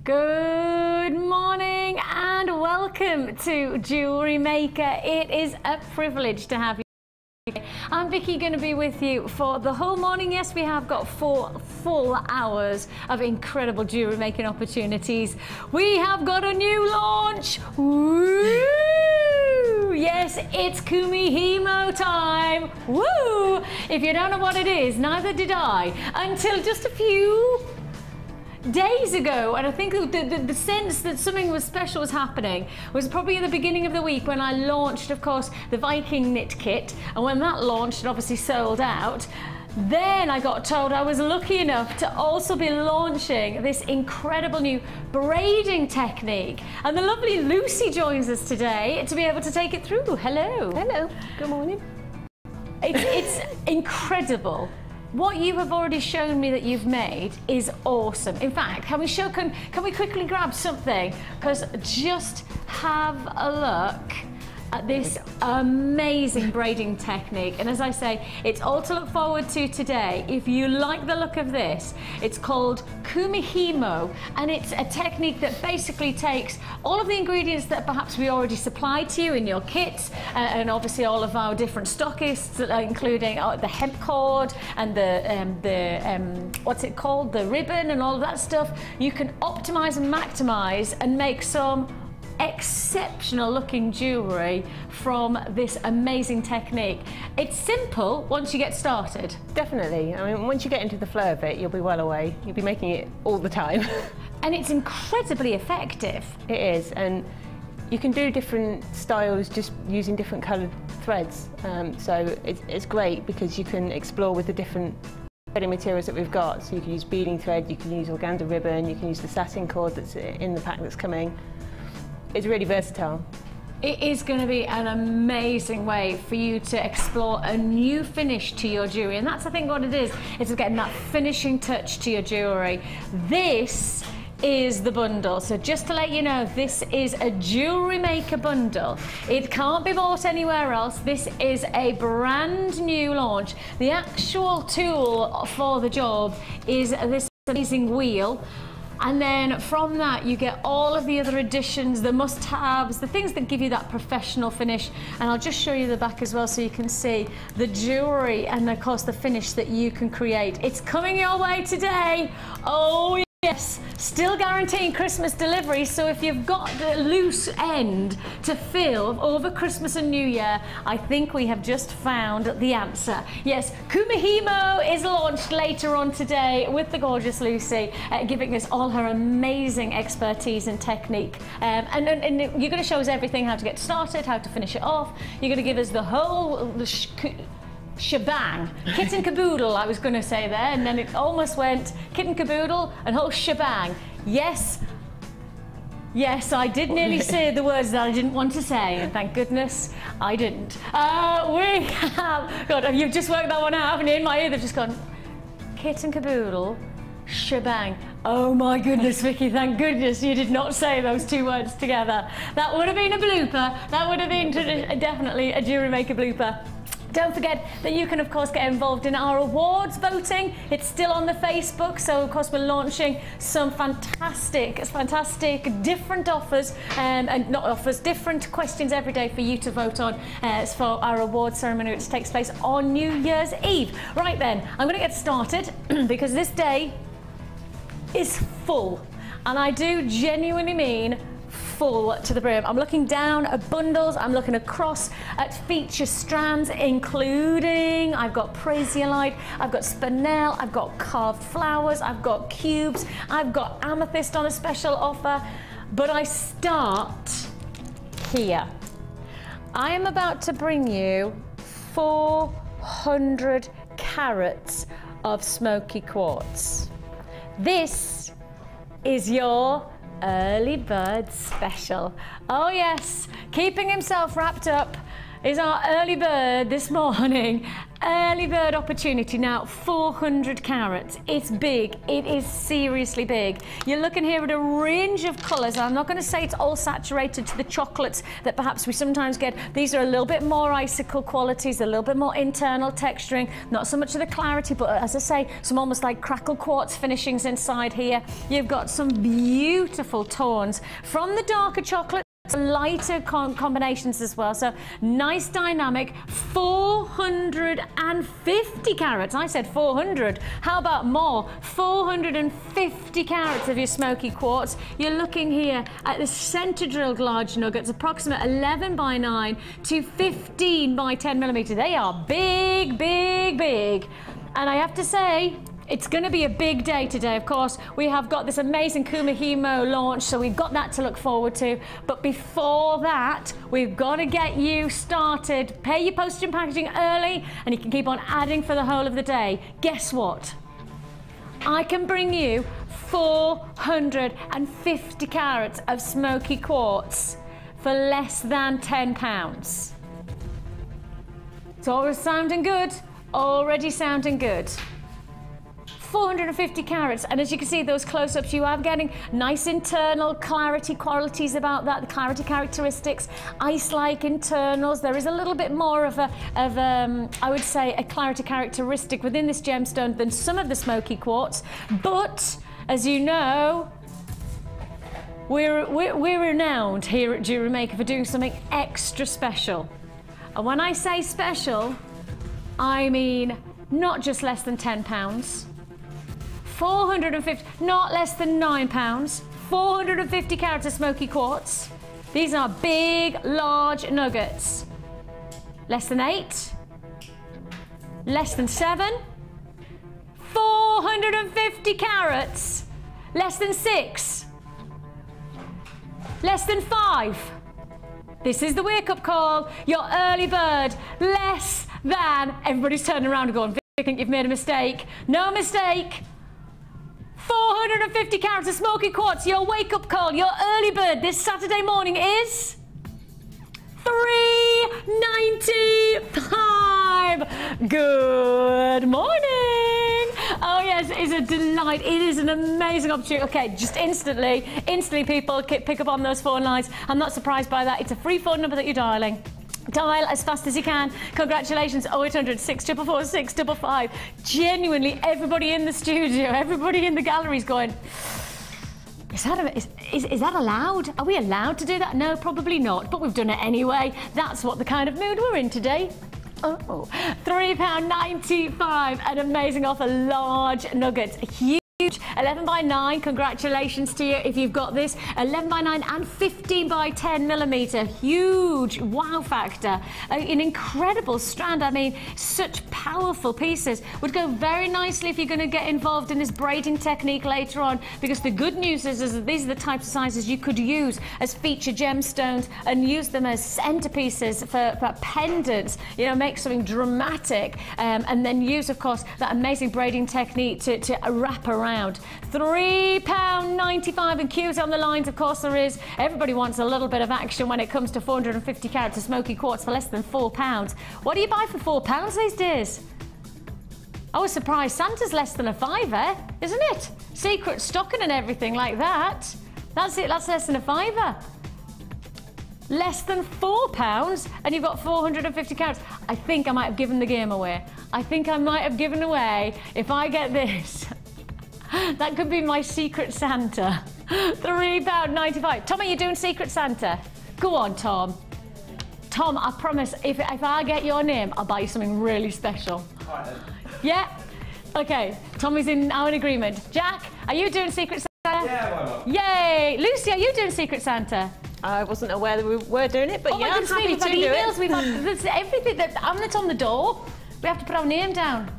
Good morning and welcome to Jewellery Maker. It is a privilege to have you. I'm Vicki, going to be with you for the whole morning. Yes, we have got 4 full hours of incredible jewellery making opportunities. We have got a new launch. Woo! Yes, it's Kumihimo time. Woo! If you don't know what it is, neither did I until just a few days ago, and I think the sense that something was special was happening was probably at the beginning of the week when I launched, of course, the Viking knit kit, and when that launched and obviously sold out, then I got told I was lucky enough to also be launching this incredible new braiding technique, and the lovely Lucie joins us today to be able to take it through. Hello. Hello, good morning. It's incredible. What you have already shown me that you've made is awesome. In fact, can we quickly grab something? Because just have a look at this amazing braiding technique. And as I say, it's all to look forward to today. If you like the look of this, it's called Kumihimo, and it's a technique that basically takes all of the ingredients that perhaps we already supplied to you in your kits, and obviously all of our different stockists, including the hemp cord and what's it called, the ribbon and all of that stuff. You can optimize and maximize and make some exceptional looking jewellery from this amazing technique. It's simple once you get started. Definitely. I mean, once you get into the flow of it, you'll be well away. You'll be making it all the time. And it's incredibly effective. It is, and you can do different styles just using different coloured threads. So it's great because you can explore with the different threading materials that we've got. So you can use beading thread, you can use organza ribbon, you can use the satin cord that's in the pack that's coming. It's really versatile. It is going to be an amazing way for you to explore a new finish to your jewellery, and that's I think what it is. It's getting that finishing touch to your jewellery. This is the bundle. So just to let you know, this is a Jewellery Maker bundle. It can't be bought anywhere else. This is a brand new launch. The actual tool for the job is this amazing wheel. And then from that you get all of the other additions, the must-haves, the things that give you that professional finish. And I'll just show you the back as well so you can see the jewellery and of course the finish that you can create. It's coming your way today. Oh yes, still guaranteeing Christmas delivery, so if you've got the loose end to fill over Christmas and New Year, I think we have just found the answer. Yes, Kumihimo is launched later on today with the gorgeous Lucie, giving us all her amazing expertise and technique. And you're going to show us everything, how to get started, how to finish it off. You're going to give us the whole shebang, kit and caboodle, I was going to say there, and then it almost went kit and caboodle and whole shebang. Yes, I did nearly say the words that I didn't want to say, and thank goodness I didn't. We have, God, you've just worked that one out, haven't you? In my ear they've just gone, kit and caboodle, shebang. Oh my goodness, Vicki, thank goodness you did not say those 2 words together. That would have been a blooper. That would have been definitely a Jewellery Maker blooper. Don't forget that you can of course get involved in our awards voting. It's still on the Facebook, so of course we're launching some fantastic different offers, and not offers, different questions every day for you to vote on for our award ceremony, which takes place on New Year's Eve. Right then, I'm going to get started because this day is full, and I do genuinely mean full to the brim. I'm looking down at bundles, I'm looking across at feature strands, including I've got Prasiolite, I've got Spinel, I've got carved flowers, I've got cubes, I've got Amethyst on a special offer. But I start here. I am about to bring you 400 carats of Smoky quartz. This is your early bird special. Oh yes, keeping himself wrapped up is our early bird this morning, Early bird opportunity now, 400 carats. It's big, it is seriously big. You're looking here at a range of colours. I'm not going to say it's all saturated to the chocolates that perhaps we sometimes get. These are a little bit more icicle qualities, a little bit more internal texturing, not so much of the clarity, but as I say, some almost like crackle quartz finishings inside here. You've got some beautiful tones from the darker chocolate, lighter combinations as well, so nice dynamic. 450 carats. I said 400. How about more? 450 carats of your smoky quartz. You're looking here at the center drilled large nuggets, approximate 11 by 9 to 15 by 10 millimeters. They are big, big, big. And I have to say, it's going to be a big day today. Of course, we have got this amazing Kumihimo launch, so we've got that to look forward to. But before that, we've got to get you started. Pay your postage and packaging early, and you can keep on adding for the whole of the day. Guess what? I can bring you 450 carats of smoky quartz for less than £10. It's always sounding good. Already sounding good. 450 carats, and as you can see, those close-ups, you are getting nice internal clarity qualities about that, the clarity characteristics, ice-like internals. There is a little bit more of I would say, a clarity characteristic within this gemstone than some of the smoky quartz. But as you know, we're renowned here at Jewellery Maker for doing something extra special. And when I say special, I mean not just less than £10. 450, not less than £9, 450 carats of smoky quartz. These are big, large nuggets. Less than 8, less than 7, 450 carats, less than 6, less than 5. This is the wake-up call, your early bird, less than, everybody's turning around and going, I think you've made a mistake. No mistake. 450 carats of smoky quartz, your wake-up call, your early bird this Saturday morning is £3.95. Good morning. Oh yes, it's a delight. It is an amazing opportunity. Okay, just instantly people pick up on those phone lines. I'm not surprised by that. It's a free phone number that you're dialing. Dial as fast as you can. Congratulations, 0800 644 655. Genuinely, everybody in the studio, everybody in the gallery is going, is that allowed? Are we allowed to do that? No, probably not, but we've done it anyway. That's what the kind of mood we're in today. Oh, £3.95, an amazing offer, large nuggets, huge. 11 by 9, congratulations to you if you've got this. 11 by 9 and 15 by 10 millimeter, huge wow factor. An incredible strand. I mean, such powerful pieces. Would go very nicely if you're going to get involved in this braiding technique later on, because the good news is that these are the types of sizes you could use as feature gemstones and use them as centerpieces for pendants, you know, make something dramatic, and then use, of course, that amazing braiding technique to wrap around. £3.95, and queues on the lines, of course there is. Everybody wants a little bit of action when it comes to 450 carats of smoky quartz for less than £4. What do you buy for £4 these days? I was surprised Santa's less than a £5, isn't it? Secret stocking and everything like that. That's it, that's less than a £5. Less than £4, and you've got 450 carats. I think I might have given the game away. I think I might have given away, if I get this, that could be my Secret Santa. £3.95. Tom, are you doing Secret Santa? Go on, Tom. Tom, I promise, if I get your name, I'll buy you something really special. All right, then. Yeah? Okay, Tom is now in agreement. Jack, are you doing Secret Santa? Yeah, why not? Yay! Lucy, are you doing Secret Santa? I wasn't aware that we were doing it, but oh yeah, my I'm happy goodness, to do emails, it. we've had everything. That's on the door. We have to put our name down.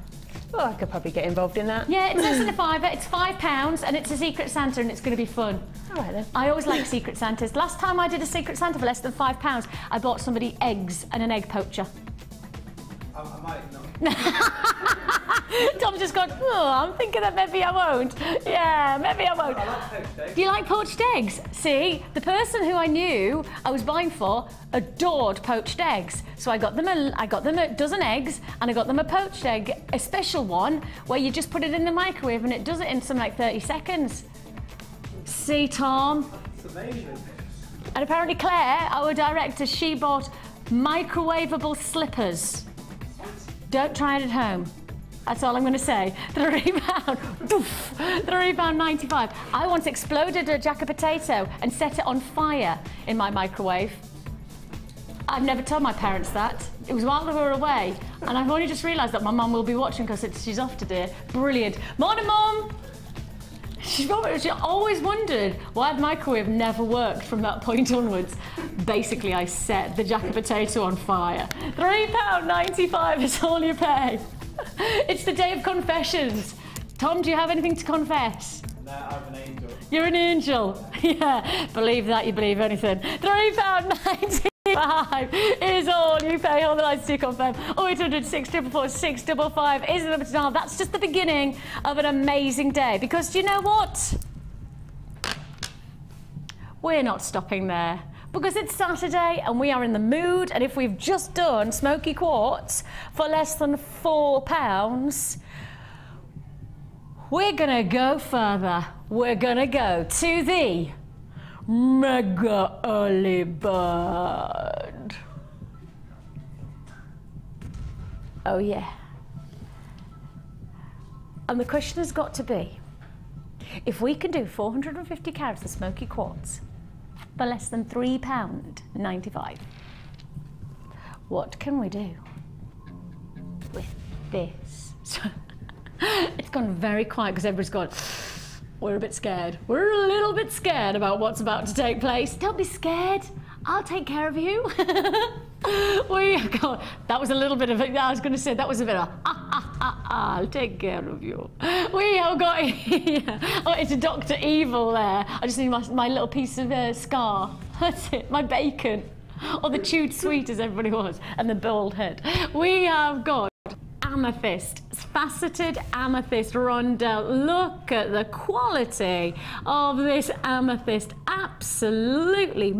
Well, I could probably get involved in that. Yeah, it's less than a £5. It's £5, and it's a Secret Santa, and it's going to be fun. All right then. I always like Secret Santas. Last time I did a Secret Santa for less than £5, I bought somebody eggs and an egg poacher. I might not. Tom's just gone, oh, I'm thinking that maybe I won't. Yeah, maybe I won't. I like poached eggs. Do you like poached eggs? See, the person who I knew I was buying for adored poached eggs. So I got them a dozen eggs, and I got them a poached egg, a special one, where you just put it in the microwave and it does it in something like 30 seconds. See, Tom? It's amazing. And apparently Claire, our director, she bought microwavable slippers. Don't try it at home. That's all I'm going to say. £3, £3.95. I once exploded a jack of potato and set it on fire in my microwave. I've never told my parents that. It was while they were away, and I've only just realised that my mum will be watching because she's off today. Brilliant. Morning, Mum! She always wondered why the microwave never worked from that point onwards. Basically, I set the jack of potato on fire. £3.95 is all you pay. It's the day of confessions. Tom, do you have anything to confess? No, I'm an angel. You're an angel. Yeah, believe that, you believe anything. £3.95 is all you pay. All the lights to confirm. 0800 644 655 is the number to dial. That's just the beginning of an amazing day. Because do you know what? We're not stopping there. Because it's Saturday and we are in the mood, and if we've just done Smoky Quartz for less than £4, we're gonna go further. We're gonna go to the Mega Early Bird. Oh yeah. And the question has got to be, if we can do 450 carats of Smoky Quartz for less than £3.95, what can we do with this? It's gone very quiet because everybody's gone, we're a bit scared. We're a little bit scared about what's about to take place. Don't be scared. I'll take care of you. That was a little bit of it. I was going to say that was a bit of I'll take care of you. We have got oh, it's a Dr. Evil there. I just need my little piece of scar. That's it, my bacon. Or the chewed sweet, as everybody was, and the bald head. We have got amethyst, faceted amethyst rondelle. Look at the quality of this amethyst. Absolutely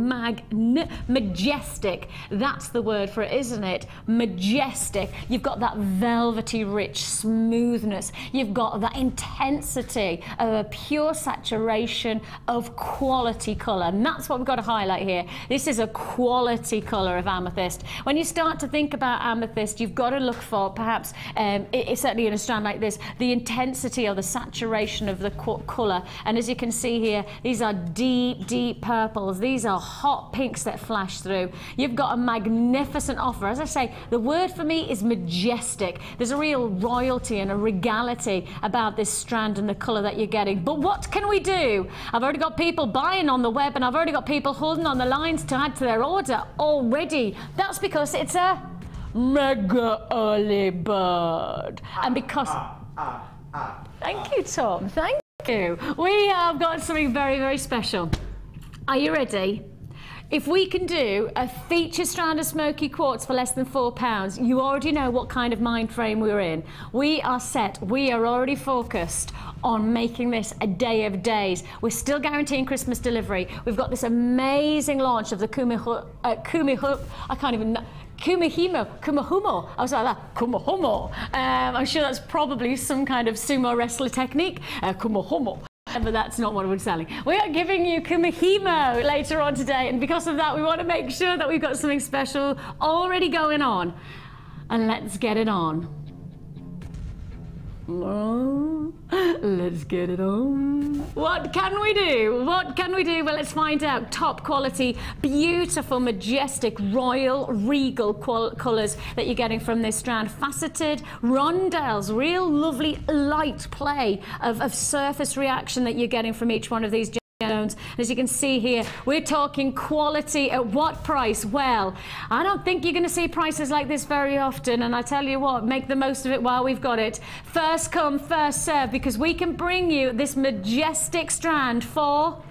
majestic. That's the word for it, isn't it? Majestic. You've got that velvety rich smoothness. You've got that intensity of a pure saturation of quality colour, and that's what we've got to highlight here. This is a quality colour of amethyst. When you start to think about amethyst, you've got to look for perhaps it's certainly in a strand like this, the intensity or the saturation of the colour. And as you can see here, these are deep, deep purples. These are hot pinks that flash through. You've got a magnificent offer. As I say, the word for me is majestic. There's a real royalty and a regality about this strand and the colour that you're getting. But what can we do? I've already got people buying on the web, and I've already got people holding on the lines to add to their order already. That's because it's a Mega Early Bird. And because... Thank you, Tom. Thank you. We have got something very, very special. Are you ready? If we can do a feature strand of Smoky Quartz for less than £4, you already know what kind of mind frame we're in. We are set. We are already focused on making this a day of days. We're still guaranteeing Christmas delivery. We've got this amazing launch of the Kumihimo, I was like that, Kumihimo. I'm sure that's probably some kind of sumo wrestler technique, Kumihimo. But that's not what we're selling. We are giving you Kumihimo later on today, and because of that, we want to make sure that we've got something special already going on. And let's get it on. Let's get it on. What can we do? What can we do? Well, let's find out. Top quality, beautiful, majestic, royal, regal colours that you're getting from this strand. Faceted rondelles, real lovely light play of surface reaction that you're getting from each one of these gemstones. As you can see here, we're talking quality at what price? Well, I don't think you're going to see prices like this very often, and I tell you what, make the most of it while we've got it. First come, first serve, because we can bring you this majestic strand for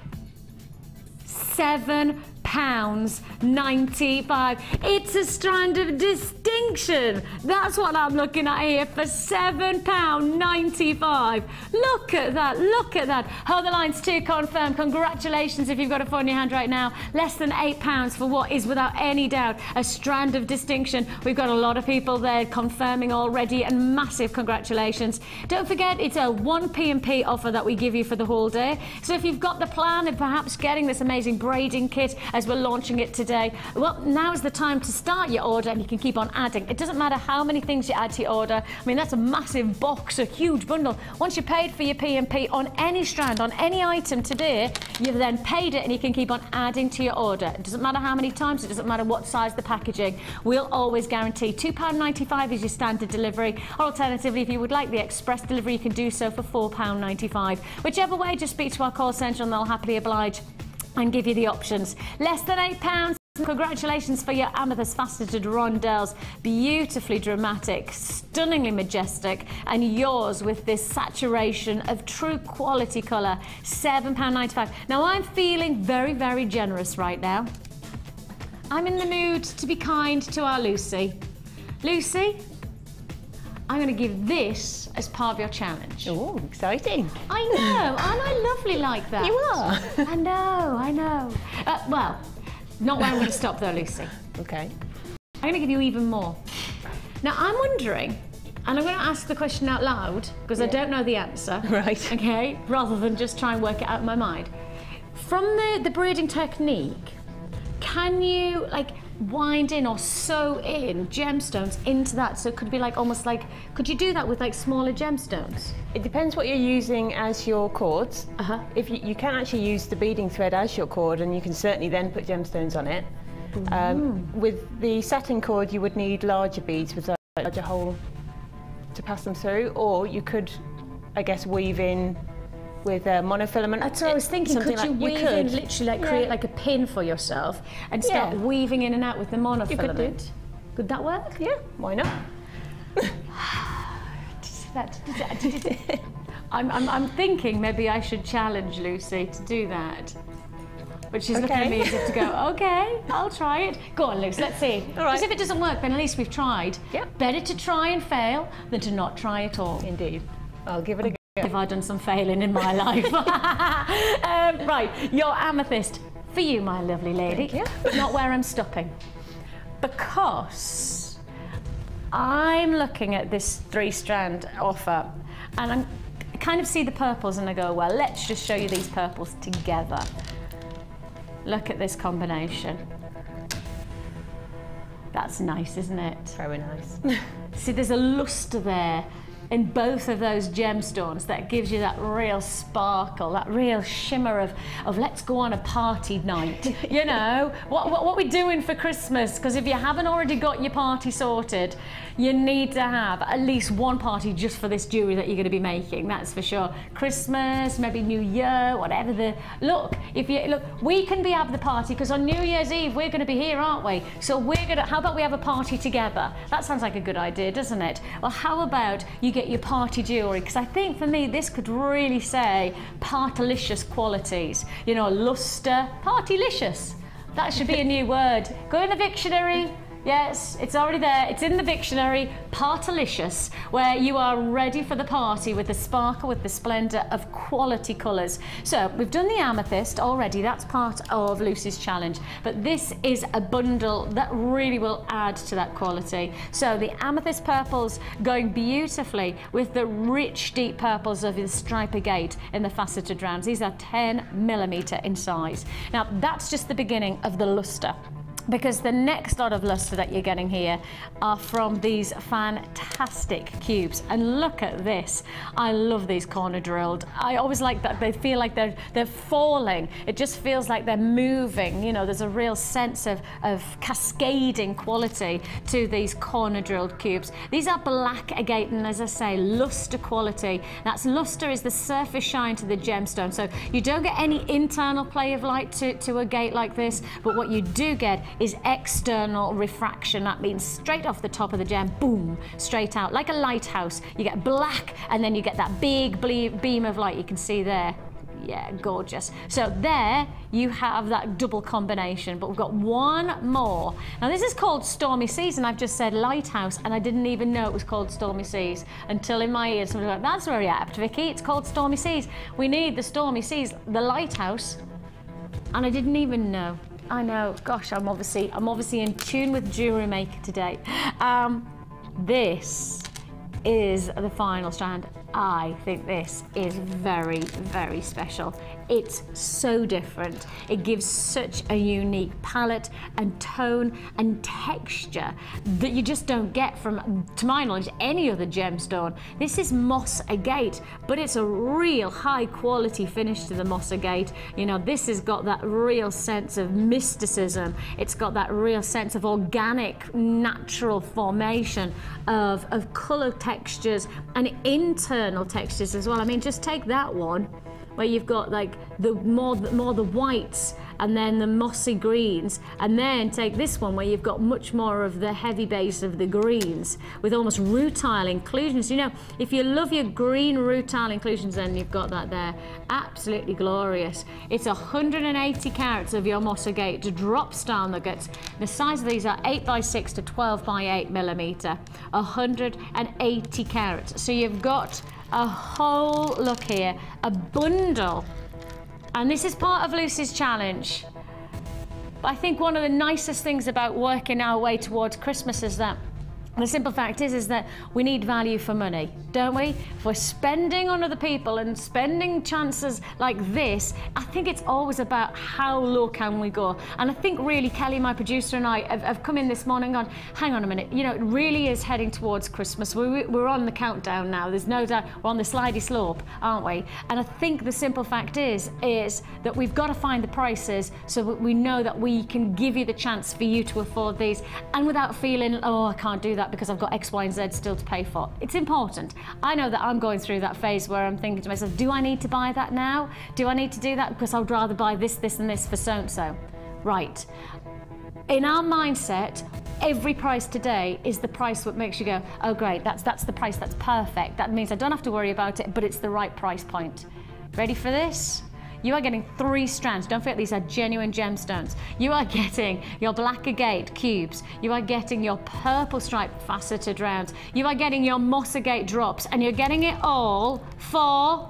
£7. £7.95. It's a strand of distinction. That's what I'm looking at here for £7.95. Look at that, look at that. Hold the lines to confirm. Congratulations if you've got a phone in your hand right now. Less than £8 for what is without any doubt a strand of distinction. We've got a lot of people there confirming already, and massive congratulations. Don't forget, it's a 1 P&P offer that we give you for the whole day. So if you've got the plan of perhaps getting this amazing braiding kit as we're launching it today, well, now's the time to start your order, and you can keep on adding. It doesn't matter how many things you add to your order. I mean, that's a massive box, a huge bundle. Once you paid for your P&P on any strand, on any item today, you've then paid it, and you can keep on adding to your order. It doesn't matter how many times, it doesn't matter what size the packaging. We'll always guarantee £2.95 is your standard delivery, or alternatively, if you would like the express delivery, you can do so for £4.95. Whichever way, just speak to our call centre and they'll happily oblige and give you the options. Less than £8. Congratulations for your amethyst faceted rondelles. Beautifully dramatic, stunningly majestic, and yours with this saturation of true quality colour. £7.95. Now I'm feeling very, very generous right now. I'm in the mood to be kind to our Lucie. Lucie, I'm going to give this as part of your challenge. Oh, exciting. I know, aren't I lovely like that? You are. I know, I know. Well, not where I'm going to stop though, Lucie. Okay. I'm going to give you even more. Now, I'm wondering, and I'm going to ask the question out loud, because I don't know the answer. Right. Okay, rather than just try and work it out in my mind. From the braiding technique, can you, like, wind in or sew in gemstones into that? So it could be like almost like, could you do that with like smaller gemstones? It depends what you're using as your cords. If you can actually use the beading thread as your cord, and you can certainly then put gemstones on it. With the satin cord, you would need larger beads with a larger hole to pass them through, or you could, I guess, weave in with monofilament. That's what I was thinking. Could you weave in, literally like create like a pin for yourself and start weaving in and out with the monofilament? Could that work? Yeah, why not? I'm thinking maybe I should challenge Lucie to do that. But she's looking at me as if to go, okay, I'll try it. Go on, Luce, let's see. All right. Because if it doesn't work, then at least we've tried. Yep. Better to try and fail than to not try at all. Indeed. I'll give it a go. Have I done some failing in my life? Right, your amethyst for you, my lovely lady. Thank you. But not where I'm stopping. Because I'm looking at this 3-strand offer, and I kind of see the purples and I go, well, let's just show you these purples together. Look at this combination. That's nice, isn't it? Very nice. See, there's a luster there in both of those gemstones that gives you that real sparkle, that real shimmer of let's go on a party night. You know, what we're doing for Christmas, because if you haven't already got your party sorted, you need to have at least one party just for this jewellery that you're going to be making, that's for sure. Christmas, maybe New Year, whatever the... Look, we can be having the party, because on New Year's Eve, we're going to be here, aren't we? So how about we have a party together? That sounds like a good idea, doesn't it? Well, how about you get your party jewellery? Because I think for me, this could really say partylicious qualities. You know, luster, partylicious. That should be a new word. Go in the dictionary. Yes, it's already there. It's in the dictionary. Partylicious, where you are ready for the party with the sparkle, with the splendour of quality colours. So we've done the amethyst already. That's part of Lucie's challenge. But this is a bundle that really will add to that quality. So the amethyst purples going beautifully with the rich deep purples of the stripe agate in the faceted rounds. These are 10mm in size. Now that's just the beginning of the lustre, because the next lot of luster that you're getting here are from these fantastic cubes. And look at this. I love these corner drilled. I always like that they feel like they're falling. It just feels like they're moving. You know, there's a real sense of cascading quality to these corner drilled cubes. These are black agate, and as I say, luster quality. That's luster is the surface shine to the gemstone. So you don't get any internal play of light to agate like this, but what you do get is external refraction. That means straight off the top of the gem, boom, straight out, like a lighthouse. You get black, and then you get that big beam of light you can see there. Yeah, gorgeous. So there you have that double combination, but we've got one more. Now this is called Stormy Seas, and I've just said lighthouse, and I didn't even know it was called Stormy Seas until in my ears somebody was like, that's very apt, Vicky, it's called Stormy Seas. We need the Stormy Seas, the lighthouse, and I didn't even know. I know, gosh, I'm obviously in tune with Jewellery Maker today. This is the final strand. I think this is very, very special. It's so different. It gives such a unique palette and tone and texture that you just don't get from, to my knowledge, any other gemstone. This is moss agate, but it's a real high quality finish to the moss agate. You know, this has got that real sense of mysticism. It's got that real sense of organic, natural formation of color textures and internal textures as well. I mean, just take that one where you've got like the more the whites and then the mossy greens, and then take this one where you've got much more of the heavy base of the greens with almost rutile inclusions. You know, if you love your green rutile inclusions, then you've got that there. Absolutely glorious. It's 180 carats of your moss agate drop style nuggets. The size of these are 8x6 to 12x8 millimeter. 180 carats. So you've got a whole, look here, a bundle. And this is part of Lucie's challenge. But I think one of the nicest things about working our way towards Christmas is that the simple fact is that we need value for money, don't we? If we're spending on other people and spending chances like this, I think it's always about how low can we go. And I think really Kelly, my producer, and I have come in this morning and gone, hang on a minute, you know, it really is heading towards Christmas. We're on the countdown now. There's no doubt we're on the slidey slope, aren't we? And I think the simple fact is that we've got to find the prices so that we know that we can give you the chance for you to afford these, and without feeling, oh, I can't do that because I've got X, Y, and Z still to pay for. It's important. I know that I'm going through that phase where I'm thinking to myself, do I need to buy that now? Do I need to do that because I'd rather buy this, this, and this for so-and-so? Right. In our mindset, every price today is the price that makes you go, oh great, that's the price, that's perfect. That means I don't have to worry about it, but it's the right price point. Ready for this? You are getting 3 strands. Don't forget, these are genuine gemstones. You are getting your black agate cubes. You are getting your purple stripe faceted rounds. You are getting your moss agate drops, and you're getting it all for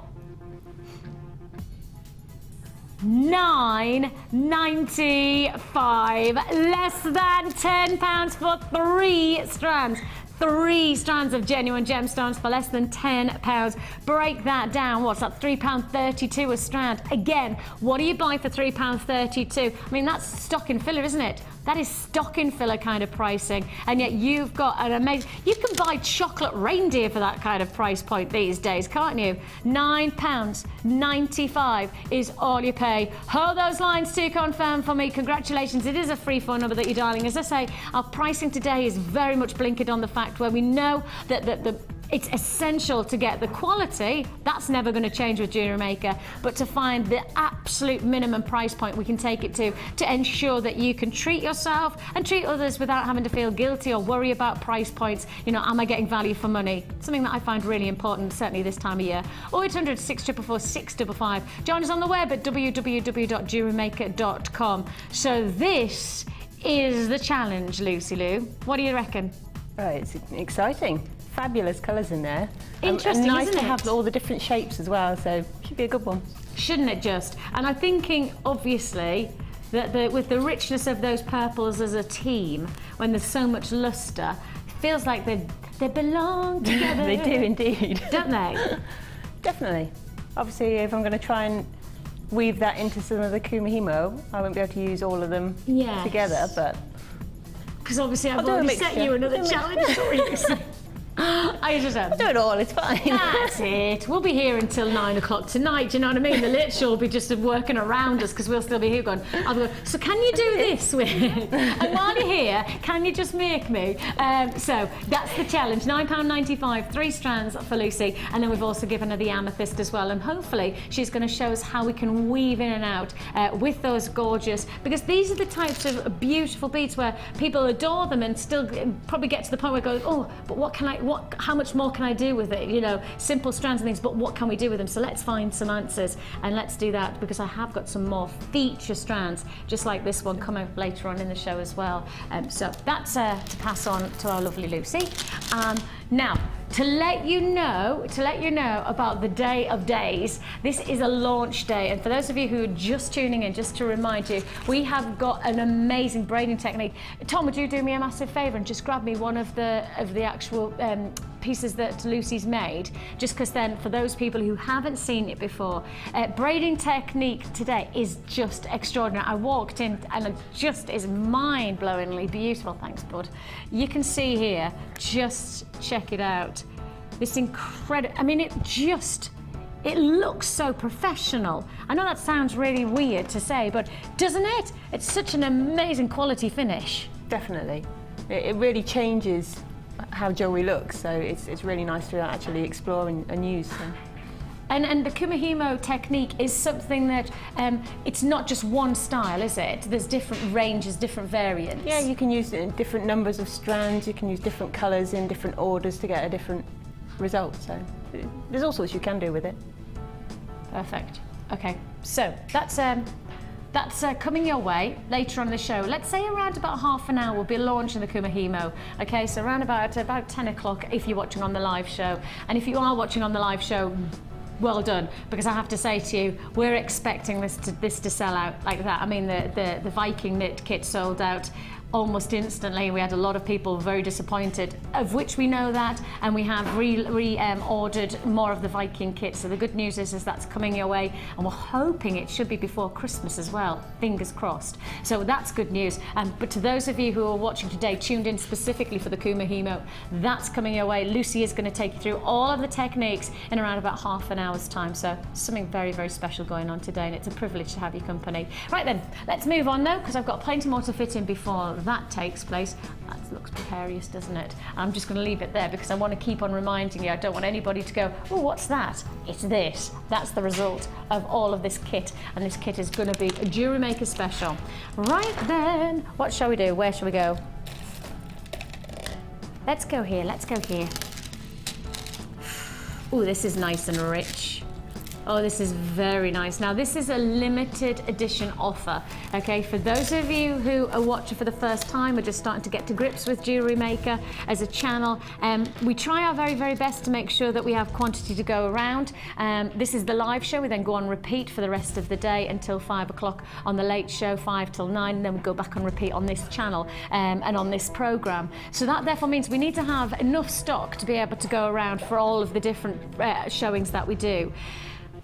$9.95, less than £10 for 3 strands. 3 strands of genuine gemstones for less than £10. Break that down. What's that? £3.32 a strand. Again, what do you buy for £3.32? I mean, that's stocking filler, isn't it? That is stocking filler kind of pricing, and yet you've got an amazing. You can buy chocolate reindeer for that kind of price point these days, can't you? £9.95 is all you pay. Hold those lines to confirm for me. Congratulations, it is a free phone number that you're dialing. As I say, our pricing today is very much blinkered on the fact where we know that it's essential to get the quality. That's never going to change with Jewellery Maker, but to find the absolute minimum price point we can take it to ensure that you can treat yourself and treat others without having to feel guilty or worry about price points. You know, am I getting value for money? Something that I find really important, certainly this time of year. 0800 644 655. Join us on the web at www.jewellerymaker.com. So this is the challenge, Lucy Lou. What do you reckon? Right, it's exciting. Fabulous colours in there. Interesting, and nice isn't to it? have all the different shapes as well, so should be a good one. Shouldn't it just? And I'm thinking, obviously, that with the richness of those purples as a team, when there's so much lustre, it feels like they belong together. They do indeed. Don't they? Definitely. Obviously, if I'm going to try and weave that into some of the Kumihimo, I won't be able to use all of them together, but... Because obviously I've already set you another challenge. I just have. I'll do it all, it's fine. That's it. We'll be here until 9 o'clock tonight, do you know what I mean? The lit show will be just working around us because we'll still be here going, so can you do this with? And while you're here, can you just make me? So that's the challenge. £9.95, 3 strands for Lucy. And then we've also given her the amethyst as well. And hopefully she's going to show us how we can weave in and out with those gorgeous, because these are the types of beautiful beads where people adore them and still probably get to the point where it goes, oh, but how how much more can I do with it? You know, simple strands and things, but what can we do with them? So let's find some answers, and let's do that, because I have got some more feature strands, just like this one, coming later on in the show as well. So that's to pass on to our lovely Lucie. Now, to let you know about the day of days, this is a launch day, and for those of you who are just tuning in, just to remind you, we have got an amazing braiding technique. Tom, would you do me a massive favour and just grab me one of the actual pieces that Lucie's made, just because then for those people who haven't seen it before, braiding technique today is just extraordinary. I walked in and it just is mind-blowingly beautiful. Thanks, bud. You can see here, just check it out. This incredible, I mean, it looks so professional. I know that sounds really weird to say, but doesn't it? It's such an amazing quality finish. Definitely. It really changes how jewellery looks, so it's really nice to actually explore and use. So. And the Kumihimo technique is something that, it's not just one style, is it? There's different ranges, different variants. Yeah, you can use different numbers of strands, you can use different colours in different orders to get a different result, so there's all sorts you can do with it. Perfect. Okay, so that's coming your way later on in the show. Let's say around about half an hour we'll be launching the Kumihimo. Okay, so around about 10 o'clock if you're watching on the live show. And if you are watching on the live show, well done, because I have to say to you, we're expecting this to sell out like that. I mean, the Viking knit kit sold out almost instantly. We had a lot of people very disappointed, of which we know that, and we have ordered more of the Viking kit. So the good news is that's coming your way, and we're hoping it should be before Christmas as well, fingers crossed. So that's good news. But to those of you who are watching today, tuned in specifically for the Kumihimo, that's coming your way. Lucie is going to take you through all of the techniques in around about half an hour's time. So something very, very special going on today, and it's a privilege to have your company. Right then, let's move on though, because I've got plenty more to fit in before that takes place. That looks precarious, doesn't it? I'm just going to leave it there because I want to keep on reminding you. I don't want anybody to go, oh, what's that? It's this. That's the result of all of this kit, and this kit is going to be a Jewellery Maker special. Right then, what shall we do? Where shall we go? Let's go here. Let's go here. Oh, this is nice and rich. Oh, this is very nice. Now, this is a limited edition offer, okay? For those of you who are watching for the first time or just starting to get to grips with Jewellery Maker as a channel, we try our very, very best to make sure that we have quantity to go around. This is the live show. We then go on repeat for the rest of the day until 5 o'clock on the late show, 5 till 9, and then we go back on repeat on this channel and on this program. So that therefore means we need to have enough stock to be able to go around for all of the different showings that we do.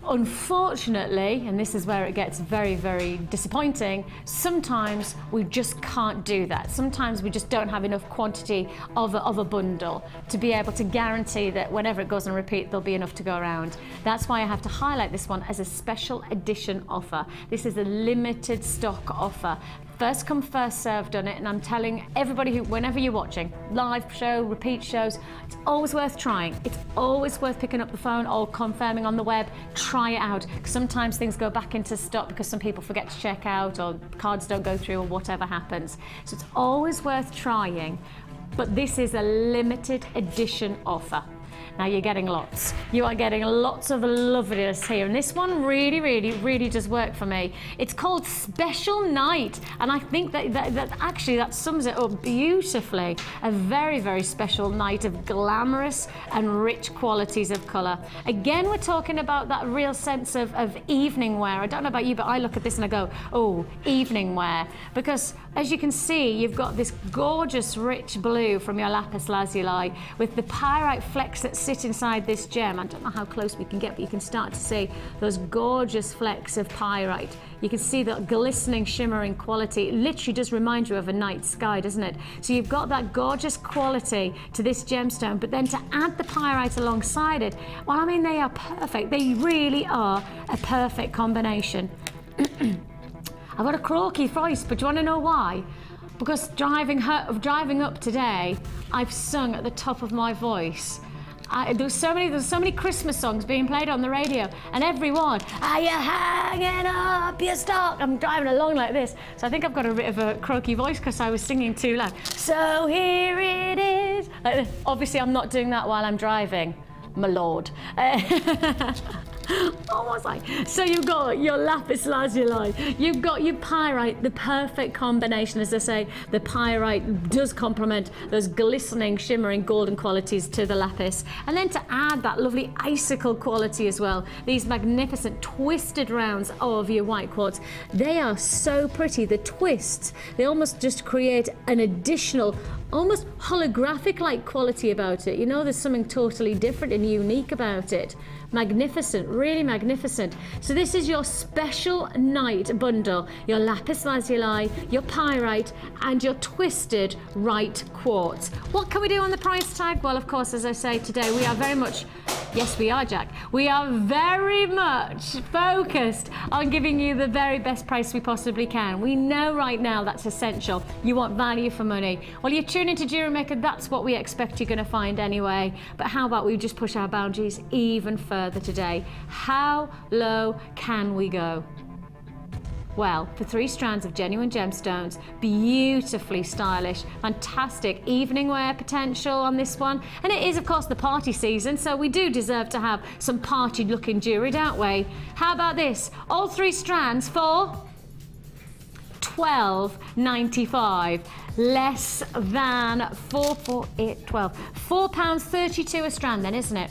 Unfortunately, and this is where it gets very, very disappointing, sometimes we just can't do that. Sometimes we just don't have enough quantity of a bundle to be able to guarantee that whenever it goes on repeat, there'll be enough to go around. That's why I have to highlight this one as a special edition offer. This is a limited stock offer. First come, first served on it, and I'm telling everybody who, whenever you're watching, live show, repeat shows, it's always worth trying. It's always worth picking up the phone or confirming on the web. Try it out, because sometimes things go back into stock because some people forget to check out or cards don't go through or whatever happens. So it's always worth trying, but this is a limited edition offer. Now you're getting lots. You are getting lots of loveliness here. And this one really, really, really does work for me. It's called Special Night. And I think that actually that sums it up beautifully. A very, very special night of glamorous and rich qualities of colour. Again, we're talking about that real sense of evening wear. I don't know about you, but I look at this and I go, oh, evening wear. Because as you can see, you've got this gorgeous rich blue from your Lapis Lazuli with the pyrite flecks that sit inside this gem. I don't know how close we can get, but you can start to see those gorgeous flecks of pyrite. You can see that glistening, shimmering quality. It literally does remind you of a night sky, doesn't it? So you've got that gorgeous quality to this gemstone, but then to add the pyrite alongside it, well, I mean, they are perfect. They really are a perfect combination. I've got a croaky voice, but do you want to know why? Because driving up today, I've sung at the top of my voice. There's so many Christmas songs being played on the radio, and everyone, are you hanging up your stock? I'm driving along like this, so I think I've got a bit of a croaky voice because I was singing too loud. So here it is. is. Obviously, I'm not doing that while I'm driving, my lord. Almost like. So you've got your lapis lazuli, you've got your pyrite, the perfect combination. As I say, the pyrite does complement those glistening, shimmering golden qualities to the lapis. And then to add that lovely icicle quality as well, these magnificent twisted rounds of your white quartz. They are so pretty. The twists, they almost just create an additional, almost holographic-like quality about it. You know, there's something totally different and unique about it. Magnificent, really magnificent. So this is your special night bundle, your lapis lazuli, your pyrite, and your twisted right quartz. What can we do on the price tag? Well, of course, as I say today, we are very much, yes, we are, Jack. We are very much focused on giving you the very best price we possibly can. We know right now that's essential. You want value for money. Well, you tune into Jewellery Maker, that's what we expect you're going to find anyway. But how about we just push our boundaries even further today? How low can we go? Well, for 3 strands of genuine gemstones, beautifully stylish, fantastic evening wear potential on this one. And it is, of course, the party season, so we do deserve to have some party-looking jewellery, don't we? How about this? All 3 strands for £12.95, less than £4.32 a strand then, isn't it?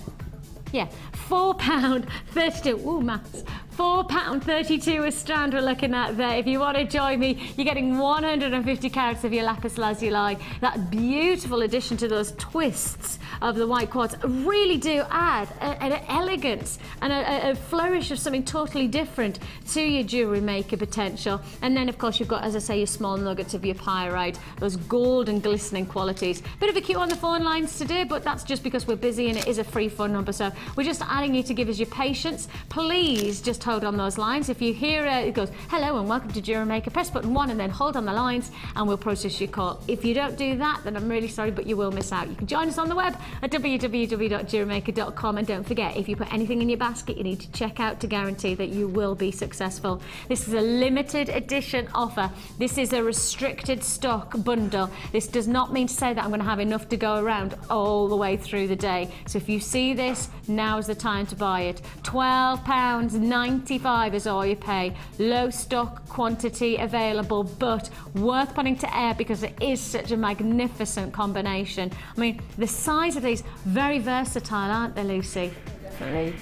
Yeah, £4.32. Ooh, maths. £4.32 a strand we're looking at there. If you want to join me, you're getting 150 carats of your lapis lazuli. That beautiful addition to those twists of the white quartz really do add an elegance and a flourish of something totally different to your Jewellery Maker potential. And then, of course, you've got, as I say, your small nuggets of your pyrite, those golden glistening qualities. Bit of a queue on the phone lines today, but that's just because we're busy and it is a free phone number. So we're just adding you to give us your patience. Please just hold on those lines. If you hear it goes, hello and welcome to Jewellery Maker, press button 1 and then hold on the lines and we'll process your call. If you don't do that, then I'm really sorry, but you will miss out. You can join us on the web at www.jewellerymaker.com, and don't forget, if you put anything in your basket, you need to check out to guarantee that you will be successful. This is a limited edition offer. This is a restricted stock bundle. This does not mean to say that I'm going to have enough to go around all the way through the day. So if you see this, now is the time to buy it. £12.95 is all you pay. Low stock quantity available, but worth putting to air because it is such a magnificent combination. I mean, the size of these, very versatile, aren't they, Lucy? Definitely.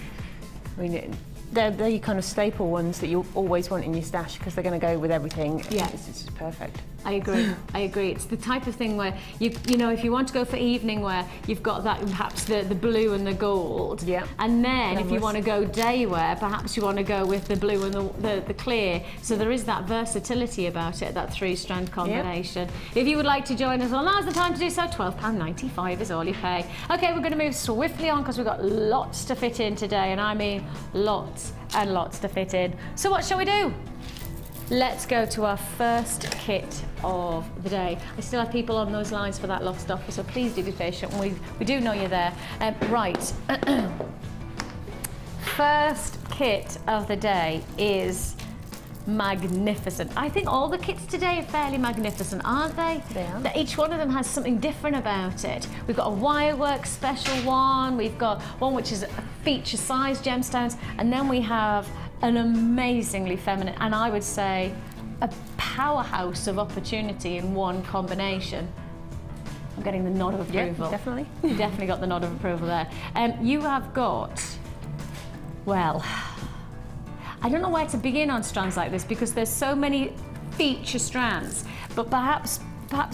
I mean, they're the kind of staple ones that you always want in your stash because they're going to go with everything. Yeah. It's just perfect. I agree. I agree. It's the type of thing where you know, if you want to go for evening wear, you've got that perhaps the blue and the gold. Yeah. And then if you want to go day wear, perhaps you want to go with the blue and the clear. So there is that versatility about it, that 3-strand combination. Yeah. If you would like to join us, well, now's the time to do so. £12.95 is all you pay. Okay, we're going to move swiftly on because we've got lots to fit in today, and I mean lots and lots to fit in. So what shall we do? Let's go to our first kit of the day. I still have people on those lines for that lost offer, so please do be patient. We do know you're there. Right. First kit of the day is magnificent. I think all the kits today are fairly magnificent, aren't they? They are. Each one of them has something different about it. We've got a wirework special one, we've got one which is a feature size gemstones, and then we have an amazingly feminine, and I would say a powerhouse of opportunity in one combination. I'm getting the nod of approval. Yeah, definitely. You definitely got the nod of approval there. You have got, well, I don't know where to begin on strands like this because there's so many feature strands, but perhaps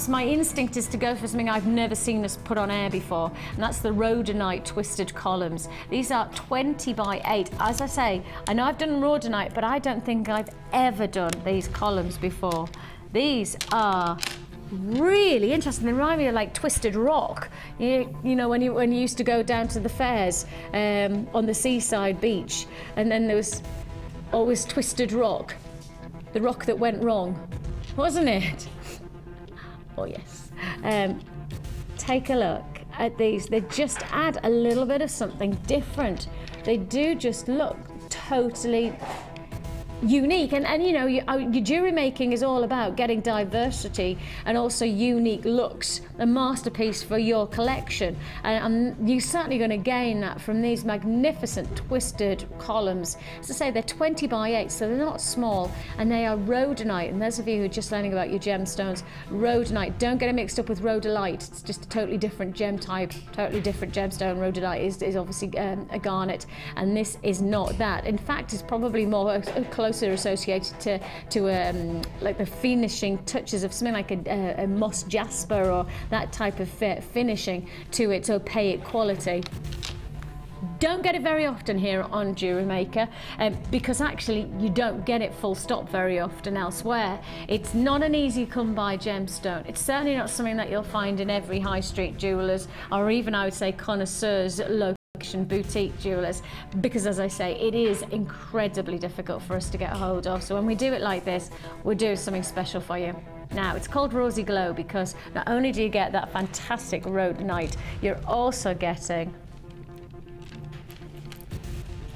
my instinct is to go for something I've never seen us put on air before, and that's the rhodonite twisted columns. These are 20 by 8. As I say, I know I've done rhodonite, but I don't think I've ever done these columns before. These are really interesting. They remind me of like twisted rock. You know, when you used to go down to the fairs on the seaside beach, and then there was always twisted rock, the rock that went wrong, wasn't it? Oh yes. Take a look at these. They just add a little bit of something different. They do just look totally unique. And you know, your jewelry making is all about getting diversity and also unique looks, a masterpiece for your collection. And you're certainly going to gain that from these magnificent twisted columns. As I say, they're 20 by 8, so they're not small, and they are rhodonite. And those of you who are just learning about your gemstones, rhodonite, don't get it mixed up with rhodolite. It's just a totally different gem type, totally different gemstone. Rhodolite is obviously a garnet, and this is not that. In fact, it's probably more closer associated to like the finishing touches of something like a moss jasper or that type of finishing to its opaque quality. Don't get it very often here on Jewellery Maker because actually you don't get it full stop very often elsewhere. It's not an easy come by gemstone. It's certainly not something that you'll find in every high street jewellers, or even I would say connoisseurs location boutique jewellers, because as I say, it is incredibly difficult for us to get a hold of. So when we do it like this, we'll do something special for you. Now, it's called Rosy Glow because not only do you get that fantastic rhodonite, you're also getting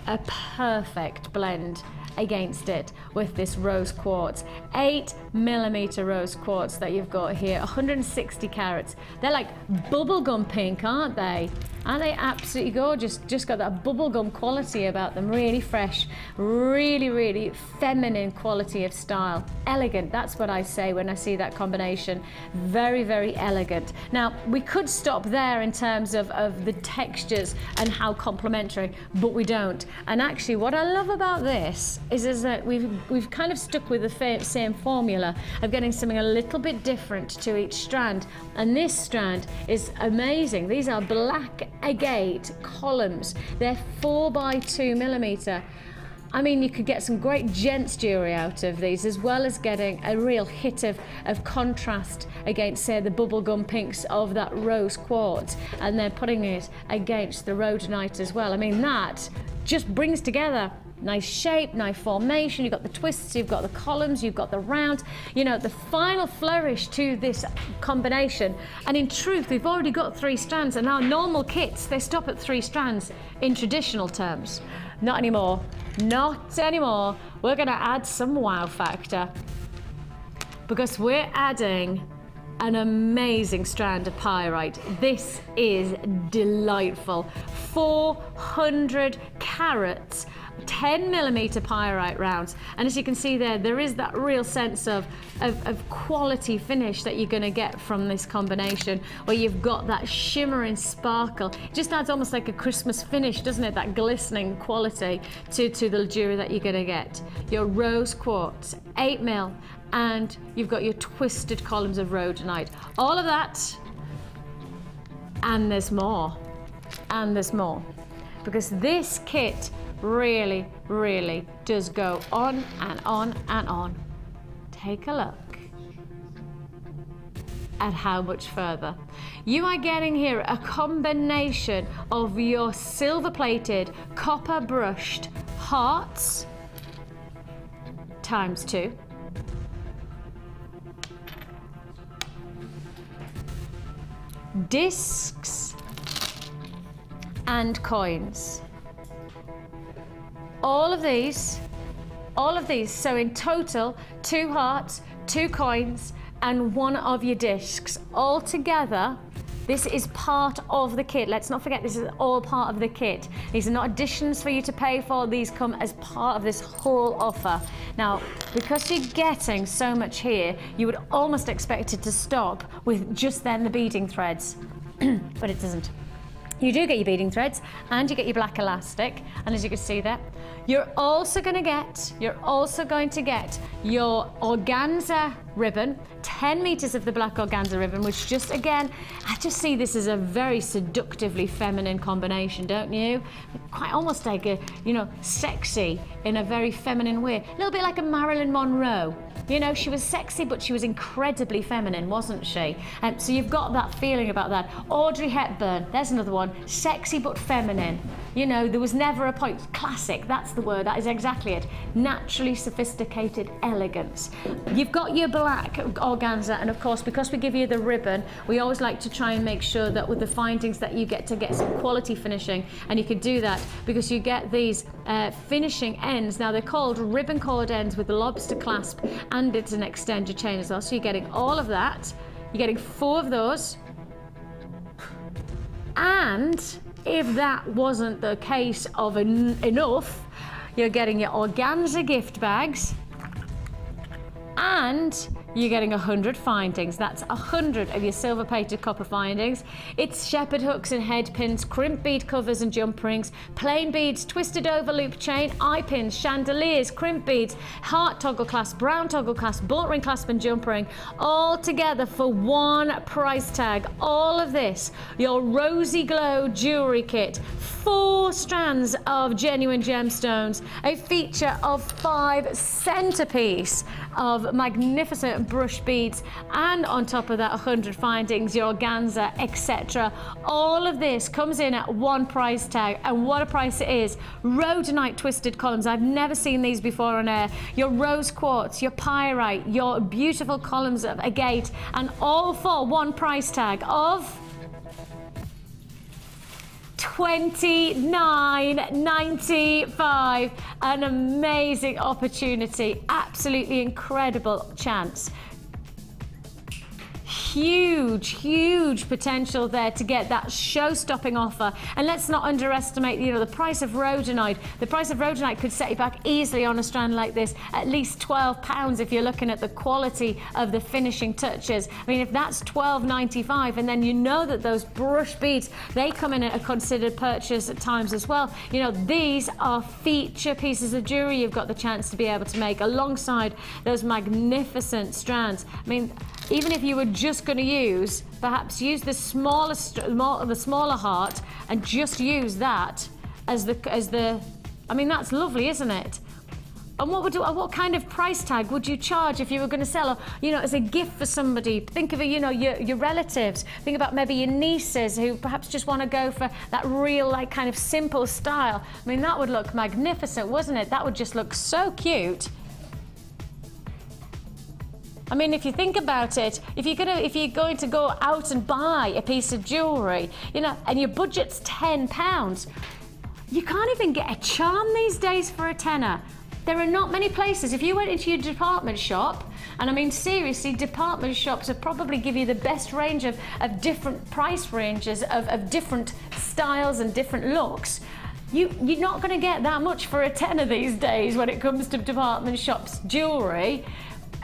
a perfect blend against it with this rose quartz, 8mm rose quartz that you've got here, 160 carats. They're like bubblegum pink, aren't they? Aren't they absolutely gorgeous? Just got that bubblegum quality about them, really fresh, really, really feminine quality of style. Elegant, that's what I say when I see that combination. Very, very elegant. Now, we could stop there in terms of the textures and how complementary, but we don't. And actually, what I love about this is that we've kind of stuck with the same formula of getting something a little bit different to each strand. And this strand is amazing. These are black agate columns. They're 4 by 2mm. I mean, you could get some great gents jewelry out of these, as well as getting a real hit of contrast against, say, the bubblegum pinks of that rose quartz, and then putting it against the rhodonite as well. I mean, that just brings together nice shape, nice formation. You've got the twists, you've got the columns, you've got the round, you know, the final flourish to this combination. And in truth, we've already got 3 strands, and our normal kits, they stop at 3 strands in traditional terms. Not anymore, not anymore. We're gonna add some wow factor because we're adding an amazing strand of pyrite. This is delightful. 400 carats, 10mm pyrite rounds, and as you can see there is that real sense of quality finish that you're going to get from this combination, where you've got that shimmering sparkle. It just adds almost like a Christmas finish, doesn't it? That glistening quality to the jewelry that you're going to get. Your rose quartz, 8mm, and you've got your twisted columns of rhodonite. All of that, and there's more, and there's more, because this kit really, really does go on and on and on. Take a look at how much further. You are getting here a combination of your silver-plated, copper-brushed hearts times 2. Discs and coins. All of these, so in total, 2 hearts, 2 coins, and 1 of your discs. All together, this is part of the kit. Let's not forget, this is all part of the kit. These are not additions for you to pay for. These come as part of this whole offer. Now, because you're getting so much here, you would almost expect it to stop with just then the beading threads, but it doesn't. You do get your beading threads, and you get your black elastic, and as you can see there, you're also going to get your organza ribbon, 10 meters of the black organza ribbon, which just, again, I just see this as a very seductively feminine combination, don't you? Quite almost like a, you know, sexy in a very feminine way. A little bit like a Marilyn Monroe. You know, she was sexy, but she was incredibly feminine, wasn't she? So you've got that feeling about that. Audrey Hepburn, there's another one. Sexy but feminine. You know, there was never a point. Classic, that's the word, that is exactly it. Naturally sophisticated elegance. You've got your black organza, and of course, because we give you the ribbon, we always like to try and make sure that with the findings that you get some quality finishing, and you can do that because you get these finishing ends. Now they're called ribbon cord ends with the lobster clasp, and it's an extender chain as well. So you're getting all of that. You're getting 4 of those. And if that wasn't the case of enough, you're getting your organza gift bags, and you're getting 100 findings. That's 100 of your silver plated copper findings. It's shepherd hooks and head pins, crimp bead covers and jump rings, plain beads, twisted over loop chain, eye pins, chandeliers, crimp beads, heart toggle clasp, brown toggle clasp, bullet ring clasp and jump ring, all together for one price tag. All of this, your Rosy Glow Jewelry Kit, 4 strands of genuine gemstones, a feature of 5 centerpiece of magnificent brushed beads, and on top of that 100 findings, your organza, etc. All of this comes in at one price tag, and what a price it is. Rhodonite twisted columns, I've never seen these before on air. Your rose quartz, your pyrite, your beautiful columns of agate, and all for one price tag of $29.95. An amazing opportunity, absolutely incredible chance. Huge potential there to get that show-stopping offer. And let's not underestimate, you know, the price of rhodonite. The price of rhodonite could set you back easily on a strand like this, at least £12 if you're looking at the quality of the finishing touches. I mean, if that's $12.95, and then you know that those brush beads, they come in at a considered purchase at times as well. You know, these are feature pieces of jewelry you've got the chance to be able to make alongside those magnificent strands. I mean, even if you were just going to use, perhaps use the smaller heart and just use that as the. I mean, that's lovely, isn't it? And what kind of price tag would you charge if you were going to sell, you know, as a gift for somebody? Think of it, you know, your relatives. Think about maybe your nieces who perhaps just want to go for that real, like, kind of simple style. I mean, that would look magnificent, wouldn't it? That would just look so cute. I mean, if you think about it, if you're going to go out and buy a piece of jewellery, you know, and your budget's £10, you can't even get a charm these days for a tenner. There are not many places. If you went into your department shop, and I mean seriously, department shops would probably give you the best range of different price ranges of different styles and different looks. You're not going to get that much for a tenner these days when it comes to department shops jewellery.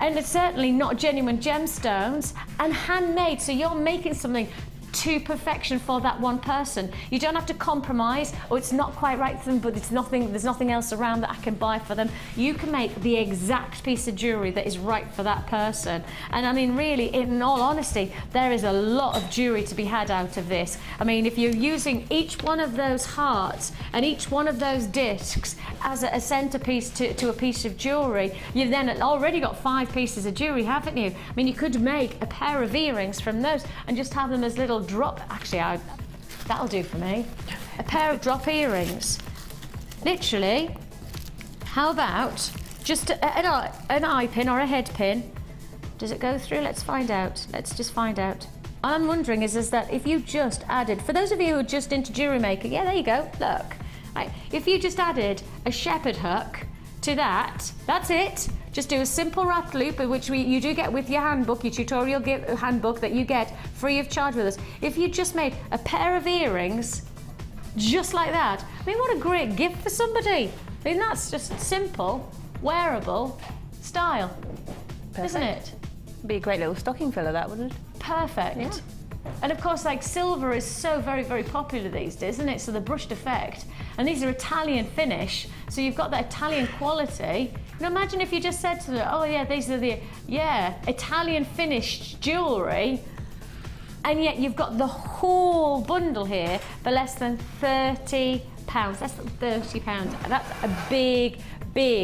And it's certainly not genuine gemstones and handmade, so you're making something to perfection for that one person. You don't have to compromise, or it's not quite right for them, but there's nothing else around that I can buy for them. You can make the exact piece of jewellery that is right for that person. And I mean, really, in all honesty, there is a lot of jewellery to be had out of this. I mean, if you're using each one of those hearts and each one of those discs as a centerpiece to a piece of jewellery, you've then already got 5 pieces of jewellery, haven't you? I mean, you could make a pair of earrings from those and just have them as little drop. Actually, that'll do for me. A pair of drop earrings. Literally, how about just an eye pin or a head pin? Does it go through? Let's find out. Let's just find out. All I'm wondering is that if you just added, for those of you who are just into Jewellery Maker, yeah, there you go, look. Right. If you just added a shepherd hook to that, that's it. Just do a simple wrapped loop, which you do get with your handbook, your tutorial handbook that you get free of charge with us. If you just made a pair of earrings, just like that, I mean, what a great gift for somebody. I mean, that's just simple, wearable style, perfect. Isn't it? Be a great little stocking filler, that, wouldn't it? Perfect. Yeah. And of course, like, silver is so very popular these days, isn't it? So the brushed effect, and these are Italian finish, so you've got that Italian quality. Now imagine if you just said to them, oh yeah, these are the, yeah, Italian finished jewellery, and yet you've got the whole bundle here for less than £30. Less than £30. That's a big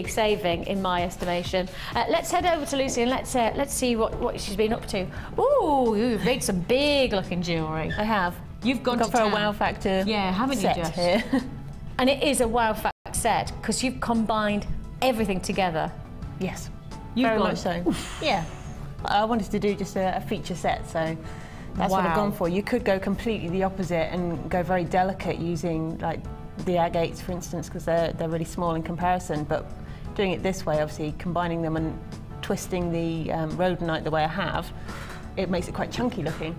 saving in my estimation. Let's head over to Lucie and let's see what she's been up to. Ooh, you've made some big looking jewellery. I have. You've gone for a wow factor. Yeah, haven't you, Jess? Here. And it is a wow factor set because you've combined everything together. Yes, You've very gone, much so. Yeah, I wanted to do just a feature set, so that's what I've gone for. You could go completely the opposite and go very delicate using like the agates, for instance, because they're really small in comparison. But doing it this way, obviously combining them and twisting the rhodonite the way I have, it makes it quite chunky looking.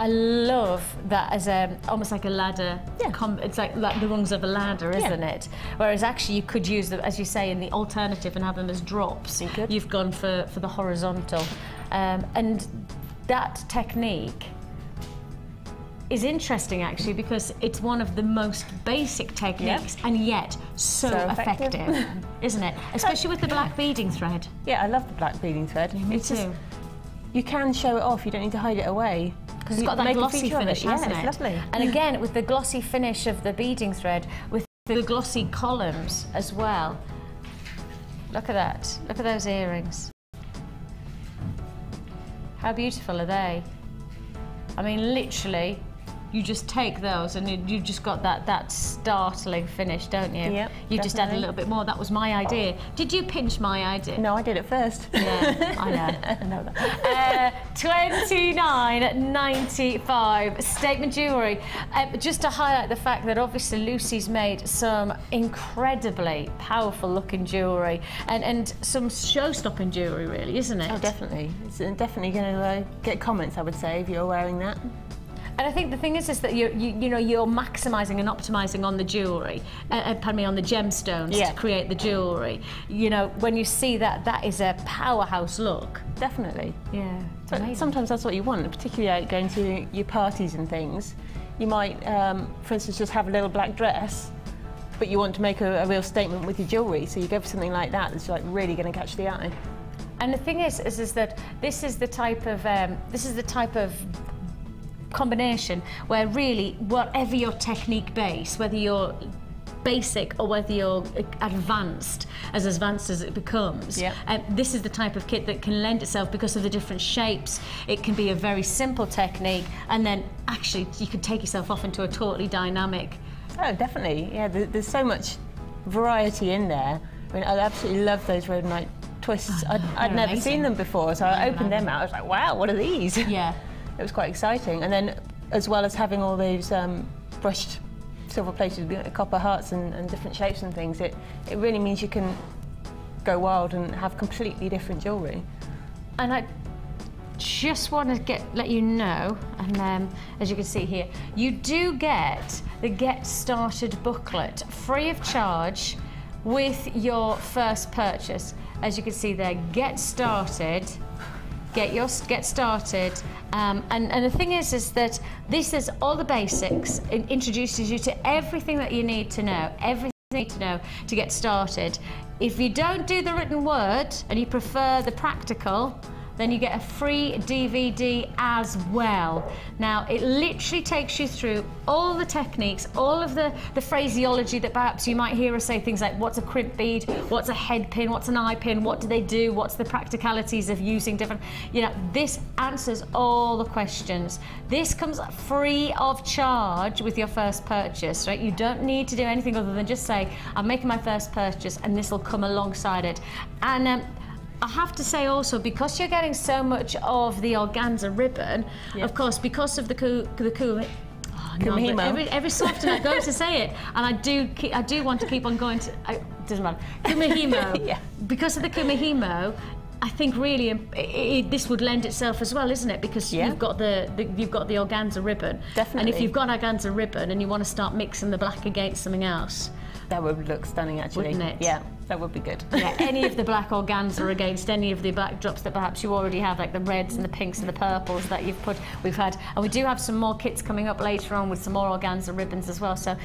I love that as almost like a ladder. Yeah. It's like the rungs of a ladder, isn't it? Whereas actually you could use them, as you say, in the alternative and have them as drops. You could. You've gone for the horizontal. And that technique is interesting actually because it's one of the most basic techniques and yet so effective, isn't it? Especially with the black beading thread. Yeah, I love the black beading thread. Me it's too. Just, you can show it off, you don't need to hide it away. Because it's got that glossy finish, hasn't it? It's lovely. And again, with the glossy finish of the beading thread, with the glossy columns as well. Look at that. Look at those earrings. How beautiful are they? I mean, literally, you just take those and you've just got that startling finish, don't you? Yep, You just add a little bit more. That was my idea. Did you pinch my idea? No, I did it first. Yeah, I know that. $29.95 statement jewellery. Just to highlight the fact that obviously Lucie's made some incredibly powerful looking jewellery and some show-stopping jewellery, really, isn't it? Oh, definitely. It's definitely going to get comments, I would say, if you're wearing that. And I think the thing is that you're maximising and optimising on the jewellery, pardon me, on the gemstones to create the jewellery. You know, when you see that, that is a powerhouse look. Definitely. Yeah. But sometimes that's what you want, particularly out going to your parties and things. You might, for instance, just have a little black dress, but you want to make a real statement with your jewellery, so you go for something like that that's like really going to catch the eye. And the thing is that this is the type of combination where really whatever your technique base, whether you're basic or whether you're advanced as it becomes, this is the type of kit that can lend itself because of the different shapes. It can be a very simple technique and then actually you can take yourself off into a totally dynamic. Oh, definitely. Yeah, there's so much variety in there. I mean, I absolutely love those rhodonite twists. I'd never seen them before, so I opened them out. I was like, wow, what are these? Yeah. It was quite exciting. And then, as well as having all those brushed silver plated copper hearts and different shapes and things, it really means you can go wild and have completely different jewellery. And I just want to let you know, and as you can see here, you do get the Get Started booklet free of charge with your first purchase. As you can see there, Get Started. Get started, and the thing is that this is all the basics. It introduces you to everything that you need to know, to get started. If you don't do the written word and you prefer the practical, then you get a free DVD as well. Now, it literally takes you through all the techniques, all of the phraseology that perhaps you might hear us say, things like what's a crimp bead, what's a head pin, what's an eye pin, what do they do, what's the practicalities of using different, this answers all the questions. This comes free of charge with your first purchase, right? You don't need to do anything other than just say, I'm making my first purchase, and this will come alongside it. And I have to say also, because you're getting so much of the organza ribbon, of course, because of the Kumihimo. Every so often I go to say it, and I do want to keep on going to. Doesn't matter. Kumihimo. Because of the Kumihimo, I think really this would lend itself as well, isn't it? Because you've got the organza ribbon. Definitely. And if you've got organza ribbon and you want to start mixing the black against something else, that would look stunning, actually. Wouldn't it? Yeah, that would be good. Yeah, any of the black organza against any of the backdrops that perhaps you already have, like the reds and the pinks and the purples that we've had. And we do have some more kits coming up later on with some more organza ribbons as well. So,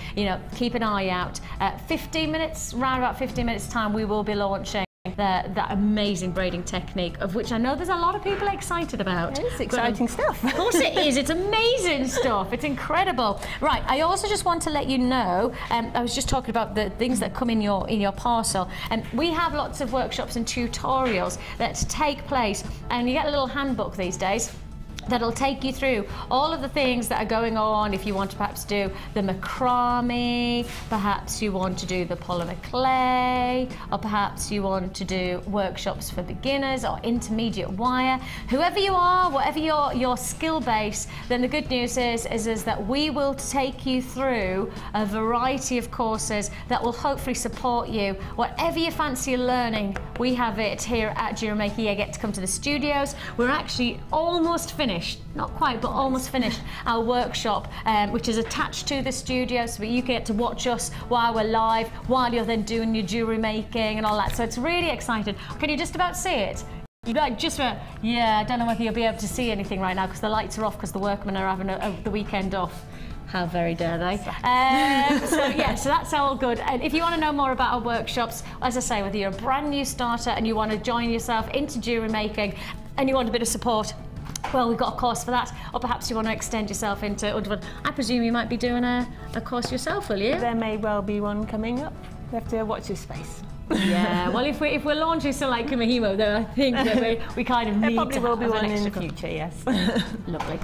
keep an eye out. 15 minutes, round about 15 minutes time, we will be launching that amazing braiding technique, of which I know there's a lot of people excited about. It's exciting stuff. Of course it is. It's amazing stuff. It's incredible. Right. I also just want to let you know. I was just talking about the things that come in your parcel, and we have lots of workshops and tutorials that take place. And you get a little handbook these days. that'll take you through all of the things that are going on. If you want to perhaps do the macrame, perhaps you want to do the polymer clay, or perhaps you want to do workshops for beginners or intermediate wire. Whoever you are, whatever your skill base, then the good news is that we will take you through a variety of courses that will hopefully support you. Whatever you fancy learning, we have it here at Jewellery Maker. You get to come to the studios. We're actually almost finished, not quite, but almost finished our workshop, which is attached to the studio, so you get to watch us while we're live, while you're then doing your jewellery making and all that. So it's really exciting. Can you just about see it? You like just yeah, I don't know whether you'll be able to see anything right now because the lights are off because the workmen are having the weekend off. How very dare they? So yeah, so that's all good. And if you want to know more about our workshops, as I say, whether you're a brand new starter and you want to join yourself into jewellery making and you want a bit of support, well, we've got a course for that. Or perhaps you want to extend yourself into, I presume you might be doing a course yourself, will you? There may well be one coming up. You have to watch this space. Yeah, well, if we're launching something like Kumihimo, then I think that we kind of need there probably will be one in the course. future, yes. Lovely.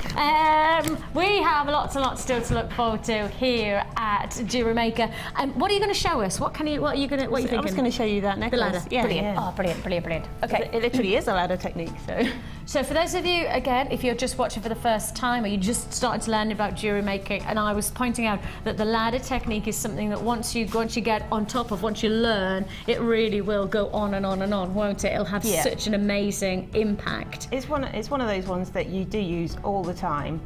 We have lots and lots still to look forward to here at Jewellery Maker. What are you going to show us? What are you thinking? I was going to show you that necklace. The ladder. Yeah, brilliant. yeah. Oh, brilliant, brilliant, brilliant. Okay. It literally is a ladder technique, so. So for those of you, again, if you're just watching for the first time or you're just starting to learn about jewellery making, and I was pointing out that the ladder technique is something that once you get on top of, once you learn, it really will go on and on and on, won't it? It'll have such an amazing impact. It's one of those ones that you do use all the time,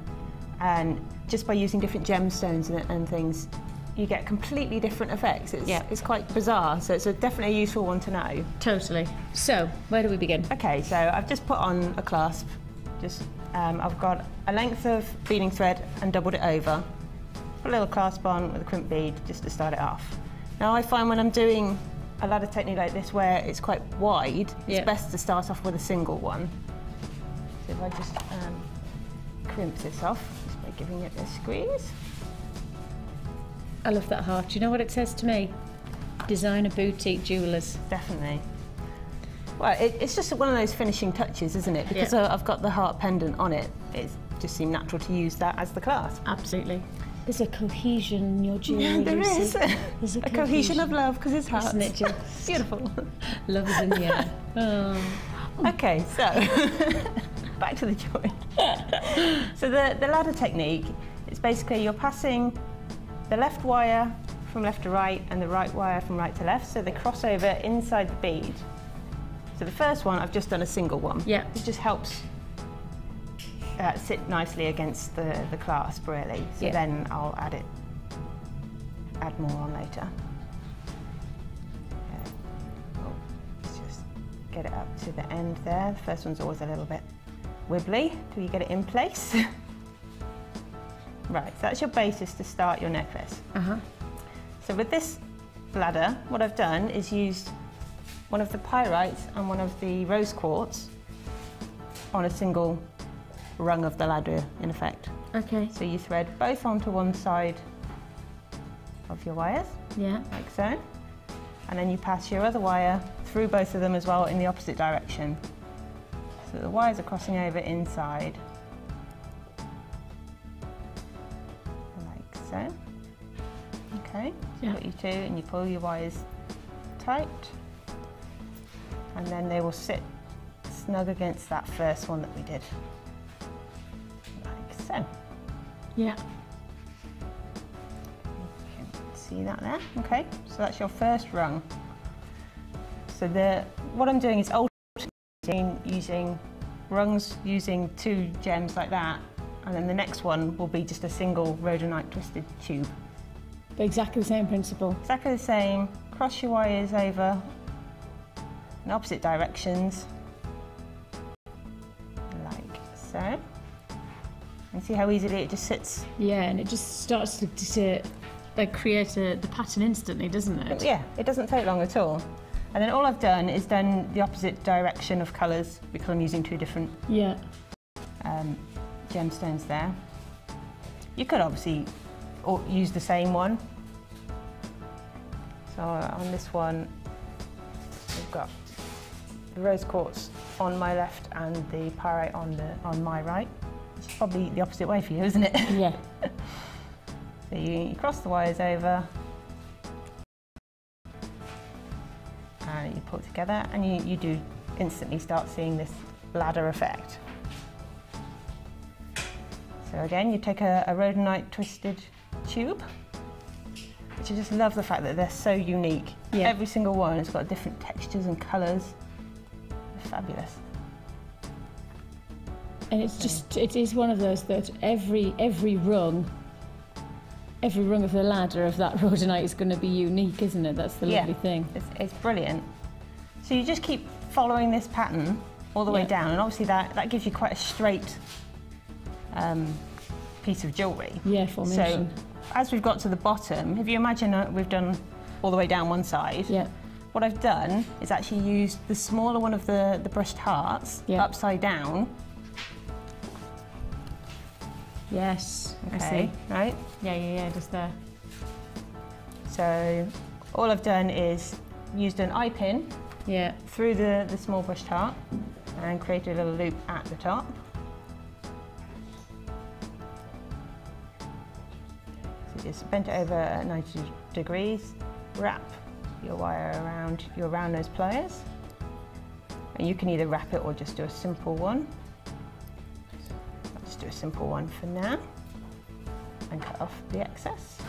and just by using different gemstones and things, you get completely different effects. It's quite bizarre, so it's definitely a useful one to know. Totally. So, where do we begin? Okay, so I've just put on a clasp. I've got a length of beading thread and doubled it over. Put a little clasp on with a crimp bead just to start it off. Now I find when I'm doing a ladder technique like this where it's quite wide, it's best to start off with a single one. So if I just crimp this off just by giving it a squeeze. I love that heart. Do you know what it says to me? Designer boutique jewellers. Definitely. Well, it's just one of those finishing touches, isn't it? Because I've got the heart pendant on it, it just seemed natural to use that as the clasp. Absolutely. There's a cohesion in your jewellery. Yeah, there Lucie. is. There's a cohesion of love, because it's heart. Isn't it just beautiful? Love is in the air. Oh. Okay, so back to the join. So the ladder technique, it's basically you're passing the left wire from left to right and the right wire from right to left, so they cross over inside the bead. So the first one, I've just done a single one. Yeah. It just helps sit nicely against the clasp, really. So then I'll add more on later. Let's just get it up to the end there. The first one's always a little bit wibbly till you get it in place. Right, so that's your basis to start your necklace. So with this ladder, what I've done is used one of the pyrites and one of the rose quartz on a single rung of the ladder, in effect. Okay. So you thread both onto one side of your wires, like so, and then you pass your other wire through both of them as well in the opposite direction. So the wires are crossing over inside, like so. Okay, so you put your two and you pull your wires tight, and then they will sit snug against that first one that we did. Like so. Yeah. You can see that there? Okay, so that's your first rung. So what I'm doing is alternating using rungs using 2 gems like that, and then the next one will be just a single rhodonite twisted tube. But exactly the same principle. Exactly the same. Cross your wires over in opposite directions, like so. And see how easily it just sits? Yeah, and it just starts to like create the pattern instantly, doesn't it? Yeah, it doesn't take long at all. And then all I've done is done the opposite direction of colours because I'm using 2 different gemstones there. You could obviously use the same one. So on this one, we've got the rose quartz on my left and the pyrite on my right. which is probably the opposite way for you, isn't it? Yeah. So you cross the wires over and you pull it together, and you do instantly start seeing this ladder effect. So again, you take a rhodonite twisted tube, which I just love the fact that they're so unique. Yeah. Every single one has got different textures and colours. They're fabulous. And it's just, it is one of those that every rung of the ladder of that rhodonite is going to be unique, isn't it? That's the lovely thing. It's brilliant. So you just keep following this pattern all the way down, and obviously that gives you quite a straight piece of jewellery. Yeah, formation. So as we've got to the bottom, if you imagine we've done all the way down one side, what I've done is actually used the smaller one of the brushed hearts upside down. Yes, Okay, I see. right? Yeah, just there. So all I've done is used an eye pin through the small brushed heart and created a little loop at the top. So just bend it over at 90 degrees, wrap your wire around your round nose pliers, and you can either wrap it or just do a simple one. I'll just do a simple one for now and cut off the excess.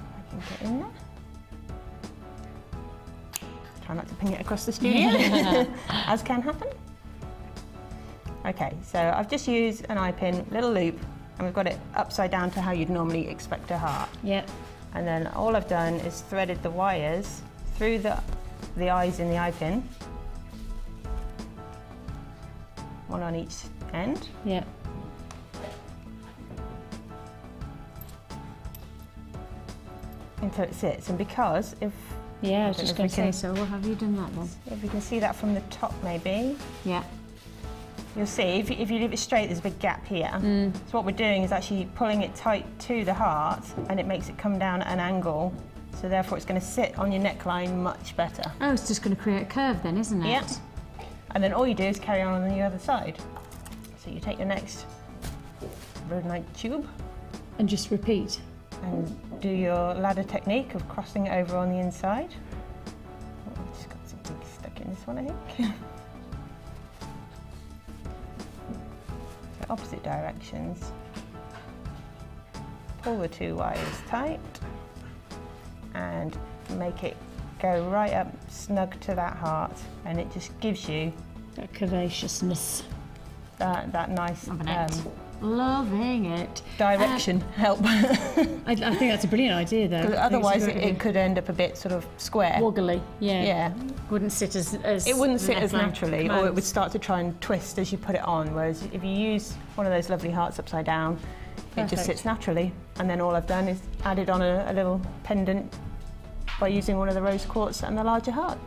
I can get in there. Try not to ping it across the studio, as can happen. Okay, so I've just used an eye pin, little loop, and we've got it upside down to how you'd normally expect a heart. Yep. And then all I've done is threaded the wires through the eyes in the eye pin, one on each end. Yeah. Until it sits, and because if I was just going to say, so what have you done that one? If you can see that from the top, maybe. Yeah. You'll see, if you leave it straight, there's a big gap here. So what we're doing is actually pulling it tight to the heart, and it makes it come down at an angle, so therefore it's going to sit on your neckline much better. Oh, it's just going to create a curve then, isn't it? Yeah. And then all you do is carry on the other side. So you take your next rhodonite tube and just repeat. And do your ladder technique of crossing it over on the inside. Oh, I've just got something stuck in this one, I think. So opposite directions. Pull the two wires tight and make it go right up snug to that heart, and it just gives you that curvaceousness. That nice loving it. Direction help. I think that's a brilliant idea though. Otherwise it could end up a bit sort of square. Woggly, yeah. Yeah. Wouldn't sit as it wouldn't sit as naturally, commands. or it would start to try and twist as you put it on, whereas if you use one of those lovely hearts upside down, it just sits naturally. And then all I've done is added on a little pendant by using one of the rose quartz and the larger heart.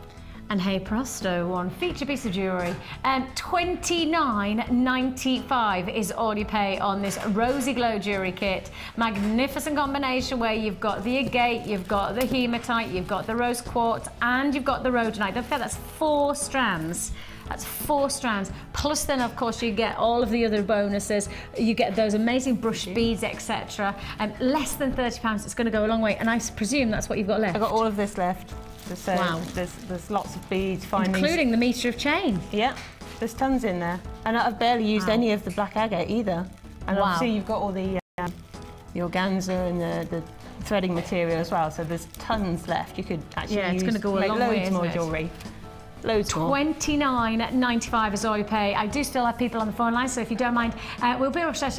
And hey presto, one feature piece of jewellery. $29.95 is all you pay on this Rosy Glow Jewelry Kit. Magnificent combination where you've got the agate, you've got the hematite, you've got the rose quartz, and you've got the rhodonite. Don't forget, that's 4 strands. That's 4 strands. Plus then, of course, you get all of the other bonuses. You get those amazing brush beads, etc. Less than £30, it's going to go a long way. And I presume that's what you've got left. I've got all of this left. So wow. There's lots of beads. Including the metre of chain. Yeah, there's tons in there. And I've barely used any of the black agate either. And obviously you've got all the organza and the threading material as well. So there's tons left. You could actually it's going to go a long way, loads more jewellery. Loads more. $29.95 is all you pay. I do still have people on the phone line, so if you don't mind, we'll be we'll process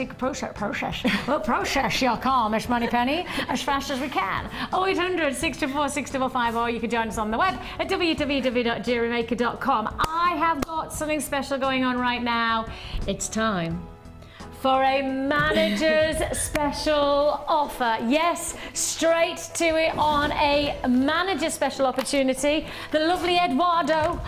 your call, Miss Moneypenny, as fast as we can. 0800 624 655, or you can join us on the web at www.jewellerymaker.com. I have got something special going on right now. It's time for a manager's special offer. Yes, straight to it on a manager special opportunity. The lovely Eduardo.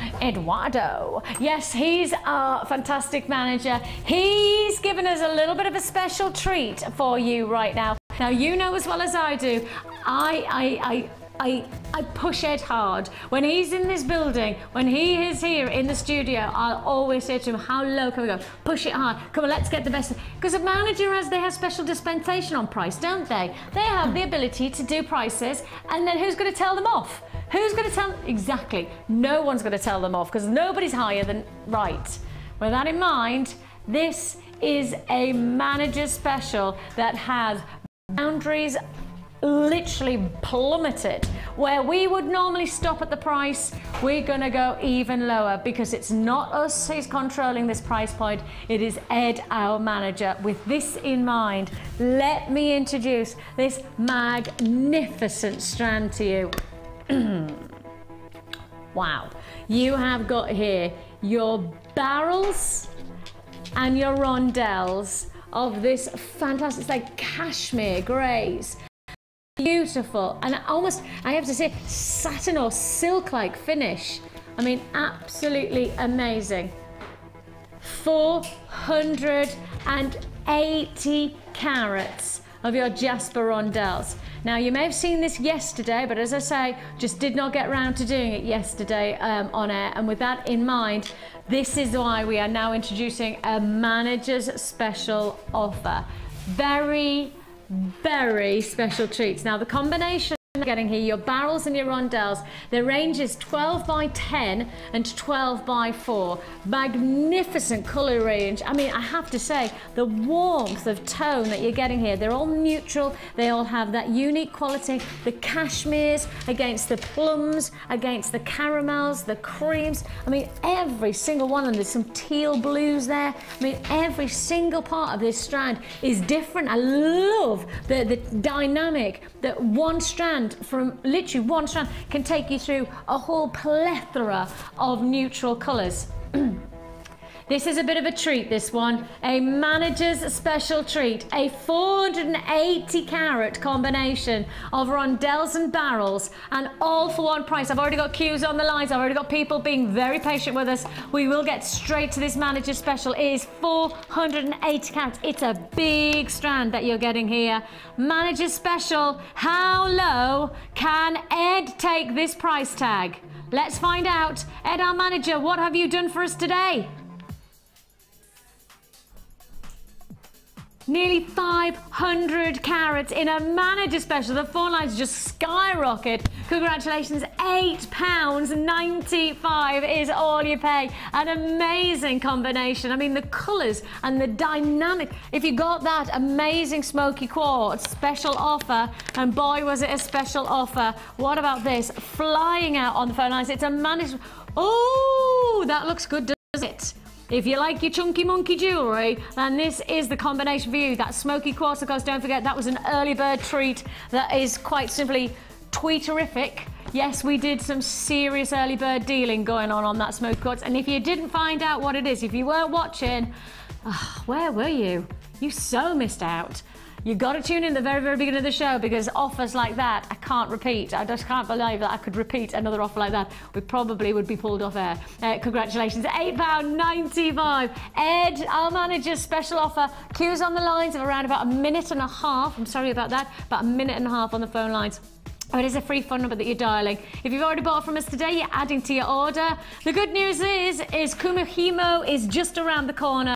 Yes, he's our fantastic manager. He's given us a little bit of a special treat for you right now. Now, you know as well as I do, I I push Ed hard. When he's in this building, when he is here in the studio, I'll always say to him, how low can we go? Push it hard. Come on, let's get the best. Because a manager they have special dispensation on price, don't they? They have the ability to do prices, and then who's going to tell them off? Who's going to tell them? Exactly. No one's going to tell them off because nobody's higher than right. With that in mind, this is a manager special that has boundaries literally plummeted. Where we would normally stop at the price, we're gonna go even lower because it's not us who's controlling this price point, it is Ed, our manager. With this in mind, let me introduce this magnificent strand to you. Wow, you have got here your barrels and your rondelles of this fantastic, it's like cashmere greys. Beautiful, and almost, I have to say, satin or silk-like finish. I mean, absolutely amazing. 480 carats of your jasper rondelles. Now, you may have seen this yesterday, but as I say, just did not get around to doing it yesterday on air. And with that in mind, this is why we are now introducing a manager's special offer. Very special treats. Now, the combination you're getting here, your barrels and your rondelles, their range is 12 by 10 and 12 by 4. Magnificent color range. I mean, I have to say, the warmth of tone that you're getting here, they're all neutral, they all have that unique quality. The cashmeres against the plums, against the caramels, the creams. I mean, every single one of them, there's some teal blues there. I mean, every single part of this strand is different. I love the dynamic that one strand, from literally one strand, can take you through a whole plethora of neutral colours. This is a bit of a treat, this one. A manager's special treat. A 480 carat combination of rondelles and barrels, and all for one price. I've already got queues on the lines. I've already got people being very patient with us. We will get straight to this manager's special. It is 480 carats. It's a big strand that you're getting here. Manager's special. How low can Ed take this price tag? Let's find out. Ed, our manager, what have you done for us today? Nearly 500 carats in a manager special. The four lines just skyrocket. Congratulations, £8.95 is all you pay. An amazing combination. I mean, the colours and the dynamic. If you got that amazing Smoky Quartz special offer, and boy was it a special offer. What about this? Flying out on the phone lines. It's a manager. Oh, that looks good, doesn't it? If you like your chunky monkey jewellery, then this is the combination for you. That Smoky Quartz, of course, don't forget, that was an early bird treat that is quite simply tweeterific. Yes, we did some serious early bird dealing going on that Smoky Quartz. And if you didn't find out what it is, if you weren't watching, where were you? You so missed out. You've got to tune in at the very beginning of the show, because offers like that, I can't repeat. I just can't believe that I could repeat another offer like that. We probably would be pulled off air. Congratulations, £8.95. Ed, our manager's special offer. Queues on the lines of around about a minute and a half. I'm sorry about that, about a minute and a half on the phone lines. Oh, it is a free phone number that you're dialing. If you've already bought from us today, you're adding to your order. The good news is Kumihimo is just around the corner.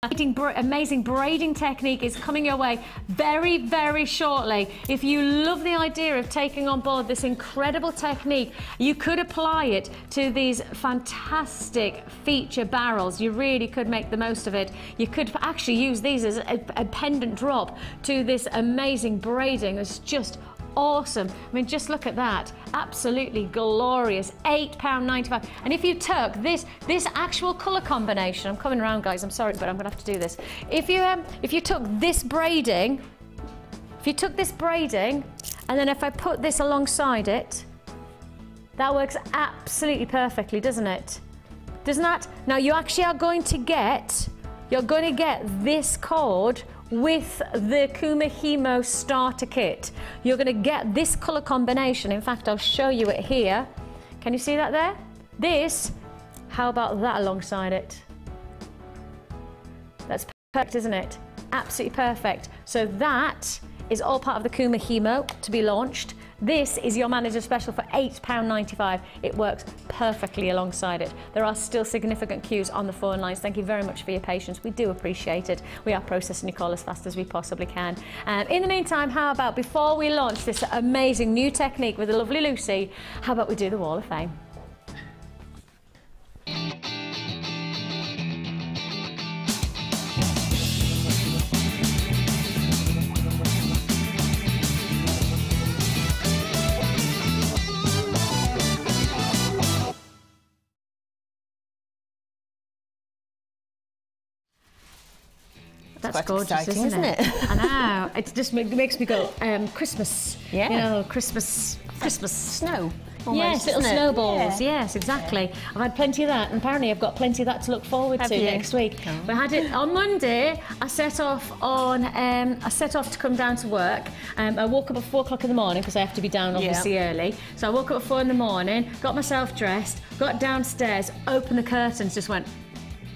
Amazing braiding technique is coming your way very shortly. If you love the idea of taking on board this incredible technique, you could apply it to these fantastic feature barrels. You really could make the most of it. You could actually use these as a pendant drop to this amazing braiding. It's just awesome. I mean, just look at that. Absolutely glorious. £8.95. And if you took this actual colour combination, I'm coming around, guys, I'm sorry, but I'm gonna have to do this. If you took this braiding, and then if I put this alongside it, that works absolutely perfectly, doesn't it? Doesn't that? Now you actually are going to get, this cord with the Kumihimo starter kit. You're going to get this colour combination. In fact, I'll show you it here. Can you see that there? This, how about that alongside it? That's perfect, isn't it? Absolutely perfect. So that is all part of the Kumihimo to be launched. This is your manager special for £8.95. It works perfectly alongside it. There are still significant queues on the phone lines. Thank you very much for your patience. We do appreciate it. We are processing your call as fast as we possibly can. In the meantime, how about before we launch this amazing new technique with the lovely Lucie, how about we do the Wall of Fame? That's gorgeous, isn't it? I know. It just makes me go, Christmas. Yeah. You know, Christmas. Snow. Almost, Yes, little snowballs. Yeah. Yes, exactly. I've had plenty of that, and apparently I've got plenty of that to look forward to next week. Oh. We had it on Monday. I set off to come down to work. I woke up at 4 o'clock in the morning because I have to be down obviously early. So I woke up at 4 in the morning, got myself dressed, got downstairs, opened the curtains, just went.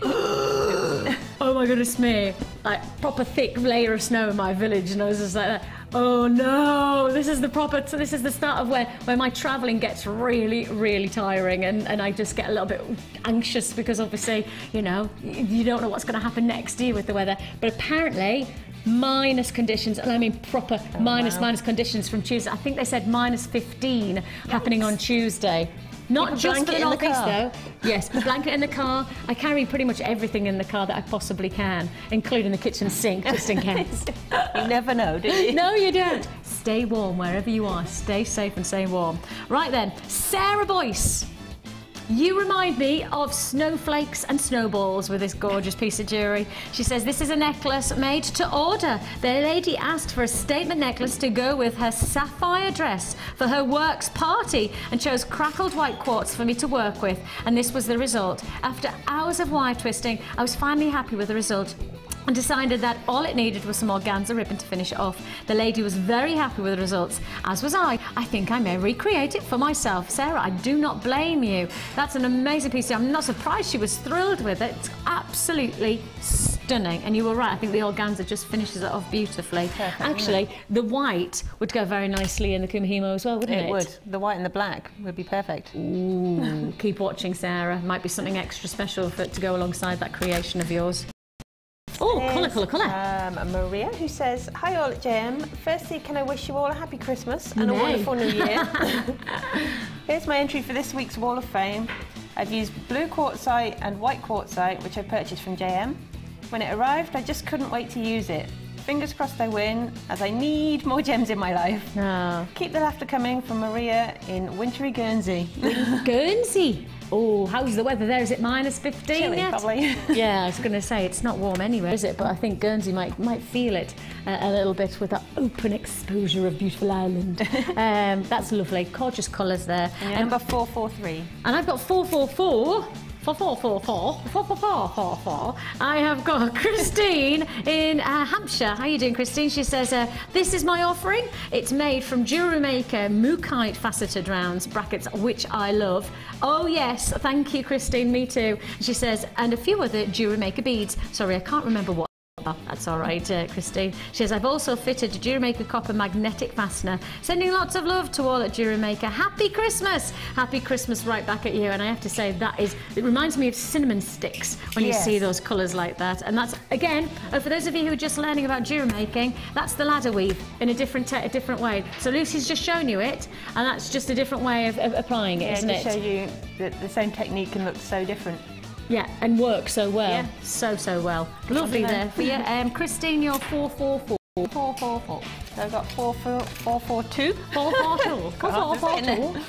Oh my goodness me, like proper thick layer of snow in my village, and I was just like, oh no, this is the start of where my travelling gets really, really tiring, and I just get a little bit anxious because obviously, you know, you don't know what's going to happen next year with the weather. But apparently minus conditions, and I mean proper minus conditions from Tuesday. I think they said minus 15 happening on Tuesday. Not just for the northeast though. Yes, a blanket in the car. I carry pretty much everything in the car that I possibly can, including the kitchen sink, just in case. You never know, do you? No, you don't. Stay warm wherever you are. Stay safe and stay warm. Right then, Sarah Boyce. You remind me of snowflakes and snowballs with this gorgeous piece of jewellery. She says this is a necklace made to order. The lady asked for a statement necklace to go with her sapphire dress for her works party and chose crackled white quartz for me to work with, and this was the result. After hours of wire twisting, I was finally happy with the result and decided that all it needed was some organza ribbon to finish it off. The lady was very happy with the results, as was I. I think I may recreate it for myself. Sarah, I do not blame you. That's an amazing piece. I'm not surprised she was thrilled with it. It's absolutely stunning. And you were right, I think the organza just finishes it off beautifully. Perfect, actually, the white would go very nicely in the Kumihimo as well, wouldn't it? It would. The white and the black would be perfect. Ooh, keep watching, Sarah. Might be something extra special for it to go alongside that creation of yours. Oh, colour. Maria, who says, hi all at JM. Firstly, can I wish you all a happy Christmas and a wonderful new year. Here's my entry for this week's Wall of Fame. I've used blue quartzite and white quartzite, which I purchased from JM. When it arrived, I just couldn't wait to use it. Fingers crossed I win, as I need more gems in my life. Oh. Keep the laughter coming from Maria in wintry Guernsey. Guernsey? Oh, how's the weather there? Is it minus 15 Chilly, yet? probably. Yeah, I was going to say, it's not warm anywhere, is it? But I think Guernsey might feel it a little bit with that open exposure of beautiful island. That's lovely. Gorgeous colours there. And number 443. And I've got 444. 444. I have got Christine in Hampshire. How are you doing, Christine? She says, this is my offering. It's made from Jewellery Maker Mookite faceted rounds, brackets, which I love. Oh, yes. Thank you, Christine. Me too. She says, and a few other Jewellery Maker beads. Sorry, I can't remember what. Oh, that's all right, Christine. She says, I've also fitted a Jewellery Maker copper magnetic fastener. Sending lots of love to all at Jewellery Maker. Happy Christmas! Happy Christmas right back at you. And I have to say, it reminds me of cinnamon sticks when you see those colours like that. And that's, again, for those of you who are just learning about jewellery making, that's the ladder weave in a different way. So Lucie's just shown you it, and that's just a different way of applying it, isn't it? To show you that the same technique can look so different. Yeah, and work so well. Yeah. So well. Lovely there for you. Christine, you're 444. 444. So I've got 442. 442.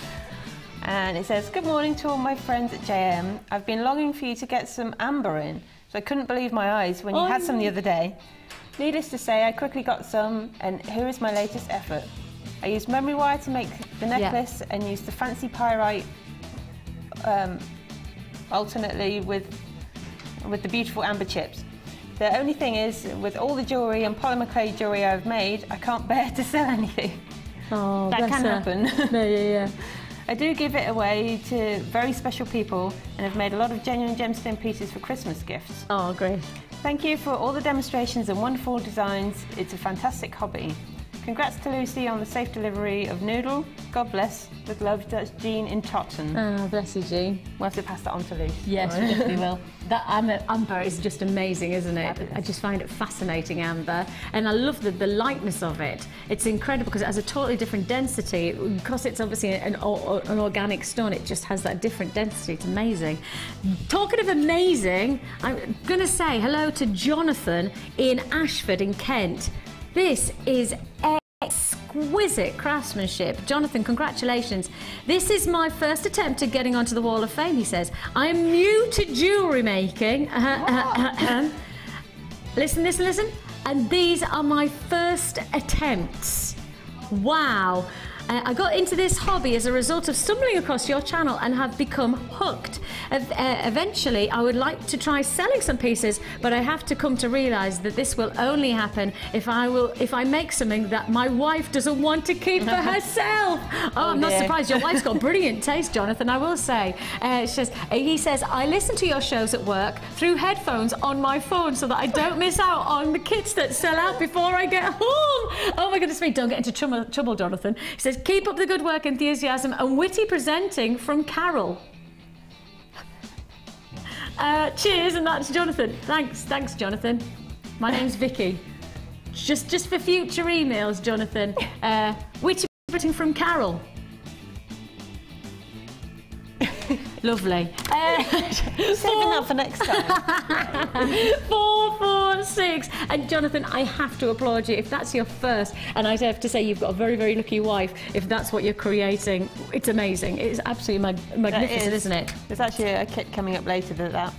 And it says, good morning to all my friends at JM. I've been longing for you to get some amber in, so I couldn't believe my eyes when you had some the other day. Needless to say, I quickly got some, and here is my latest effort. I used memory wire to make the necklace and used the fancy pyrite alternately with the beautiful amber chips. The only thing is, with all the jewellery and polymer clay jewellery I've made, I can't bear to sell anything. Oh, that can happen. Yeah. I do give it away to very special people and have made a lot of genuine gemstone pieces for Christmas gifts. Oh, great. Thank you for all the demonstrations and wonderful designs. It's a fantastic hobby. Congrats to Lucy on the safe delivery of Noodle. God bless. With love, that's Jean in Totton. Oh, bless you, Jean. We'll have to pass that on to Lucy. Yes, we definitely will. That amber is just amazing, isn't it? Fabulous. I just find it fascinating, amber. And I love the lightness of it. It's incredible because it has a totally different density. Because it's obviously an organic stone, it just has that different density. It's amazing. Talking of amazing, I'm going to say hello to Jonathan in Ashford in Kent. This is exquisite craftsmanship. Jonathan, congratulations. This is my first attempt at getting onto the Wall of Fame, he says. I am new to jewellery making. Listen. And these are my first attempts. Wow. I got into this hobby as a result of stumbling across your channel and have become hooked. Eventually, I would like to try selling some pieces, but I have to come to realise that this will only happen if I make something that my wife doesn't want to keep for herself. Oh, I'm not surprised. Your wife's got brilliant taste, Jonathan, I will say. He says, I listen to your shows at work through headphones on my phone so that I don't miss out on the kits that sell out before I get home. Oh my goodness me, don't get into trouble, Jonathan. He says, keep up the good work, enthusiasm and witty presenting from Carol. Cheers, and that's Jonathan. Thanks, Jonathan. My name's Vicki. Just for future emails, Jonathan. Witty presenting from Carol. Lovely. Saving that for next time. 446. And Jonathan, I have to applaud you. If that's your first, and I have to say you've got a very, very lucky wife, if that's what you're creating, it's amazing. It's absolutely magnificent, isn't it? There's actually a kit coming up later that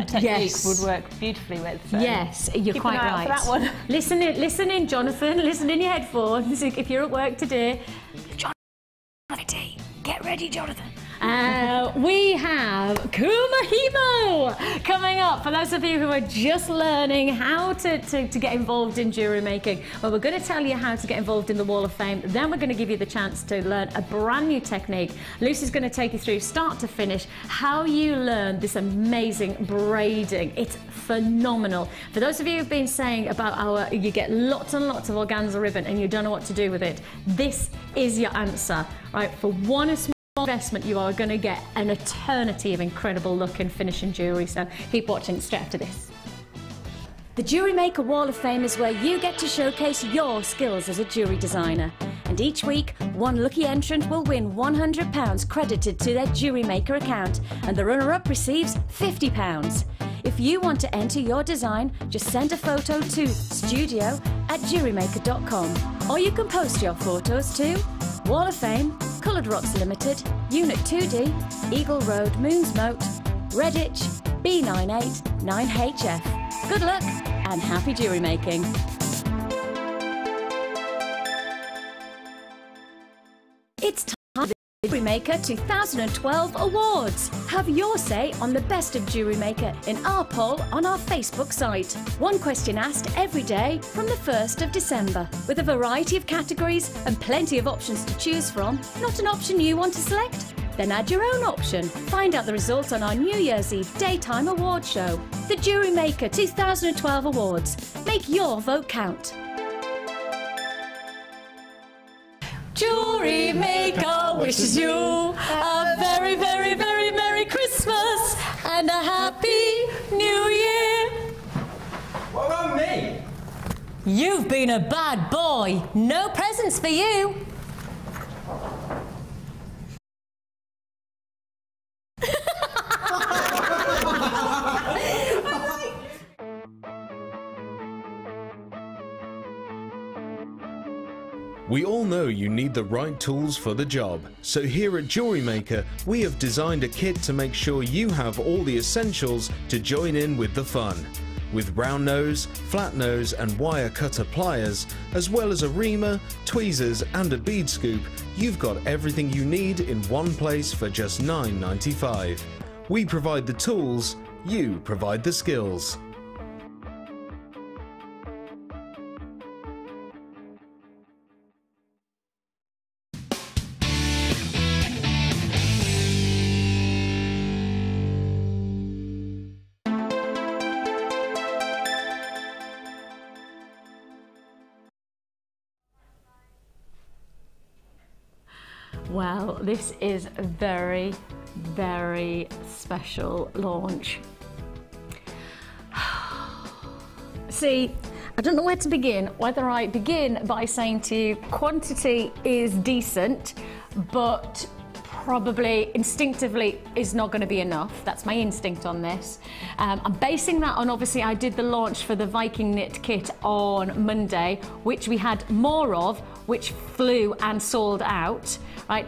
technique would work beautifully with. So yes, you're keep quite an eye right. out for that one. Listen in, Jonathan. Listen in your headphones if you're at work today. Jonathan, get ready, Jonathan. We have Kumihimo coming up. For those of you who are just learning how to get involved in jewellery making, well, we're going to tell you how to get involved in the Wall of Fame. Then we're going to give you the chance to learn a brand new technique. Lucy's going to take you through start to finish how you learn this amazing braiding. It's phenomenal. For those of you who've been saying about you get lots and lots of organza ribbon and you don't know what to do with it, this is your answer, right? For one small investment, you are going to get an eternity of incredible look and finishing jewellery, so keep watching straight after this. The Jewellery Maker Wall of Fame is where you get to showcase your skills as a jewellery designer. And each week, one lucky entrant will win £100 credited to their Jewellery Maker account, and the runner-up receives £50. If you want to enter your design, just send a photo to studio@jewellerymaker.com, or you can post your photos to Wall of Fame, Coloured Rocks Limited, Unit 2D, Eagle Road, Moons Moat, Redditch, B98 9HF. Good luck and happy jewellery making. It's time for the Jewellery Maker 2012 Awards. Have your say on the best of Jewellery Maker in our poll on our Facebook site. One question asked every day from the 1st of December, with a variety of categories and plenty of options to choose from. Not an option you want to select? Then add your own option. Find out the results on our New Year's Eve daytime award show. The Jewellery Maker 2012 Awards. Make your vote count. Jewellery Maker wishes you a very, very, very Merry Christmas and a Happy New Year. What about me? You've been a bad boy. No presents for you. We all know you need the right tools for the job, so here at Jewellery Maker we have designed a kit to make sure you have all the essentials to join in with the fun. With round nose, flat nose and wire cutter pliers, as well as a reamer, tweezers and a bead scoop, you've got everything you need in one place for just $9.95. We provide the tools, you provide the skills. Well, this is a very, very special launch. See, I don't know where to begin, whether I begin by saying to you quantity is decent, but probably instinctively is not going to be enough. That's my instinct on this. I'm basing that on, obviously, I did the launch for the Viking knit kit on Monday, which we had more of, which flew and sold out, right?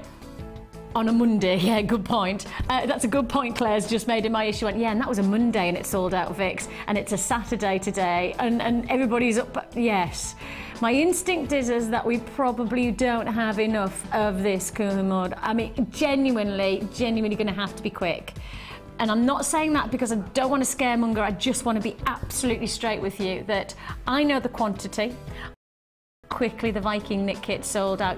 On a Monday, yeah, good point. That's a good point Claire's just made in my issue. Went, yeah, and that was a Monday and it sold out, Vix, and it's a Saturday today, and everybody's up. Yes, my instinct is that we probably don't have enough of this Kumihimo. I mean, genuinely going to have to be quick. And I'm not saying that because I don't want to scaremonger. I just want to be absolutely straight with you that I know the quantity. Quickly the Viking knit kit sold out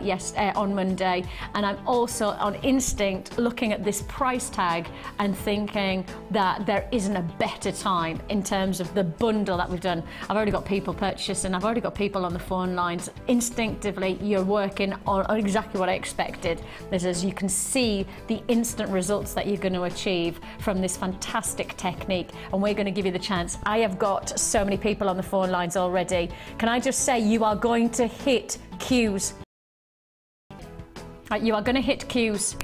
on Monday, and I'm also on instinct looking at this price tag and thinking that there isn't a better time in terms of the bundle that we've done. I've already got people purchasing, I've already got people on the phone lines. Instinctively you're working on exactly what I expected. This is, you can see the instant results that you're going to achieve from this fantastic technique, and we're going to give you the chance. I have got so many people on the phone lines already. Can I just say, you are going to hit queues. Right, you are going to hit queues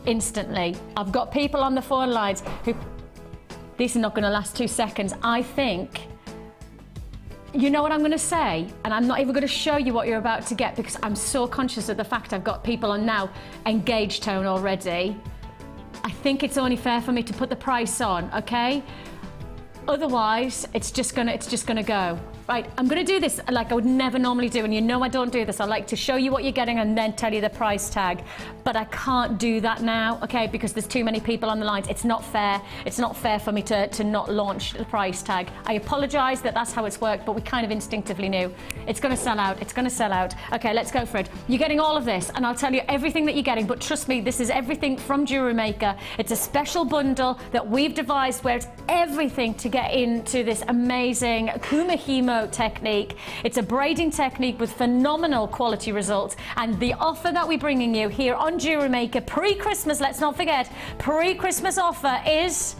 instantly. I've got people on the phone lines who, this is not going to last 2 seconds. I think, you know what I'm going to say, and I'm not even going to show you what you're about to get because I'm so conscious of the fact I've got people on now engaged tone already. I think it's only fair for me to put the price on, okay? Otherwise, it's just gonna go. Right, I'm gonna do this like I would never normally do, and you know I don't do this. I like to show you what you're getting and then tell you the price tag, but I can't do that now, okay, because there's too many people on the lines. It's not fair. It's not fair for me to not launch the price tag. I apologize that that's how it's worked, but we kind of instinctively knew. It's gonna sell out, it's gonna sell out. Okay, let's go for it. You're getting all of this, and I'll tell you everything that you're getting, but trust me, this is everything from Jewellery Maker. It's a special bundle that we've devised where it's everything to get into this amazing Kumihimo technique. It's a braiding technique with phenomenal quality results, and the offer that we're bringing you here on Jewellery Maker pre-Christmas, let's not forget, pre-Christmas offer is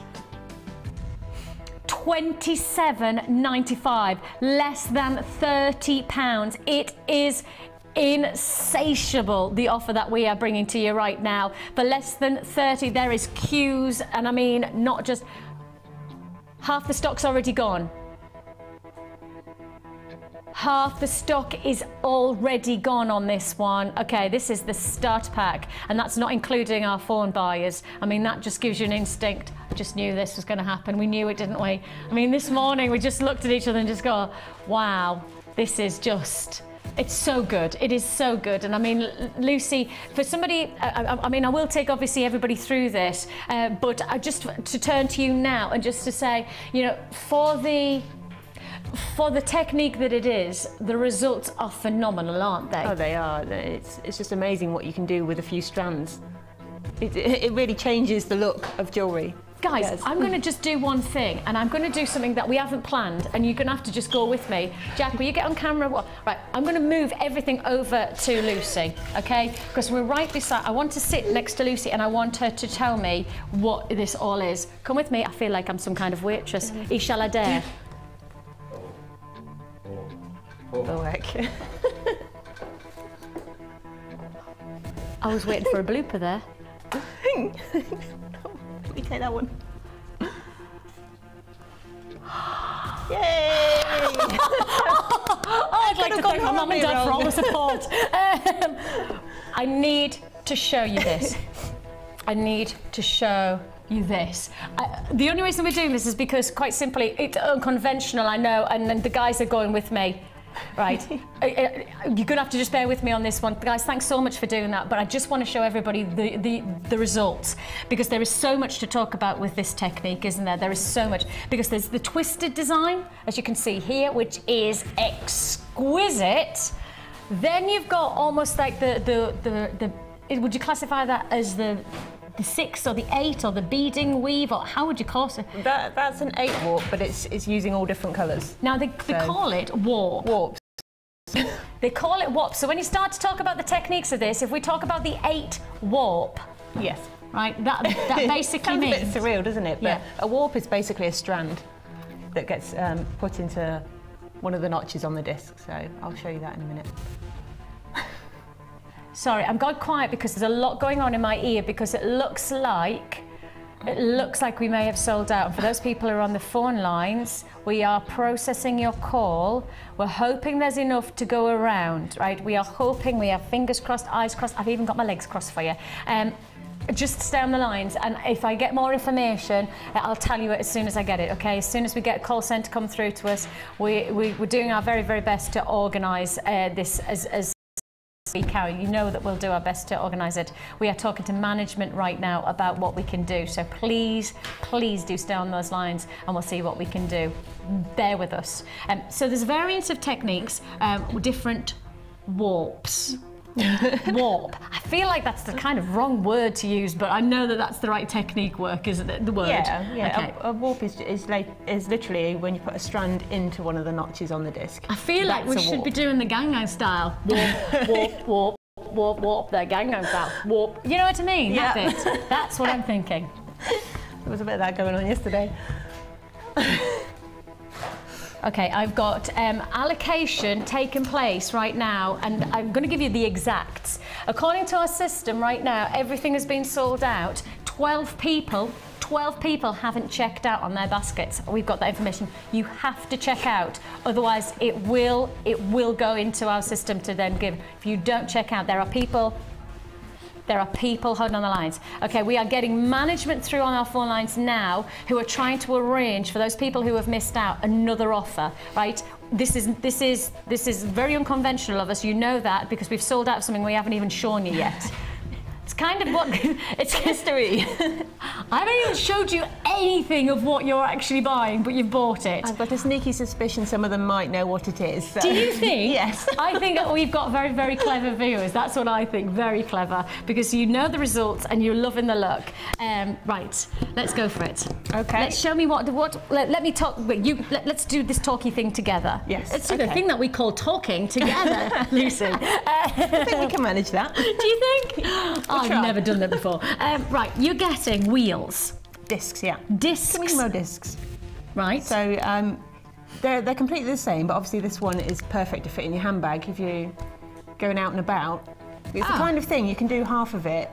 £27.95, less than £30. It is insatiable, the offer that we are bringing to you right now. For less than 30, there is queues, and I mean, not just half the stock's already gone. Half the stock is already gone on this one. Okay, this is the start pack, and that's not including our phone buyers. I mean, that just gives you an instinct. I just knew this was going to happen. We knew it, didn't we? I mean, this morning we just looked at each other and just go, wow, this is just, it's so good. It is so good. And I mean, Lucie, for somebody, I mean, I will take obviously everybody through this, but I just to turn to you now and just to say, you know, for the technique that it is, the results are phenomenal, aren't they? Oh, they are. It's just amazing what you can do with a few strands. It really changes the look of jewellery. Guys, yes. I'm going to just do one thing, and I'm going to do something that we haven't planned, and you're going to have to just go with me. Jack, will you get on camera? Right, I'm going to move everything over to Lucie, okay? Because we're right beside, I want to sit next to Lucie, and I want her to tell me what this all is. Come with me. I feel like I'm some kind of waitress. Shall I dare? Oh, heck. I was waiting for a blooper there. Let me take that one. Yay! I'd like to thank my mum and dad for all the support. I need to show you this. I need to show you this. The only reason we're doing this is because, quite simply, it's unconventional, I know, and the guys are going with me. Right, you're gonna have to just bear with me on this one, guys. Thanks so much for doing that, but I just want to show everybody the results, because there is so much to talk about with this technique, isn't there? There is so much, because there's the twisted design, as you can see here, which is exquisite. Then you've got almost like would you classify that as the 6 or the 8 or the beading weave, or how would you call it? That's an 8 warp, but it's using all different colours. Now they call it warp. Warps. They call it warp. So when you start to talk about the techniques of this, if we talk about the 8 warp, Yes. right, that basically Sounds means... a bit surreal, doesn't it? But Yeah. a warp is basically a strand that gets put into one of the notches on the disc. So I'll show you that in a minute. Sorry, I'm going quiet because there's a lot going on in my ear because it looks like we may have sold out. And for those people who are on the phone lines, we are processing your call. We're hoping there's enough to go around, right? We are hoping, we have fingers crossed, eyes crossed. I've even got my legs crossed for you. Just stay on the lines, and if I get more information, I'll tell you it as soon as I get it, okay? As soon as we get a call centre come through to us, we're doing our very, very best to organise this as we can. You know that we'll do our best to organise it. We are talking to management right now about what we can do, so please do stay on those lines and we'll see what we can do. Bear with us. So there's variants of techniques, different warps. Warp. I feel like that's the kind of wrong word to use, but I know that that's the right technique work, isn't it? The word. Yeah. Okay. A warp is literally when you put a strand into one of the notches on the disc. I feel like we should be doing the Gangnam style. Warp, the Gangnam style. Warp. You know what I mean? Yeah. That's it. That's what I'm thinking. There was a bit of that going on yesterday. Okay, I've got allocation taking place right now, and I'm going to give you the exacts. According to our system right now, everything has been sold out. 12 people haven't checked out on their baskets. We've got that information. You have to check out, otherwise it will go into our system to then give. If you don't check out, there are people holding on the lines. Okay, we are getting management through on our phone lines now who are trying to arrange for those people who have missed out another offer, right? This is very unconventional of us, you know that, because we've sold out something we haven't even shown you yet. It's kind of what, it's history. I haven't even showed you anything of what you're actually buying, but you've bought it. I've got a sneaky suspicion some of them might know what it is. So. Do you think? Yes. I think that we've got very, very clever viewers. That's what I think, very clever, because you know the results and you're loving the look. Right, let's go for it. Okay. Let's show me let me talk, let's do this talky thing together. Yes. Let's do the thing that we call talking together, Lucy. I think we can manage that. Do you think? I've never done that before. Right, you're getting wheels. Discs, yeah. Discs. Kumihimo discs. Right. So they're completely the same, but obviously this one is perfect to fit in your handbag if you're going out and about. It's the kind of thing you can do half of it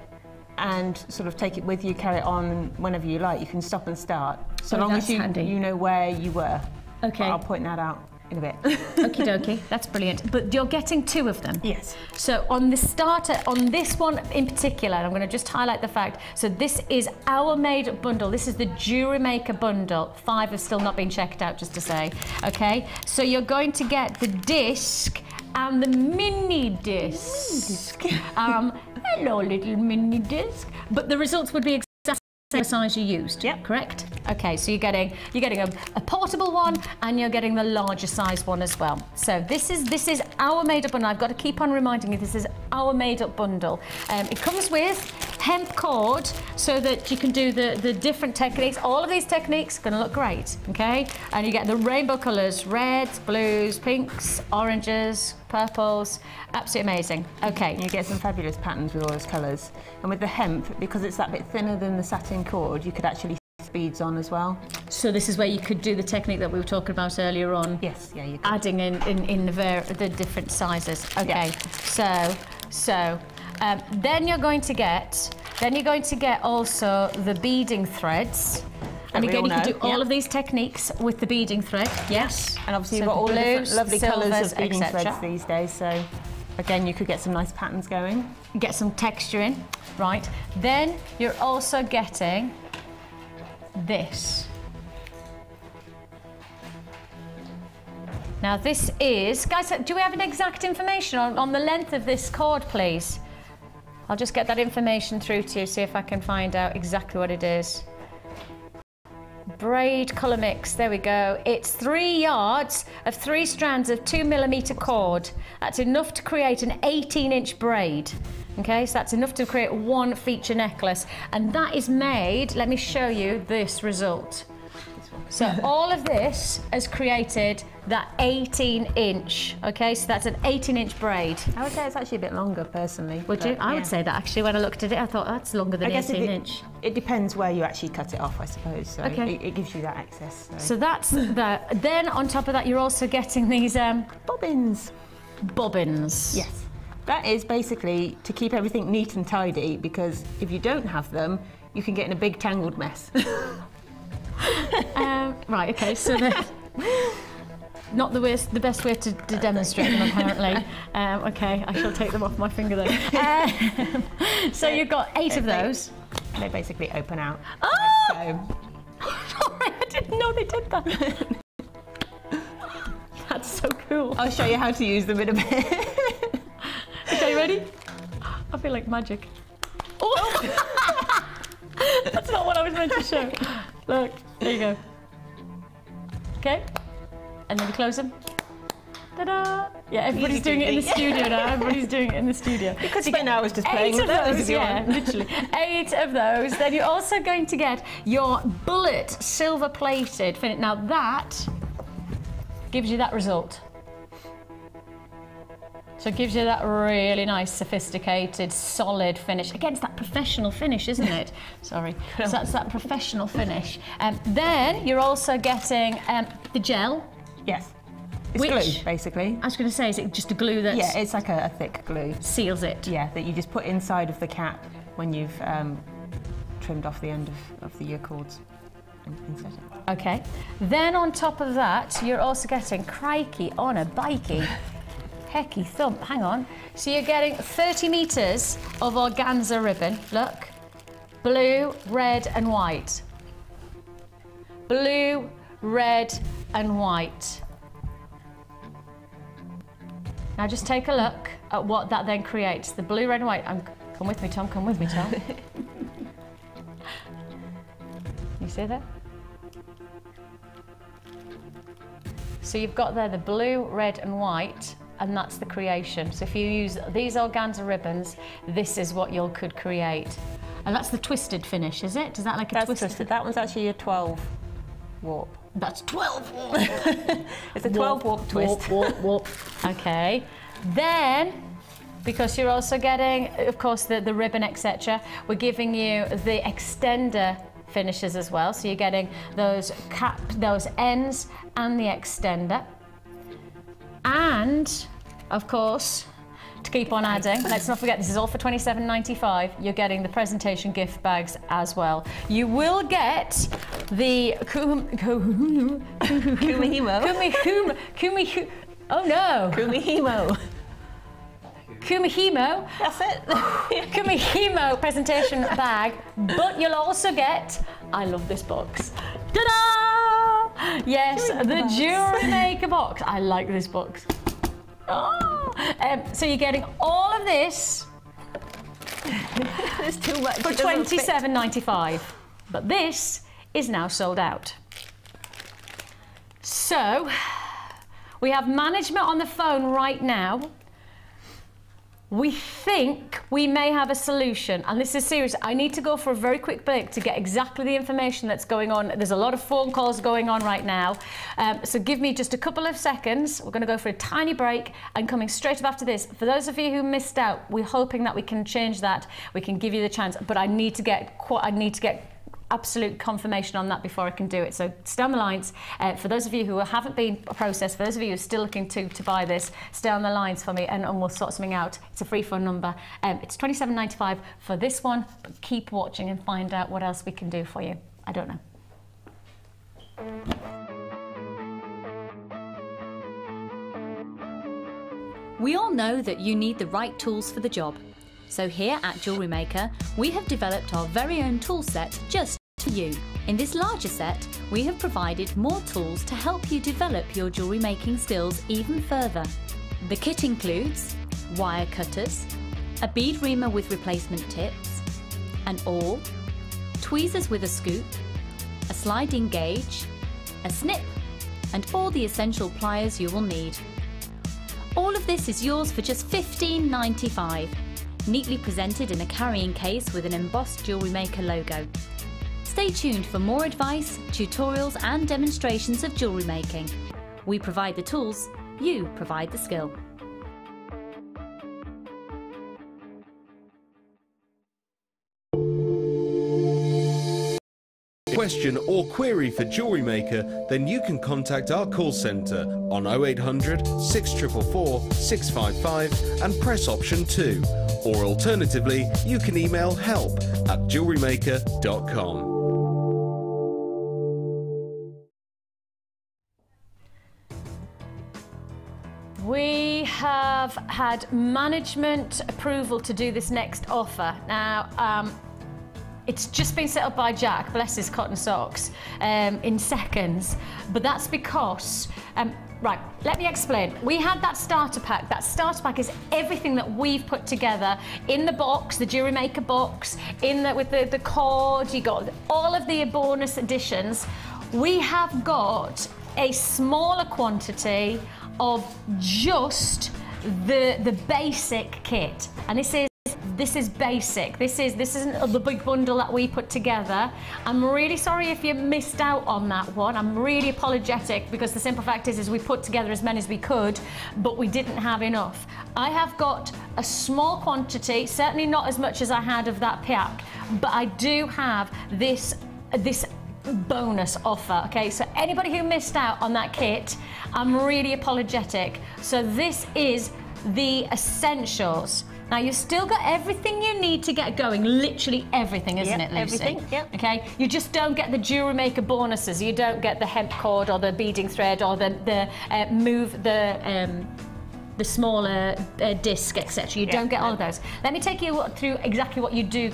and sort of take it with you, carry it on whenever you like. You can stop and start, so long as you know where you were. Okay. But I'll point that out in a bit. Okie dokie, that's brilliant. But you're getting 2 of them. Yes. So on the starter, on this one in particular, I'm going to just highlight the fact, so this is our made bundle. This is the Jewellery Maker bundle. 5 have still not been checked out, just to say. Okay, so you're going to get the disc and the mini disc. Hello, little mini disc. But the results would be exactly the size you used. Yep. Correct? Okay, so you're getting a portable one and you're getting the larger size one as well. So this is our made up bundle. I've got to keep on reminding you, this is our made up bundle. It comes with hemp cord so that you can do the different techniques. All of these techniques are going to look great, okay? And you get the rainbow colours, reds, blues, pinks, oranges, purples, absolutely amazing. Okay. You get some fabulous patterns with all those colours. And with the hemp, because it's that bit thinner than the satin cord, you could actually beads on as well. So this is where you could do the technique that we were talking about earlier on. Yes, yeah, you could. Adding in the different sizes. Okay, yeah. So then you're going to get also the beading threads. And again, you can do all of these techniques with the beading thread. Yes. And obviously you've got all the different lovely colours of beading threads these days. So again, you could get some nice patterns going. Get some texture in, right? Then you're also getting this. Now this is, guys, do we have an exact information on the length of this cord, please? I'll just get that information through to you, see if I can find out exactly what it is. Braid colour mix, there we go. It's 3 yards of 3 strands of 2mm cord. That's enough to create an 18-inch braid. Okay, so that's enough to create one feature necklace. And that is made, let me show you this result. So all of this has created that 18-inch, okay? So that's an 18-inch braid. I would say it's actually a bit longer, personally. Would you? I would say that, actually, when I looked at it, I thought that's longer than 18-inch. It depends where you actually cut it off, I suppose. So okay. It gives you that access. So that's that. Then on top of that, you're also getting these bobbins. Bobbins. Yes. That is basically to keep everything neat and tidy, because if you don't have them, you can get in a big tangled mess. Right, okay, so not the best way to demonstrate them, apparently. Okay, I shall take them off my finger then. So you've got 8 of those. They basically open out. Oh! Sorry, I didn't know they did that. That's so cool. I'll show you how to use them in a bit. Okay, ready? I feel like magic. Oh! That's not what I was meant to show. Look, there you go. Okay, and then we close them. Ta-da! Yeah, everybody's doing it in the studio now. Everybody's doing it in the studio. Because Spinel was just playing with those. Yeah, literally. 8 of those. Then you're also going to get your bullet silver-plated finish. Now that gives you that result. So it gives you that really nice, sophisticated, solid finish. Again, it's that professional finish, isn't it? Sorry. So that's that professional finish. Then you're also getting the gel. Yes. It's glue, basically. I was going to say, is it just a glue that's... Yeah, it's like a thick glue. Seals it. Yeah, that you just put inside of the cap when you've trimmed off the end of the ear cords and inset it. Okay. Then on top of that, you're also getting crikey on a bikey. Hecky thump, hang on. So you're getting 30 meters of organza ribbon, look. Blue, red and white. Blue, red and white. Now just take a look at what that then creates. The blue, red and white. Come with me, Tom, come with me, Tom. You see that? So you've got there the blue, red and white, and that's the creation. So if you use these organza ribbons, this is what you could create. And that's the twisted finish, is it? Is that like a twisted? That one's actually a 12 warp. That's 12 warp. It's a 12 warp twist. Warp. Okay. Then, because you're also getting, of course, the ribbon, etc., we're giving you the extender finishes as well. So you're getting those those ends and the extender. And, of course, to keep on adding, let's not forget, this is all for $27.95. You're getting the presentation gift bags as well. You will get the Kumihimo. Oh no! Kumihimo. That's it. Kumihimo presentation bag, but you'll also get, I love this box. Ta-da! Yes, the Jewellery Maker box. I like this box. Oh. So you're getting all of this There's too much. for $27.95. But this is now sold out. So we have management on the phone right now. We think we may have a solution, and this is serious. I need to go for a very quick break to get exactly the information that's going on. There's a lot of phone calls going on right now. So give me just a couple of seconds. We're going to go for a tiny break, and coming straight up after this, for those of you who missed out, we're hoping that we can change that. We can give you the chance, but I need to get absolute confirmation on that before I can do it. So stay on the lines. For those of you who haven't been processed, for those of you who are still looking to buy this, stay on the lines for me and we'll sort something out. It's a free phone number. It's $27.95 for this one, but keep watching and find out what else we can do for you. I don't know. We all know that you need the right tools for the job. So here at Jewellery Maker, we have developed our very own tool set just for you. In this larger set, we have provided more tools to help you develop your jewellery making skills even further. The kit includes wire cutters, a bead reamer with replacement tips, an awl, tweezers with a scoop, a sliding gauge, a snip, and all the essential pliers you will need. All of this is yours for just $15.95. Neatly presented in a carrying case with an embossed Jewellery Maker logo. Stay tuned for more advice, tutorials and demonstrations of jewellery making. We provide the tools, you provide the skill. Question or query for Jewellery Maker, then you can contact our call centre on 0800 644 655 and press option 2, or alternatively you can email help@jewellerymaker.com. We have had management approval to do this next offer. Now, it's just been set up by Jack, bless his cotton socks, in seconds. But that's because, right, let me explain. We had that starter pack. That starter pack is everything that we've put together in the box, the Jewellery Maker box, with the cord, you got all of the bonus additions. We have got a smaller quantity of just the basic kit. And this is basic. This isn't the big bundle that we put together. I'm really sorry if you missed out on that one. I'm really apologetic, because the simple fact is we put together as many as we could, but we didn't have enough. I have got a small quantity, certainly not as much as I had of that pack, but I do have this bonus offer. Okay, so anybody who missed out on that kit, I'm really apologetic. So this is the essentials. Now, you've still got everything you need to get going, literally everything, isn't it, Lucy? Everything, yep. Okay, you just don't get the Jewellery Maker bonuses. You don't get the hemp cord or the beading thread or the smaller disc, etc. You don't get all of those. Let me take you through exactly what you do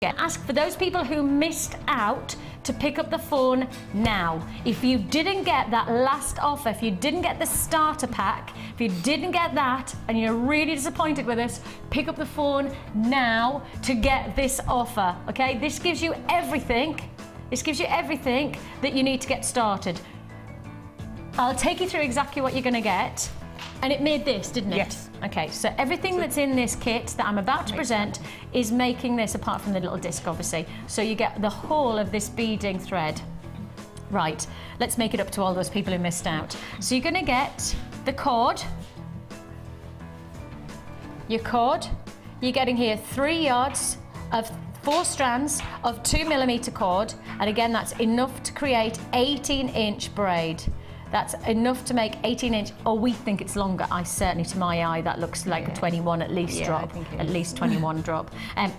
get. Ask for those people who missed out to pick up the phone now. If you didn't get that last offer, if you didn't get the starter pack, if you didn't get that and you're really disappointed with us, pick up the phone now to get this offer, okay? This gives you everything. This gives you everything that you need to get started. I'll take you through exactly what you're going to get. And it made this, didn't it? Yes. Okay, so everything that's in this kit that I'm about to present is making this, apart from the little disc, obviously. So you get the whole of this beading thread. Right, let's make it up to all those people who missed out. So you're going to get the cord. Your cord. You're getting here 3 yards of 4 strands of 2mm cord. And again, that's enough to create 18-inch braid. That's enough to make 18-inch, or we think it's longer. Certainly to my eye, that looks like a 21 at least drop, at least 21 drop.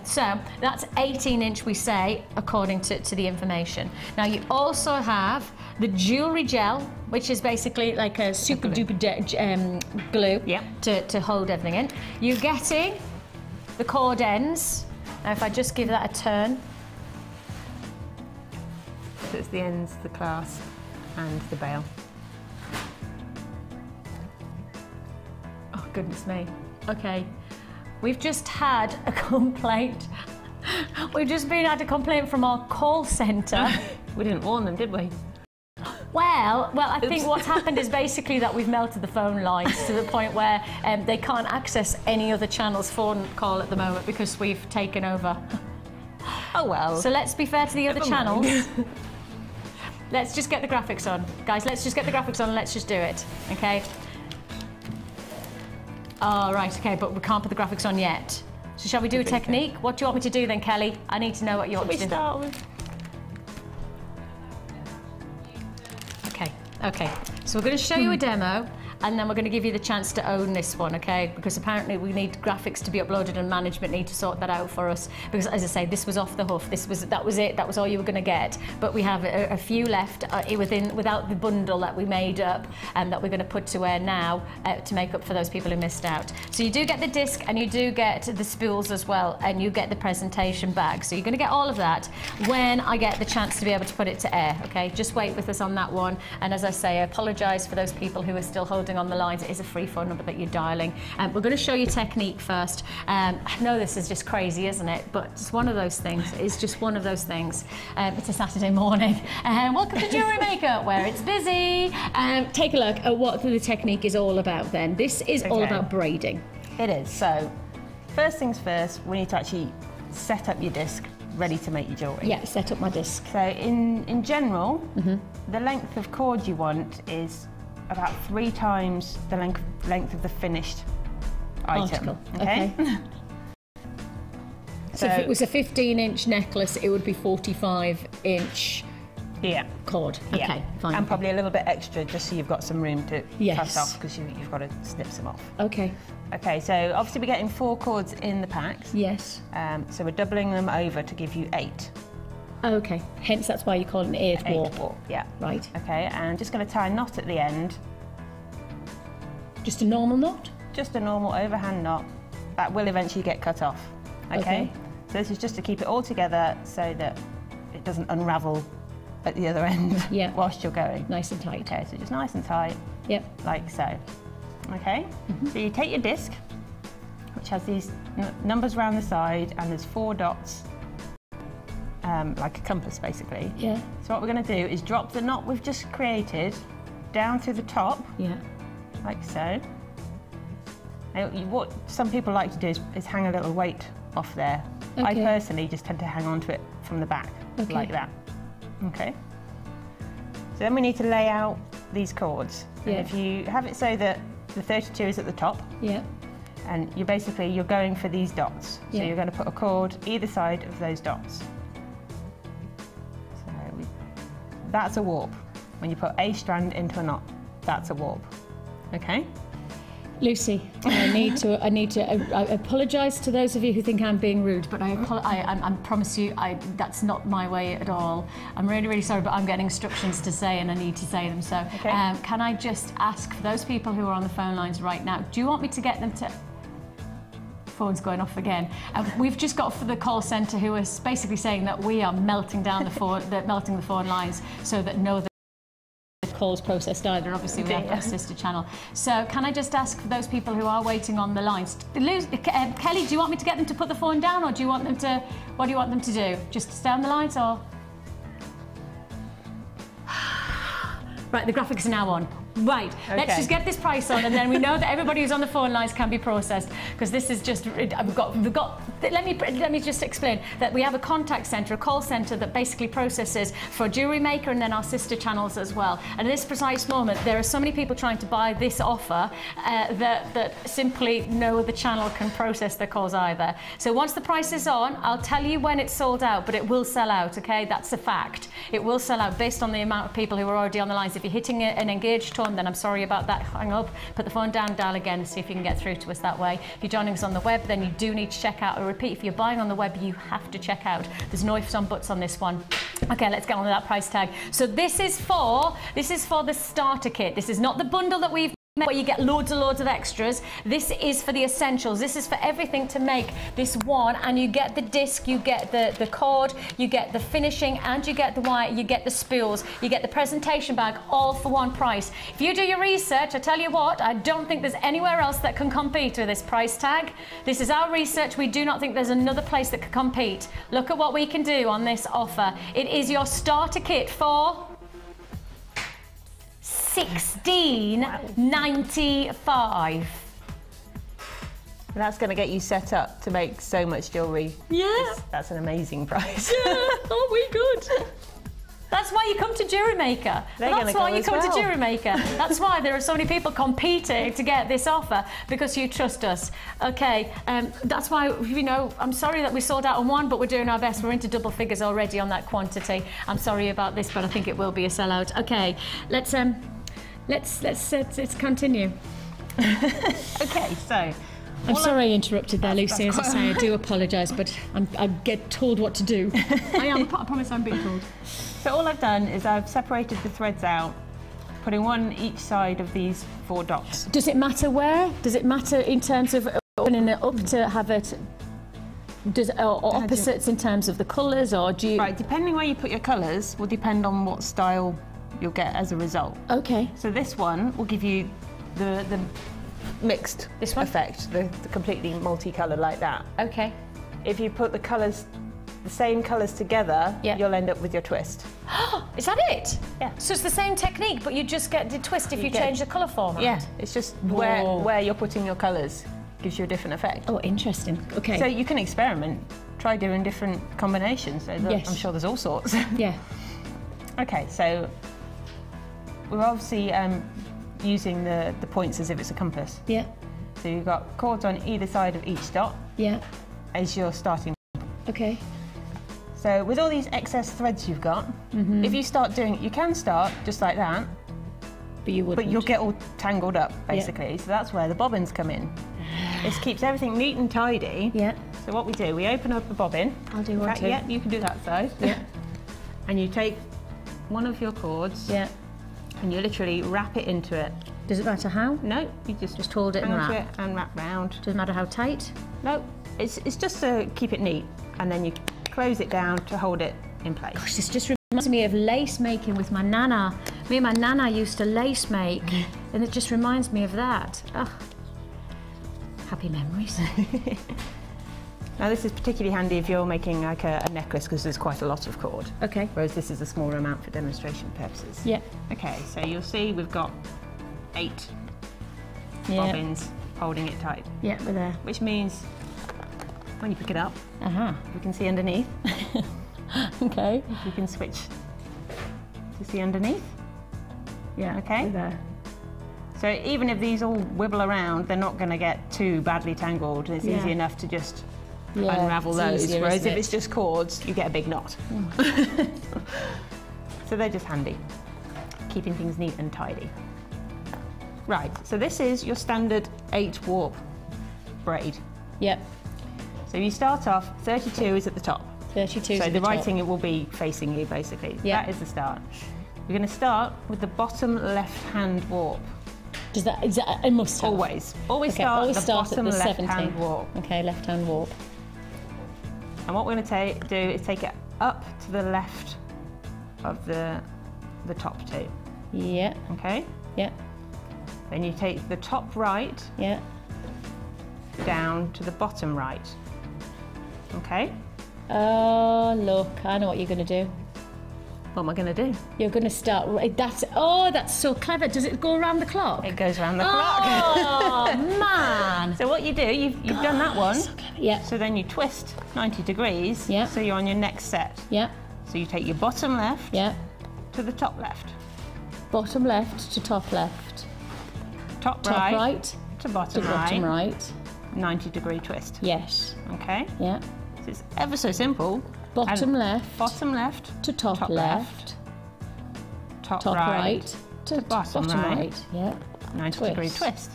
So that's 18-inch, we say, according to the information. Now, you also have the jewellery gel, which is basically like a super duper glue to hold everything in. You're getting the cord ends. Now, if I just give that a turn. So it's the ends, the clasp, and the bail. Goodness me. Okay, we've just had a complaint. We've just had a complaint from our call centre. We didn't warn them, did we? Well, I think what's happened is basically that we've melted the phone lines to the point where they can't access any other channel's phone call at the moment because we've taken over. Oh well. So let's be fair to the other channels. Let's just get the graphics on. Guys, let's just get the graphics on and let's just do it, okay? Oh, right, okay, but we can't put the graphics on yet. So shall we do a technique? What do you want me to do then, Kelly? I need to know what you want me to do. Start with? Okay, so we're going to show you a demo and then we're going to give you the chance to own this one, okay? Because apparently we need graphics to be uploaded and management need to sort that out for us. Because as I say, this was off the hoof. That was it. That was all you were going to get. But we have a few left without the bundle that we made up and that we're going to put to air now to make up for those people who missed out. So you do get the disc and you do get the spools as well, and you get the presentation bag. So you're going to get all of that when I get the chance to be able to put it to air, okay? Just wait with us on that one. And as I say, I apologise for those people who are still holding on the lines. It is a free phone number that you're dialing. We're going to show you technique first. I know this is just crazy, isn't it? But it's one of those things. It's just one of those things. It's a Saturday morning. Welcome to Jewellery Maker, where it's busy. Take a look at what the technique is all about then. This is all about braiding. It is. So, first things first, we need to actually set up your disc ready to make your jewellery. Yeah, set up my disc. So in general, the length of cord you want is about 3 times the length of the finished item. Article. Okay. So if it was a 15-inch necklace, it would be 45-inch cord. Okay, fine. And probably a little bit extra just so you've got some room to cut off, because you've got to snip some off. Okay. Okay, so obviously we're getting 4 cords in the packs. Yes. So we're doubling them over to give you 8. Okay, hence that's why you call it an 8 warp. 8 warp, yeah. Right. Okay, and just going to tie a knot at the end. Just a normal knot? Just a normal overhand knot. That will eventually get cut off. Okay? So this is just to keep it all together so that it doesn't unravel at the other end whilst you're going. Nice and tight. Okay, so just nice and tight. Yep. Like so. Okay? So you take your disc, which has these numbers around the side, and there's 4 dots, like a compass basically. Yeah. So what we're going to do is drop the knot we've just created down through the top. Yeah. Like so. Now, what some people like to do is hang a little weight off there. I personally just tend to hang on to it from the back, like that. Okay. So then we need to lay out these cords. And if you have it so that the 32 is at the top, and you're going for these dots. So you're going to put a cord either side of those dots. So that's a warp. When you put a strand into a knot, that's a warp. Okay. Lucy, I apologise to those of you who think I'm being rude, but I promise you, that's not my way at all. I'm really, really sorry, but I'm getting instructions to say, and I need to say them. So, can I just ask for those people who are on the phone lines right now, do you want me to get them to... Phone's going off again. We've just got for the call centre who is basically saying that we are melting down melting the phone lines so that no calls processed either. Obviously we have a sister channel. So can I just ask for those people who are waiting on the lines, Kelly, do you want me to get them to put the phone down, or do you want them to, what do you want them to do? Just stay on the lines, or? Right, the graphics are now on. Right, let's just get this price on, and then we know that everybody who's on the phone lines can be processed, because this is just, we've got, let me just explain that we have a contact centre, a call centre that basically processes for Jewellery Maker and then our sister channels as well. And at this precise moment, there are so many people trying to buy this offer that simply no other channel can process their calls either. So once the price is on, I'll tell you when it's sold out, but it will sell out, okay? That's a fact. It will sell out based on the amount of people who are already on the lines. If you're hitting an engaged tone, then I'm sorry about that. Hang up, put the phone down, dial again, and see if you can get through to us that way. If you're joining us on the web, then you do need to check out. I repeat, if you're buying on the web, you have to check out. There's no ifs on buts on this one. Okay, let's get on with that price tag. So this is for the starter kit. This is not the bundle that we've where you get loads of extras. This is for the essentials. This is for everything to make this one, and you get the disc, you get the cord, you get the finishing, and you get the wire, you get the spools, you get the presentation bag, all for one price. If you do your research, I tell you what, I don't think there's anywhere else that can compete with this price tag. This is our research. We do not think there's another place that can compete. Look at what we can do on this offer. It is your starter kit for $16.95. That's going to get you set up to make so much jewellery. Yeah. That's an amazing price. Yeah, oh we good. That's why you come to Jewellery Maker. That's why you come to Jewellery Maker. That's why there are so many people competing to get this offer, because you trust us. Okay, that's why, you know, I'm sorry that we sold out on one, but we're doing our best. We're into double figures already on that quantity. I'm sorry about this, but I think it will be a sellout. Okay, let's continue. Okay, so I'm sorry I interrupted there, Lucy. As I say, I do apologise, but I get told what to do. I promise I'm being told. So all I've done is I've separated the threads out, putting one each side of these 4 dots. Does it matter where? Does it matter in terms of opening it up to have it, or opposites in terms of the colours, or do you... Right, depending where you put your colours will depend on what style you'll get as a result. Okay. So this one will give you the mixed effect, the completely multicolored like that. Okay. If you put the colours, the same colours together, you'll end up with your twist. Is that it? Yeah. So it's the same technique, but you just get the twist if you change the colour format? Yeah, it's just where you're putting your colours gives you a different effect. Oh, interesting. Okay. So you can experiment try doing different combinations. So Yes. I'm sure there's all sorts. Yeah. Okay, so we're obviously using the points as if it's a compass. Yeah. So you've got cords on either side of each dot Yeah. as your starting. Okay. So with all these excess threads you've got, if you start doing it, you can start just like that, But you wouldn't. but you'll get all tangled up basically. So that's where the bobbins come in. This keeps everything neat and tidy. Yeah. So what we do, we open up a bobbin. I'll do In one fact, too. yeah, you can do that side. Yeah. And you take one of your cords Yeah. and you literally wrap it into it. Does it matter how? No, you just hold it hang and onto wrap. it and wrap round. Doesn't matter how tight? No, it's just to keep it neat, and then you close it down to hold it in place. Gosh, this just reminds me of lace making with my nana. Me and my nana used to lace make, and it just reminds me of that. Oh, happy memories. Now this is particularly handy if you're making like a necklace, because there's quite a lot of cord, Okay. whereas this is a smaller amount for demonstration purposes. Yeah. Okay, so you'll see we've got 8 Yeah. bobbins holding it tight, Yeah, we're there. which means when you pick it up, Uh-huh. you can see underneath. Okay. You can switch to see underneath. Yeah. Okay. We're there. So even if these all wibble around, they're not going to get too badly tangled. It's Yeah. easy enough to just Yeah, unravel it's those. easier, Whereas isn't if it? it's just cords, you get a big knot. So they're just handy, keeping things neat and tidy. Right, so this is your standard 8 warp braid. Yep. So you start off, 32 is at the top. 32 So is the top. writing, it will be facing you basically. Yeah. That is the start. We're going to start with the bottom left-hand warp. Is that a must have? Always Okay, start always the start bottom at the left-hand 17. warp. Okay, left-hand warp. And what we're going to do is take it up to the left of the top 2. Yeah. Okay. Yeah. Then you take the top right Yeah. down to the bottom right. Okay. Oh, look, I know what you're going to do. What am I going to do? You're going to start. That's so clever. Does it go around the clock? It goes around the clock. Oh, man. So what you do, you've done that one. Yeah. So then you twist 90 degrees. Yeah. So you're on your next set. Yeah. So you take your bottom left Yeah. to the top left. Bottom left to top left. Top Top right, right to to bottom bottom right. right. 90-degree twist. Yes. Okay. Yeah. So it's ever so simple. Bottom And left Bottom left to top left. top Top right, right to bottom right. Yeah. 90-degree twist. twist.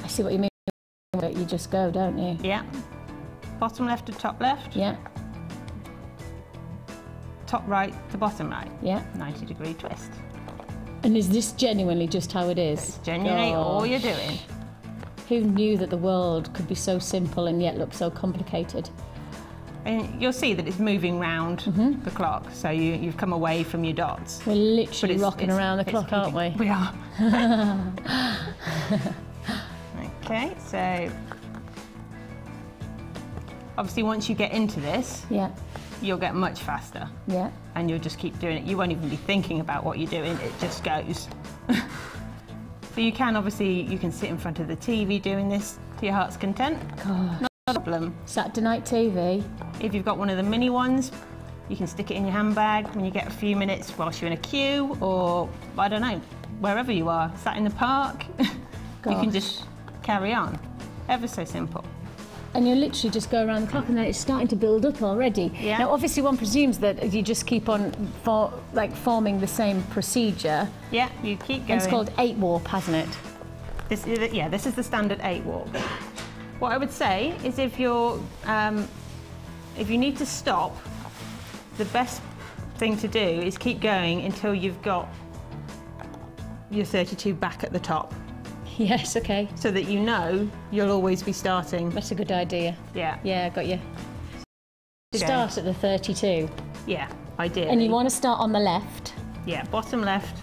I see what you mean. You just go, don't you? Yeah. Bottom left to top left. Yeah. Top right to bottom right. Yeah. 90-degree twist. And is this genuinely just how it is? It's genuinely all you're doing. Who knew that the world could be so simple and yet look so complicated? And you'll see that it's moving round the clock, so you've come away from your dots. We're literally But rocking around the it's clock, aren't we? We are. Okay, so obviously once you get into this, Yeah. you'll get much faster, Yeah. and you'll just keep doing it. You won't even be thinking about what you're doing, it just goes. So you can sit in front of the TV doing this to your heart's content. God. Not a problem. Saturday night TV. If you've got one of the mini ones, you can stick it in your handbag when you get a few minutes whilst you're in a queue, or I don't know, wherever you are, sat in the park, you can Gosh. just carry on. Ever so simple. And you literally just go around the clock and then it's starting to build up already. Yeah. Now, obviously one presumes that you just keep on forming the same procedure. Yeah, you keep going. And it's called 8 warp, hasn't it? This is the standard 8 warp. What I would say is if you need to stop, the best thing to do is keep going until you've got your 32 back at the top, Yes, okay. so that you know you'll always be starting. That's a good idea. Yeah. Yeah, got you. Okay. Start at the 32. Yeah, ideally. And you want to start on the left. Yeah, bottom left.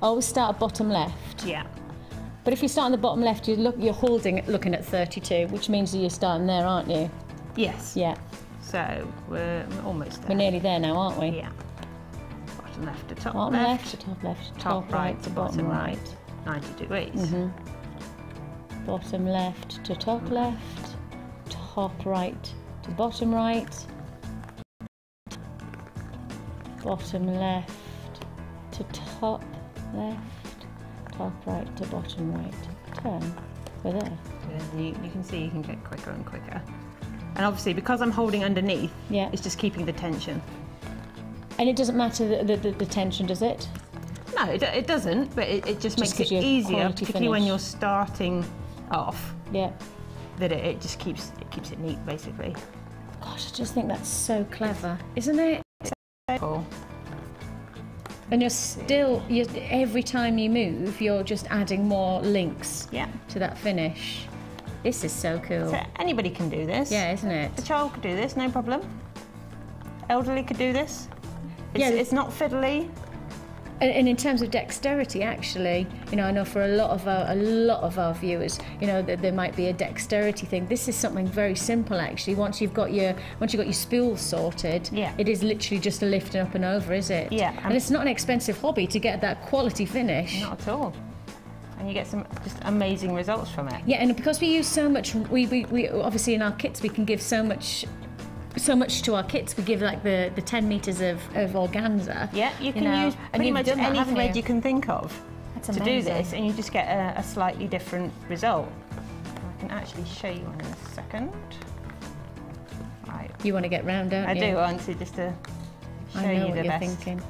Always start at bottom left. Yeah. But if you start on the bottom left, you're looking at 32, which means that you're starting there, aren't you? Yes. Yeah. So we're almost there. We're nearly there now, aren't we? Yeah. Bottom left to top Bottom left. left to top left. Top right to bottom right. 90 degrees. Bottom left to top left. Top right to bottom right, bottom left to top left, top right to bottom right. Turn. We're there. You can see you can get quicker and quicker. And obviously, because I'm holding underneath, Yeah. it's just keeping the tension. And it doesn't matter the tension, does it? No, it doesn't, but it just makes gives it you a easier, quality particularly when finish. you're starting off, Yeah. that it just keeps it neat, basically. Gosh, I just think that's so clever, isn't it? Cool. And every time you move, you're just adding more links Yeah. to that finish. This is so cool. So anybody can do this. Yeah, isn't it? A child could do this, no problem. Elderly could do this. It's not fiddly. And in terms of dexterity, actually, you know, I know for a lot of our viewers, you know, there might be a dexterity thing. This is something very simple, actually. Once you've got your spools sorted, Yeah. it is literally just a lifting up and over, is it? Yeah. And it's not an expensive hobby to get that quality finish. Not at all. And you get some just amazing results from it. Yeah, and because we use so much, we obviously in our kits we can give so much to our kits. We give like the 10 meters of organza. Yeah, you can know, use and pretty you've much done that, any haven't thread you? you can think of That's to do amazing. this, and you just get a slightly different result. I can actually show you one in a second. Right. You want to get round, don't I you? do, want to just to show I know you what the you're best. thinking.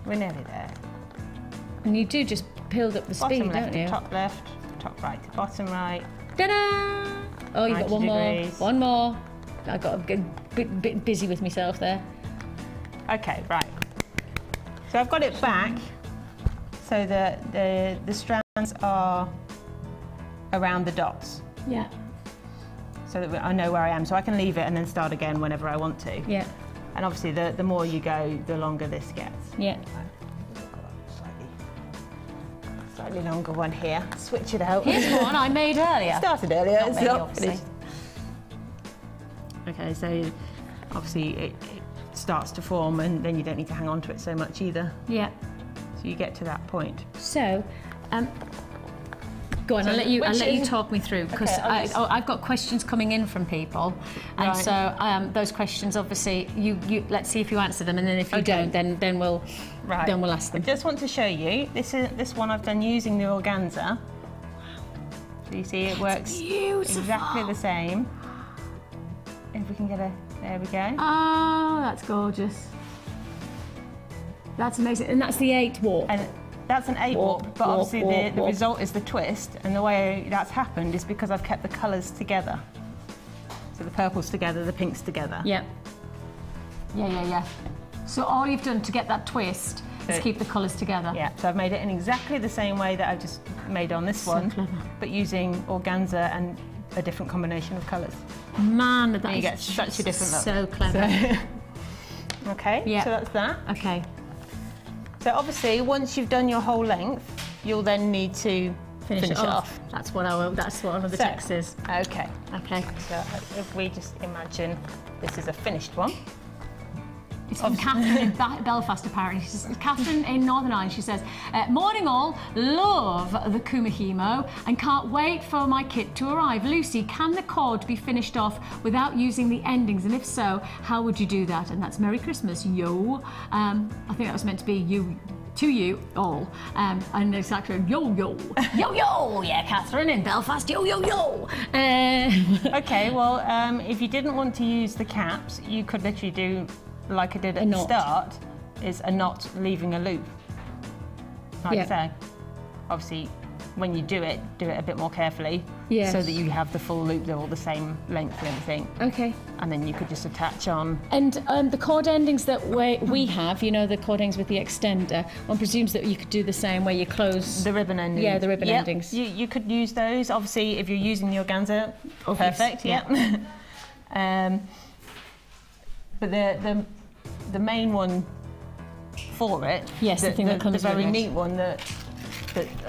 We're nearly there. And you do just build up the speed, Bottom left don't to you? top left, top right to bottom right. Ta-da! Oh, you've got 90 one degrees. more. One more. I got a bit busy with myself there. Okay, right. So I've got it back so that the strands are around the dots, Yeah. so that I know where I am. So I can leave it and then start again whenever I want to. Yeah. And obviously the more you go, the longer this gets. Yeah. Slightly longer one here. Switch it out. Here's one I made earlier. Started earlier, Not it's me, not obviously. finished. Okay, so obviously it starts to form and then you don't need to hang on to it so much either. Yeah. So you get to that point. So, go on. So I'll let you which- talk me through because Okay, I've got questions coming in from people, and Right. so those questions obviously you let's see if you answer them, and then if you Okay. don't, then we'll ask them. I just want to show you this one I've done using the organza. So you see it works exactly the same. If we can get there we go. Oh, that's gorgeous. That's amazing, and that's the 8 warp. And that's an 8 warp, but warp, obviously warp, the warp. result is the twist, and the way that's happened is because I've kept the colours together. So the purples together, the pinks together. Yeah. Yeah. So all you've done to get that twist is So- keep the colours together. Yeah, so I've made it in exactly the same way that I've just made on this one, clever. but using organza and a different combination of colours. Man, that You is get such a different look. so clever. Okay, Yeah. so that's that. Okay. So obviously, once you've done your whole length, you'll then need to finish it off. That's what that's one of the So- texts is. Okay, Okay. so if we just imagine this is a finished one. It's from Catherine in Belfast, apparently. She says, Catherine in Northern Ireland, she says, morning all, love the Kumihimo and can't wait for my kit to arrive. Lucie, can the cord be finished off without using the endings? And if so, how would you do that? And that's Merry Christmas, yo. I think that was meant to be you. To you all, and it's actually yo, yeah, Catherine in Belfast, yo. Okay, well, if you didn't want to use the caps, you could literally do like I did at the knot. start, is a knot leaving a loop. Like so. Obviously, when you do it a bit more carefully, Yes. so that you have the full loop, they're all the same length and everything. Okay. And then you could just attach on. And the cord endings that we have, you know, the cord endings with the extender, one presumes that you could do the same where you close The ribbon endings. Yeah, the ribbon Yep, endings. You could use those. Obviously, if you're using the organza, Obvious, perfect. yeah. But the main one for it, Yes, the thing that comes the very with it. neat one that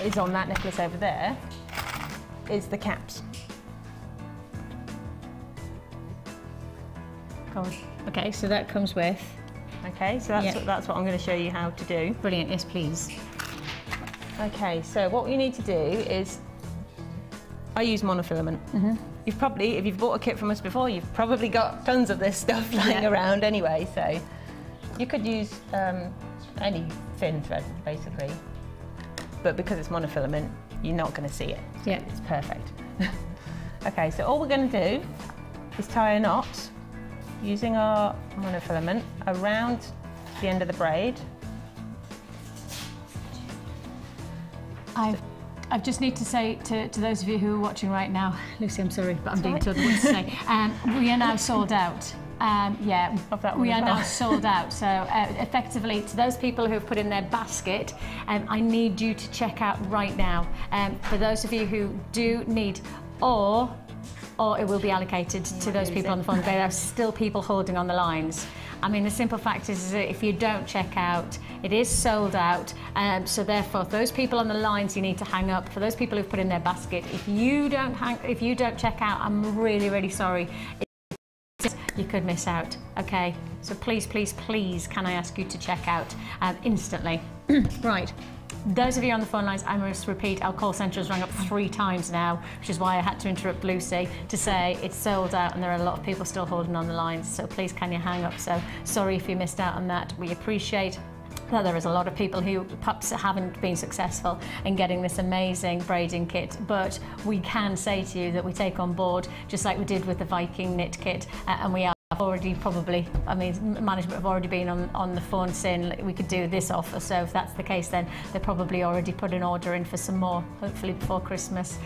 is on that necklace over there, is the caps. Okay, so that comes with. Okay, so that's what I'm going to show you how to do. Brilliant, yes, please. Okay, so what you need to do is, I use monofilament. you've probably, if you've bought a kit from us before, you've probably got tons of this stuff lying around anyway, so you could use any thin thread, basically. But because it's monofilament, you're not going to see it. Yeah. It's perfect. Okay, so all we're going to do is tie a knot using our monofilament around the end of the braid. I just need to say to those of you who are watching right now, Lucy, I'm sorry, but I'm being told what to say. We are now sold out. Yeah, we are now sold out. So effectively, to those people who have put in their basket, I need you to check out right now. For those of you who do need, or it will be allocated to those people on the phone. There are still people holding on the lines. I mean, the simple fact is that if you don't check out, it is sold out. So therefore, those people on the lines, you need to hang up. For those people who've put in their basket, if you don't check out, I'm really, really sorry. You could miss out. Okay. So please, please, please, can I ask you to check out instantly? Right. Those of you on the phone lines, I must repeat, our call centre has rung up 3 times now, which is why I had to interrupt Lucy to say it's sold out and there are a lot of people still holding on the lines. So please, can you hang up? So sorry if you missed out on that. We appreciate that there is a lot of people who perhaps haven't been successful in getting this amazing braiding kit, but we can say to you that we take on board, just like we did with the Viking knit kit, and we are already probably, I mean, management have already been on the phone saying we could do this offer, so if that's the case then they probably already put an order in for some more, hopefully before Christmas,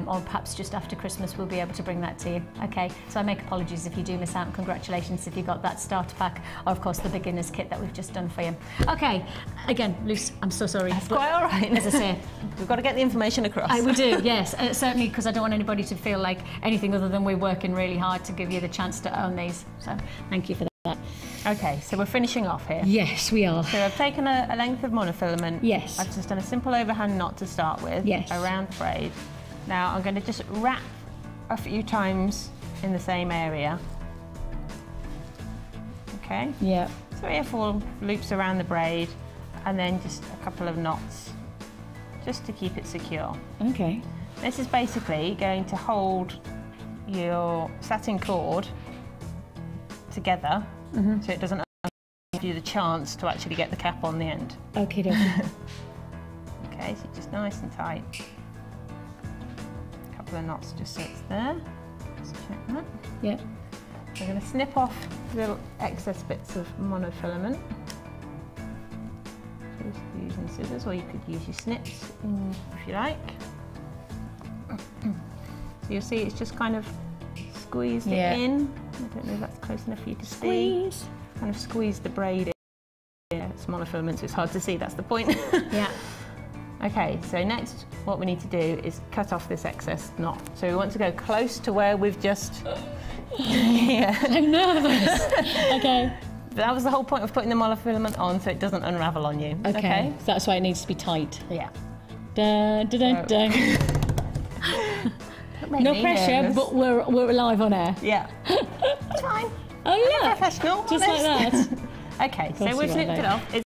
or perhaps just after Christmas we'll be able to bring that to you. Okay, so I make apologies if you do miss out, and congratulations if you got that starter pack, or of course the beginner's kit that we've just done for you. Okay, again, Luce, I'm so sorry. That's quite all right. As I say, we've got to get the information across. We do, yes, certainly, because I don't want anybody to feel like anything other than we're working really hard to give you the chance to own these. So thank you for that. Okay, so we're finishing off here. Yes, we are. So I've taken a length of monofilament. Yes. I've just done a simple overhand knot to start with. Yes. Around the braid. Now I'm going to just wrap a few times in the same area. Okay. Yeah. 3 or 4 loops around the braid, and then just a couple of knots, just to keep it secure. Okay. This is basically going to hold your satin cord together, so it doesn't give you the chance to actually get the cap on the end. Okay. Okay, so just nice and tight. A couple of knots just so it's there. Let's check that. Yeah. We're going to snip off little excess bits of monofilament. Just using scissors, or you could use your snips if you like. So you'll see it's just kind of squeezed it in. I don't know if that's close enough for you to see. Kind of squeeze the braid in. Yeah, it's monofilament, so it's hard to see, that's the point. Yeah. Okay, so next what we need to do is cut off this excess knot. So we want to go close to where we've just... Yeah. I'm nervous. Okay. That was the whole point of putting the monofilament on, so it doesn't unravel on you. Okay. So that's why it needs to be tight. Yeah. Dun, dun, dun, dun. No pressure, but we're live on air. Yeah. It's fine. Oh yeah. Professional. Just like that. Okay, so we've snipped it off. It's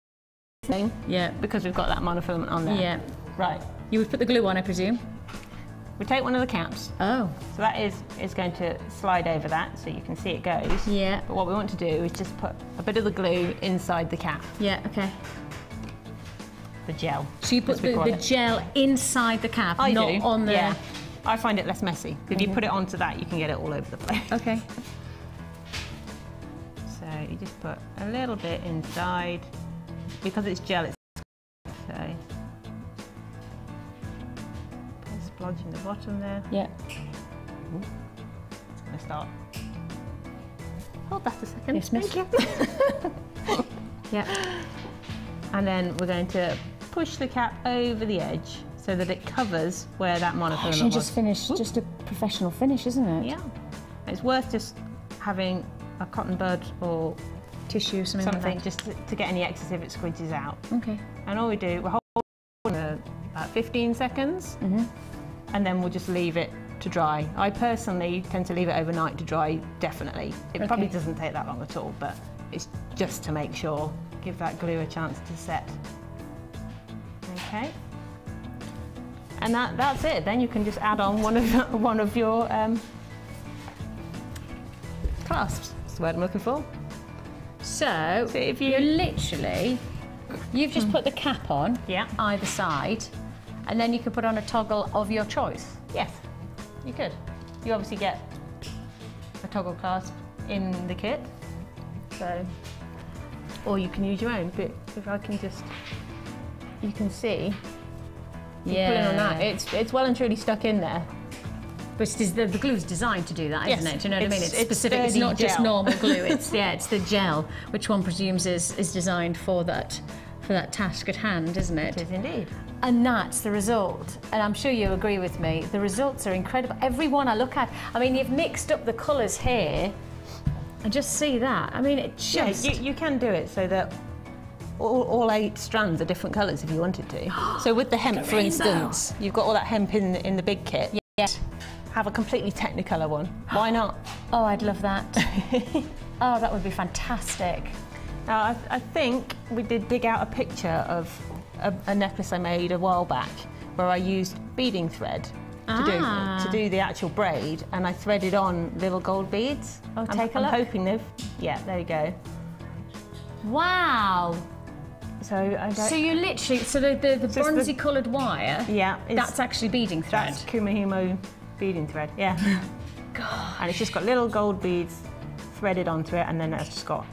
yeah. because we've got that monofilament on there. Yeah. Right. You would put the glue on, I presume. We take one of the caps. Oh. So that is going to slide over that, so you can see it goes. Yeah. But what we want to do is just put a bit of the glue inside the cap. Yeah. Okay. The gel. So you put the gel inside the cap, not on the... Yeah. I find it less messy. If you put it onto that, you can get it all over the place. Okay. So you just put a little bit inside. Because it's gel, it's so put a splodge in the bottom there. Yeah. Ooh. It's going to start. Hold that a second. Yes, miss. Thank you. Yeah. And then we're going to push the cap over the edge so that it covers where that monofilament was. She just finished, just a professional finish, isn't it? Yeah. It's worth just having a cotton bud or tissue, something like that. just to get any excess if it squidges out. Okay. And all we do, we'll hold it about 15 seconds, and then we'll just leave it to dry. I personally tend to leave it overnight to dry, definitely. It probably doesn't take that long at all, but it's just to make sure, give that glue a chance to set. Okay. And that's it. Then you can just add on one of your clasps. That's the word I'm looking for. So if you've just put the cap on, Yeah. either side, and then you can put on a toggle of your choice. Yes, you could. You obviously get a toggle clasp in the kit, so, or you can use your own, but if I can just, you can see, Yeah. pulling on that, it's well and truly stuck in there. But the glue's designed to do that, isn't Yes. it? Do you know what I mean? It's It's specific. It's sturdy not just gel. normal glue. It's the gel, which one presumes is designed for that task at hand, isn't it? It is indeed. And that's the result. And I'm sure you agree with me. The results are incredible. Every one I look at. I mean, you've mixed up the colours here, and just see that. I mean, it just. Yeah, you can do it so that all 8 strands are different colours if you wanted to. So with the hemp, for instance, you've got all that hemp in the big kit. Yeah. Have a completely Technicolor one. Why not? Oh, I'd love that. Oh, that would be fantastic. Now, I think we did dig out a picture of a necklace I made a while back where I used beading thread to do the actual braid, and I threaded on little gold beads. Oh, take a look. I'm hoping they've... Yeah, there you go. Wow. So I don't... So you literally, the bronzy coloured wire, Yeah. that's actually beading thread. That's Kumihimo beading thread, yeah. God. And it's just got little gold beads threaded onto it, and then it's just got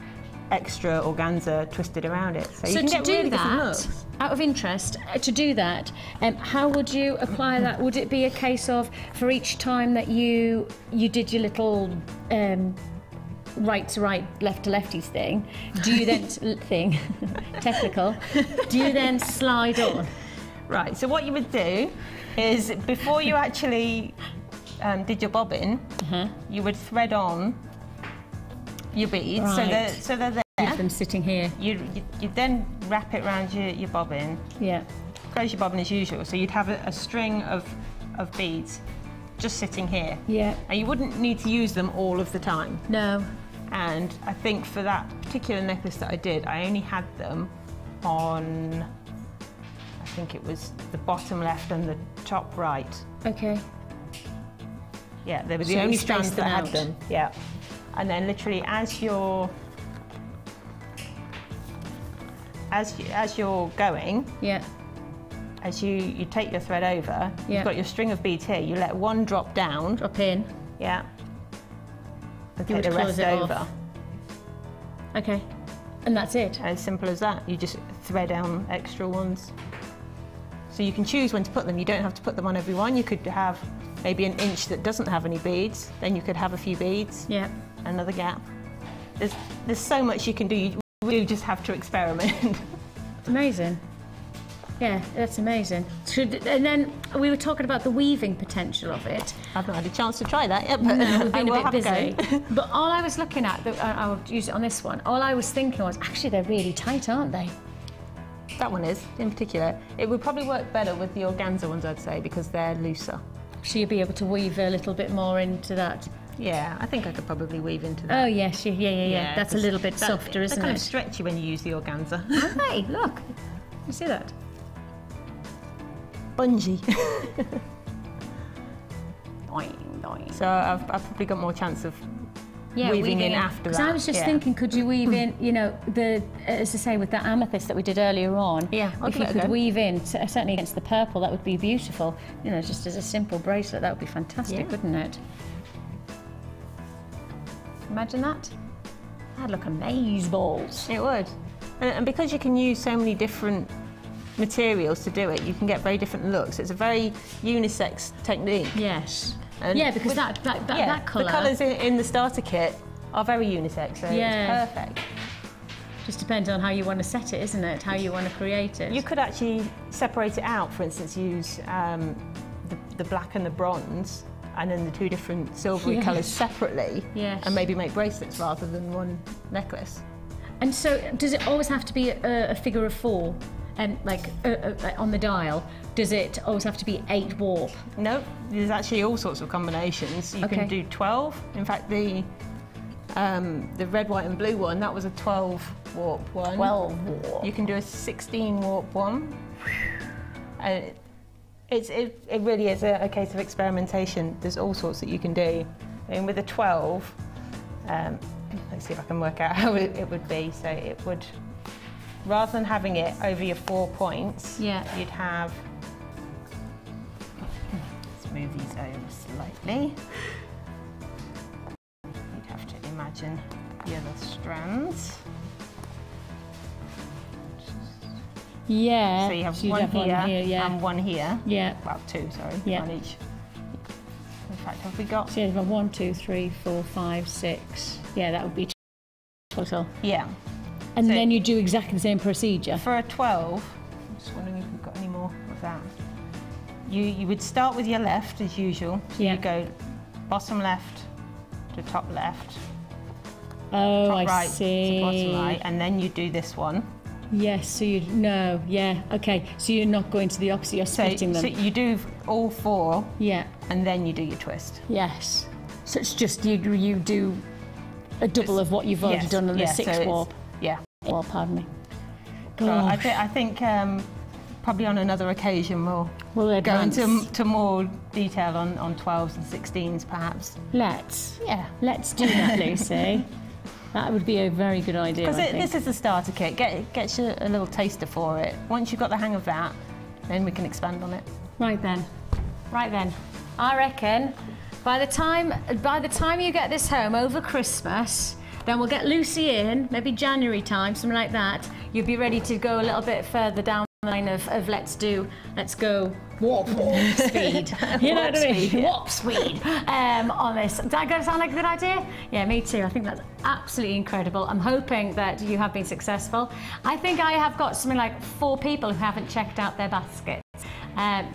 extra organza twisted around it. So you can get really different looks. Out of interest, to do that, how would you apply that? Would it be a case of, for each time that you did your little right to right, left to lefties thing, do you then technical? Do you then slide on? Right. So what you would do is, before you actually did your bobbin, you would thread on your beads, Right. so they're there. Leave them sitting here. You then wrap it around your bobbin. Yeah. Close your bobbin as usual. So you'd have a string of beads just sitting here. Yeah. And you wouldn't need to use them all of the time. No. And I think for that particular necklace that I did, I only had them on, I think it was the bottom left and the top right. Okay. Yeah, they were So the you only spaced strands them that had out. them. Yeah. And then literally as you're going, Yeah. as you take your thread over, Yeah. you've got your string of beads here, you let one drop down. Drop in. Yeah. And You take would the close rest it over. off. Okay. And that's it. As simple as that. You just thread down extra ones. So you can choose when to put them. You don't have to put them on every one. You could have maybe an inch that doesn't have any beads. Then you could have a few beads. Yeah. Another gap. There's so much you can do. You do just have to experiment. It's amazing. Yeah, that's amazing. And then we were talking about the weaving potential of it. I've not had a chance to try that yet, but No, we've I been will a bit have a busy. go. But all I was looking at, I'll use it on this one, all I was thinking was, actually they're really tight, aren't they? That one is, in particular. It would probably work better with the organza ones, I'd say, because they're looser. So you'll be able to weave a little bit more into that. Yeah, I think I could probably weave into that. Oh yes, yeah. That's a little bit softer, isn't They're kind of it? stretchy when you use the organza. Hey, look. You see that? Bungee. Doing, doing. So I've probably got more chance of Yeah, weaving in after Because that. I was just yeah. thinking, could you weave in, you know, as I say, with that amethyst that we did earlier on? Yeah, I'll if give you it a could go. weave in, certainly against the purple, that would be beautiful. You know, just as a simple bracelet, that would be fantastic, Yeah. wouldn't it? Imagine that. That'd look amazeballs. It would. And because you can use so many different materials to do it, you can get very different looks. It's a very unisex technique. Yes. And Yeah, because with- that colour The colours in the starter kit are very unisex, so Yeah. it's perfect. just depends on how you want to set it, isn't it? How you want to create it. You could actually separate it out, for instance, use the black and the bronze, and then the two different silvery Yes. colours separately, Yes. and maybe make bracelets rather than one necklace. And so, does it always have to be a figure of 4? And like on the dial, does it always have to be 8 warp? No, there's actually all sorts of combinations. You Okay. can do 12. In fact, the red, white, and blue one, that was a 12 warp one. 12 warp. You can do a 16 warp one. And it really is a case of experimentation. There's all sorts that you can do. And with a 12, Let's see if I can work out how it would be. So it would, rather than having it over your 4 points, yeah, you'd have, let's move these over slightly. You'd have to imagine the other strands. Yeah. So you have so one here, yeah, and one here. Yeah. Well, two, sorry, yeah, on each. In fact, have we got? So you have 1, 2, 3, 4, 5, 6. Yeah, that would be total. Yeah. And so then you do exactly the same procedure. For a 12, I'm just wondering if we've got any more of that. You would start with your left as usual. So yeah. You go bottom left to top left. Oh, top I right see. To bottom right, and then you do this one. Yes, so you no, yeah, okay. So you're not going to the opposite, you're splitting them. So you do all 4, yeah, and then you do your twist. Yes. So it's just you do a double of what you've already done on the 6th warp. Yeah. Well, pardon me. So I think probably on another occasion we'll go into more detail on 12s and 16s perhaps. Let's. Yeah. Let's do that, Lucy. That would be a very good idea. Because this is the starter kit. Gets you a little taster for it. Once you've got the hang of that, then we can expand on it. Right then. Right then. I reckon by the time you get this home over Christmas, then we'll get Lucy in, maybe January time, something like that. You'll be ready to go a little bit further down the line of let's go warp speed. You know what I mean? Warp speed on this. Does that sound like a good idea? Yeah, me too. I think that's absolutely incredible. I'm hoping that you have been successful. I think I have got something like 4 people who haven't checked out their baskets.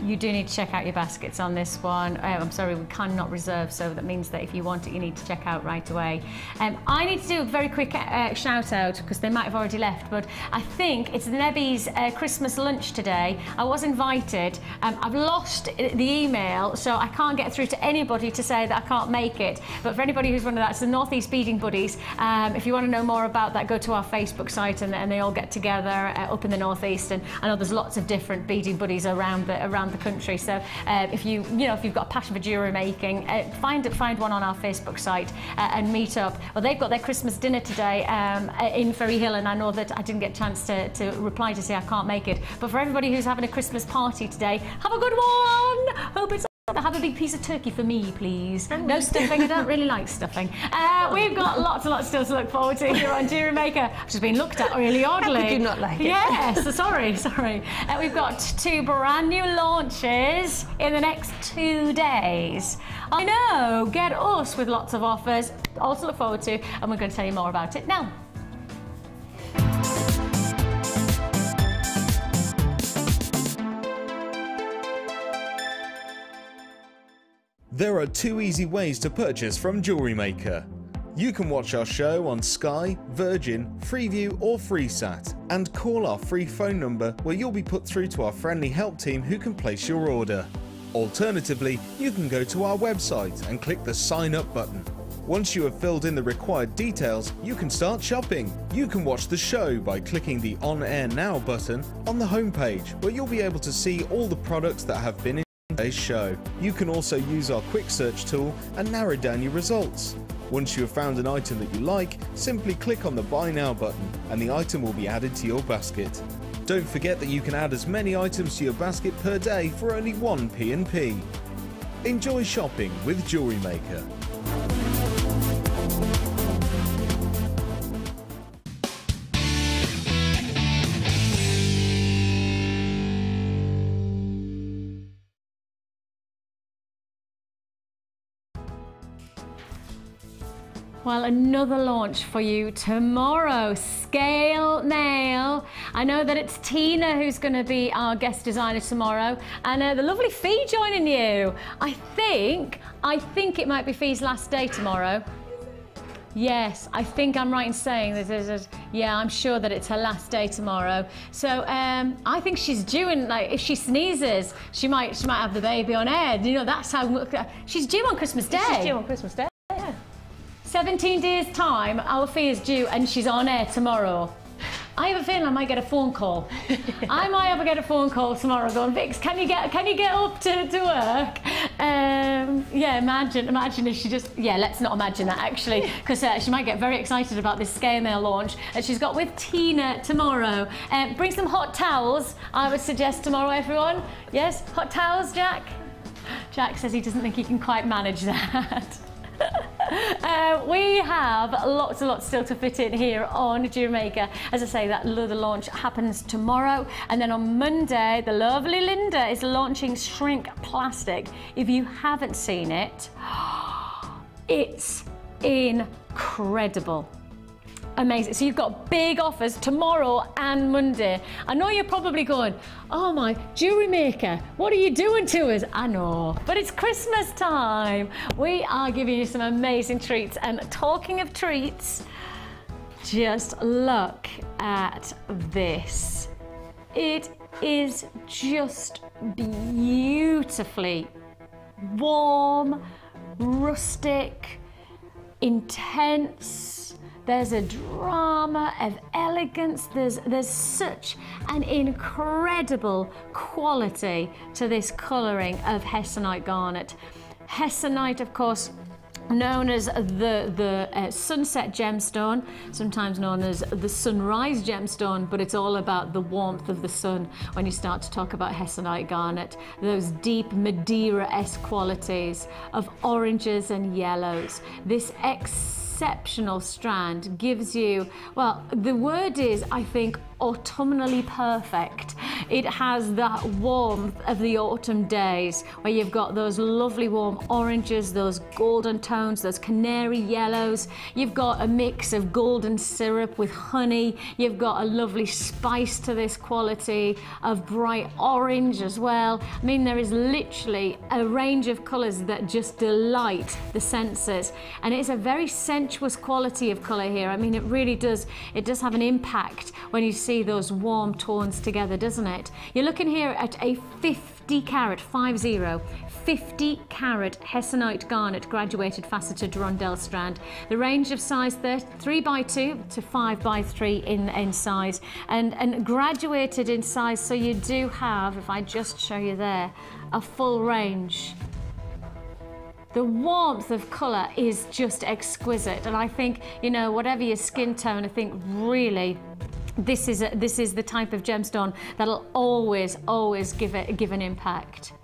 You do need to check out your baskets on this one. I'm sorry, we cannot reserve, so that means that if you want it, you need to check out right away. I need to do a very quick shout out, because they might have already left, but I think it's Nebby's Christmas lunch today. I was invited. I've lost the email, so I can't get through to anybody to say that I can't make it. But for anybody who's one of that, it's the Northeast Beading Buddies. If you want to know more about that, go to our Facebook site, and they all get together up in the Northeast. And I know there's lots of different beading buddies around the country. So if you've got a passion for jewellery making, find one on our Facebook site and meet up. Well, they've got their Christmas dinner today in Ferry Hill, and I know that I didn't get a chance to reply to say I can't make it. But for everybody who's having a Christmas party today, have a good one. Hope it's have a big piece of turkey for me, please. No stuffing. I don't really like stuffing. We've got lots and lots still to look forward to here on Jewellery Maker. I've just been looked at really oddly. How could you not like it? Yes, sorry. We've got 2 brand new launches in the next 2 days. I know, get us with lots of offers. Also look forward to, and we're going to tell you more about it now. There are 2 easy ways to purchase from Jewellery Maker. You can watch our show on Sky, Virgin, Freeview or FreeSat, and call our free phone number where you'll be put through to our friendly help team who can place your order. Alternatively, you can go to our website and click the Sign Up button. Once you have filled in the required details, you can start shopping. You can watch the show by clicking the On Air Now button on the homepage, where you'll be able to see all the products that have been in today's show. You can also use our quick search tool and narrow down your results. Once you have found an item that you like, simply click on the Buy Now button and the item will be added to your basket. Don't forget that you can add as many items to your basket per day for only 1 P&P. Enjoy shopping with Jewellery Maker. Well, another launch for you tomorrow, Scale Nail. I know that it's Tina who's going to be our guest designer tomorrow, and the lovely Fee joining you. I think it might be Fee's last day tomorrow. Yes, I think I'm right in saying that yeah, I'm sure that it's her last day tomorrow. So I think she's due, and like if she sneezes, she might have the baby on air. You know, that's how she's due on Christmas Day. She's due on Christmas Day. 17 days time, our Fee is due and she's on air tomorrow. I have a feeling I might get a phone call. I might ever get a phone call tomorrow going, Vix, can you get up to work? Yeah, imagine if she just, yeah, let's not imagine that actually, because she might get very excited about this scale mail launch that she's got with Tina tomorrow. Bring some hot towels, I would suggest tomorrow, everyone. Yes, hot towels, Jack? Jack says he doesn't think he can quite manage that. We have lots and lots still to fit in here on Jewellery Maker. As I say, that the launch happens tomorrow, and then on Monday the lovely Linda is launching Shrink Plastic. If you haven't seen it, it's incredible. Amazing. So you've got big offers tomorrow and Monday. I know you're probably going, oh my, Jewellery Maker, what are you doing to us? I know, but it's Christmas time. We are giving you some amazing treats. And talking of treats, just look at this. It is just beautifully warm, rustic, intense. There's a drama of elegance. There's such an incredible quality to this colouring of Hessonite garnet. Hessonite, of course, known as the sunset gemstone, sometimes known as the sunrise gemstone, but it's all about the warmth of the sun when you start to talk about Hessonite garnet. Those deep Madeira-esque qualities of oranges and yellows. This exceptional strand gives you, well, the word is, I think, autumnally perfect. It has that warmth of the autumn days where you've got those lovely warm oranges, those golden tones, those canary yellows. You've got a mix of golden syrup with honey. You've got a lovely spice to this quality of bright orange as well. I mean, there is literally a range of colours that just delight the senses, and it's a very sensuous quality of colour here. I mean, it really does, it does have an impact when you see those warm tones together, doesn't it? You're looking here at a 50 carat Hessonite garnet graduated faceted rondelle strand. The range of size 3x2 to 5x3 in size, and graduated in size, so you do have, if I just show you there, a full range. The warmth of colour is just exquisite, and I think, you know, whatever your skin tone, I think really this is the type of gemstone that'll always give an impact.